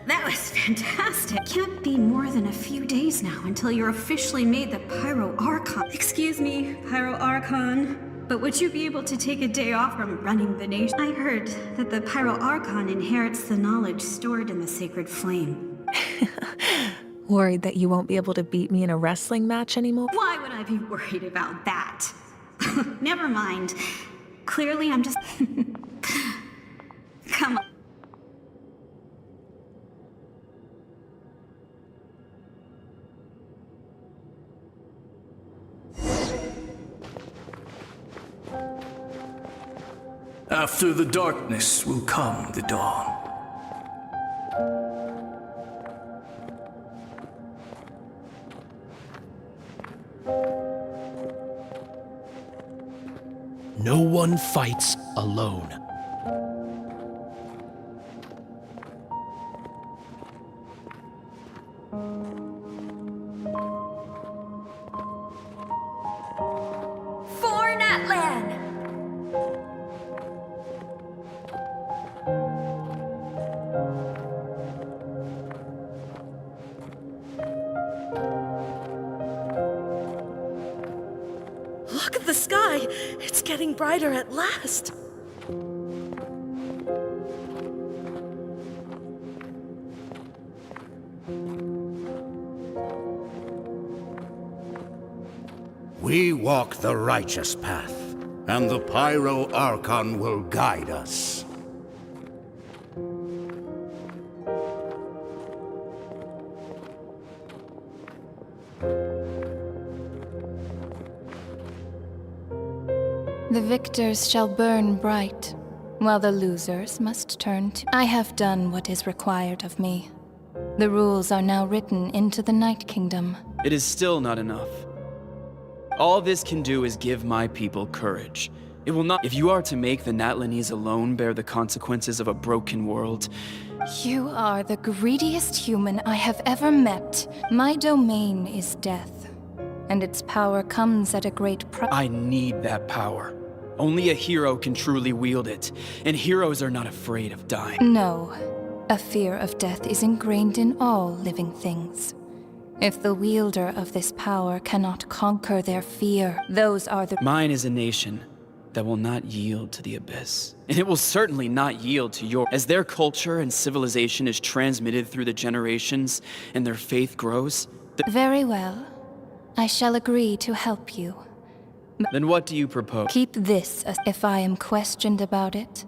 That was fantastic. Can't be more than a few days now until you're officially made the Pyro Archon. Excuse me, Pyro Archon, but would you be able to take a day off from running the nation? I heard that the Pyro Archon inherits the knowledge stored in the sacred flame. Worried that you won't be able to beat me in a wrestling match anymore? Why would I be worried about that? Never mind. Clearly I'm just... Come on. After the darkness will come the dawn. No one fights alone. For Natlan! Look at the sky! It's getting brighter at last! We walk the righteous path, and the Pyro Archon will guide us. The victors shall burn bright, while the losers must turn to... I have done what is required of me. The rules are now written into the Night Kingdom. It is still not enough. All this can do is give my people courage. It will not— If you are to make the Natlanese alone bear the consequences of a broken world— You are the greediest human I have ever met. My domain is death, and its power comes at a great price. I need that power. Only a hero can truly wield it, and heroes are not afraid of dying. No. A fear of death is ingrained in all living things. If the wielder of this power cannot conquer their fear, those are the— Mine is a nation that will not yield to the Abyss. And it will certainly not yield to your— As their culture and civilization is transmitted through the generations, and their faith grows— Very well. I shall agree to help you. Then what do you propose? Keep this as— If I am questioned about it,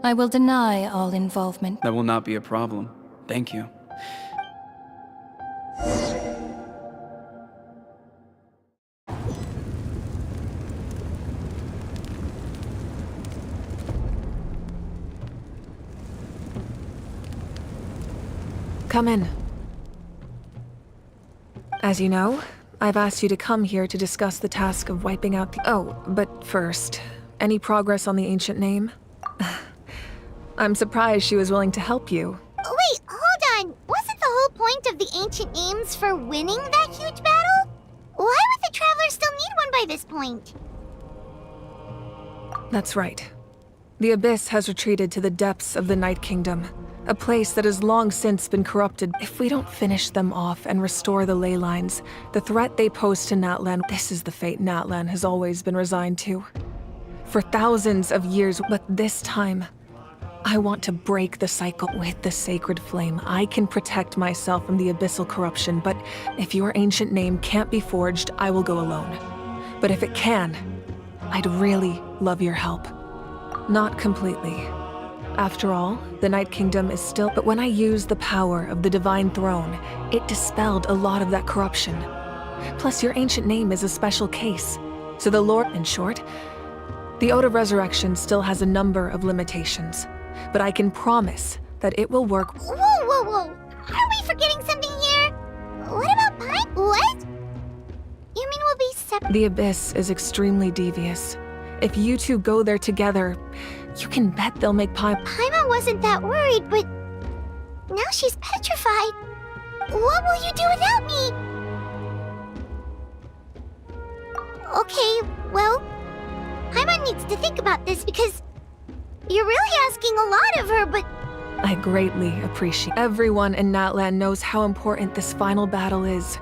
I will deny all involvement. That will not be a problem. Thank you. Come in. As you know, I've asked you to come here to discuss the task of wiping out the— Oh, but first, any progress on the ancient name? I'm surprised she was willing to help you. Wait, hold on. Wasn't the whole point of the ancient names for winning that huge battle? Why would the Travelers still need one by this point? That's right. The Abyss has retreated to the depths of the Night Kingdom, a place that has long since been corrupted. If we don't finish them off and restore the ley lines, the threat they pose to Natlan— This is the fate Natlan has always been resigned to. For thousands of years, but this time, I want to break the cycle with the sacred flame. I can protect myself from the abyssal corruption, but if your ancient name can't be forged, I will go alone. But if it can, I'd really love your help. Not completely. After all, the Night Kingdom is still— But when I used the power of the Divine Throne, it dispelled a lot of that corruption. Plus, your ancient name is a special case. So the Lord— In short, the Ode of Resurrection still has a number of limitations. But I can promise that it will work— Whoa, whoa, whoa! Are we forgetting something here? What about Paimon? What? You mean we'll be separate? The Abyss is extremely devious. If you two go there together, you can bet they'll make Paimon wasn't that worried, but now she's petrified. What will you do without me? Okay, well, Paimon needs to think about this because you're really asking a lot of her, but I greatly appreciate— Everyone in Natlan knows how important this final battle is.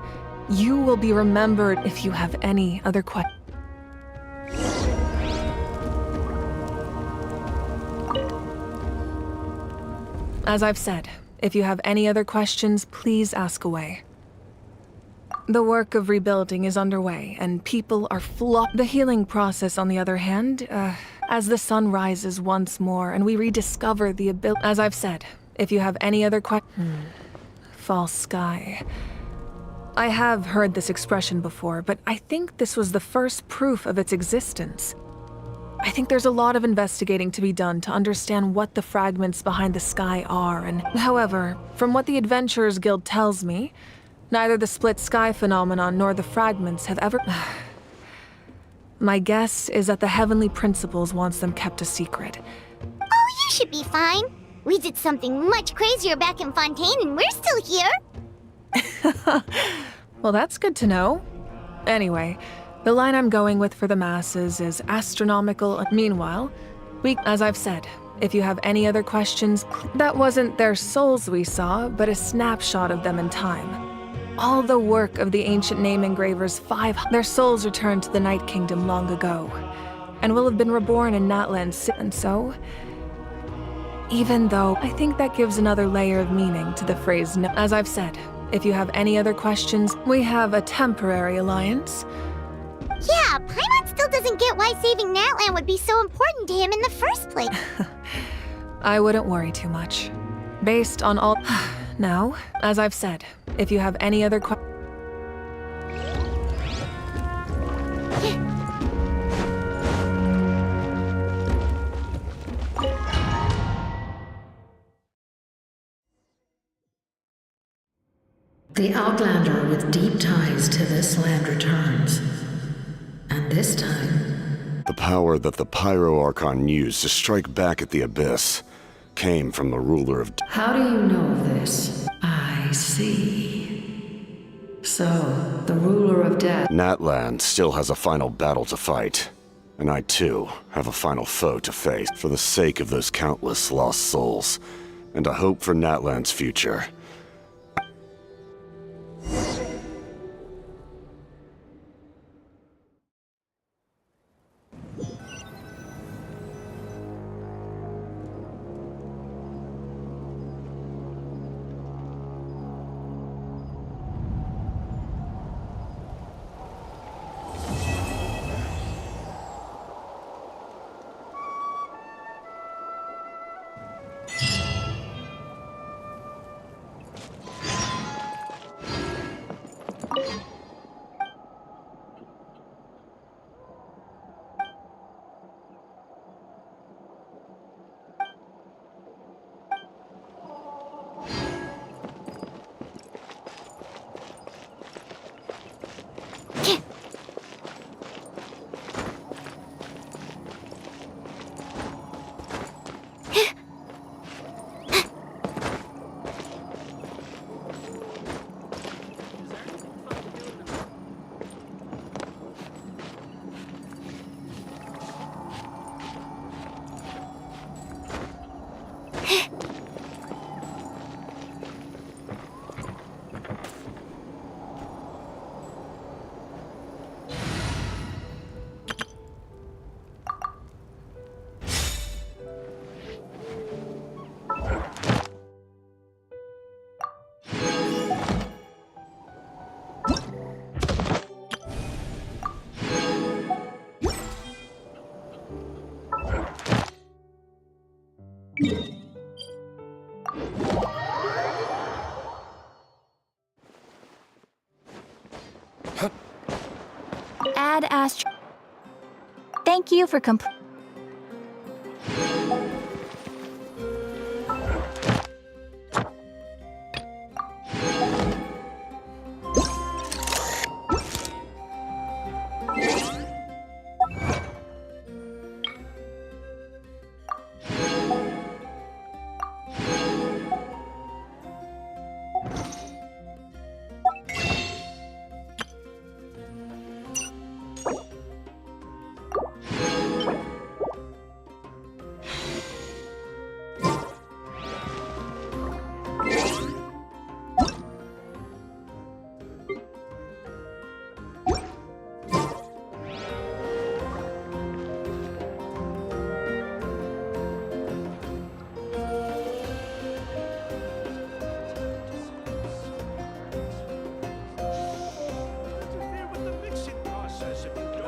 You will be remembered if you have any other questions. As I've said, if you have any other questions, please ask away. The work of rebuilding is underway, and people are The healing process, on the other hand, as the sun rises once more and we rediscover the ability— As I've said, if you have any other False sky. I have heard this expression before, but I think this was the first proof of its existence. I think there's a lot of investigating to be done to understand what the fragments behind the sky are, and however, from what the Adventurers Guild tells me, neither the split sky phenomenon nor the fragments have ever— My guess is that the Heavenly Principles wants them kept a secret. Oh, you should be fine. We did something much crazier back in Fontaine and we're still here. Well, that's good to know. Anyway, the line I'm going with for the masses is astronomical. Meanwhile, as I've said, if you have any other questions, that wasn't their souls we saw, but a snapshot of them in time. All the work of the ancient name engravers, their souls returned to the Night Kingdom long ago, and will have been reborn in Natlan. And so, even though I think that gives another layer of meaning to the phrase, as I've said, if you have any other questions, we have a temporary alliance. Yeah, Paimon still doesn't get why saving Natlan would be so important to him in the first place. I wouldn't worry too much. Based on all... Now, as I've said, if you have any other questions... The Outlander with deep ties to this land returns. And this time... The power that the Pyro Archon used to strike back at the Abyss came from the ruler of... How do you know this? I see. So, the ruler of death... Natlan still has a final battle to fight. And I too have a final foe to face for the sake of those countless lost souls. And a hope for Natlan's future. Add Astro. Thank you for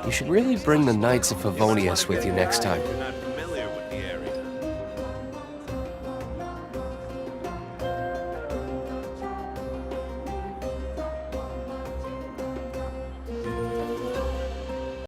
You should really bring the Knights of Favonius with you next time.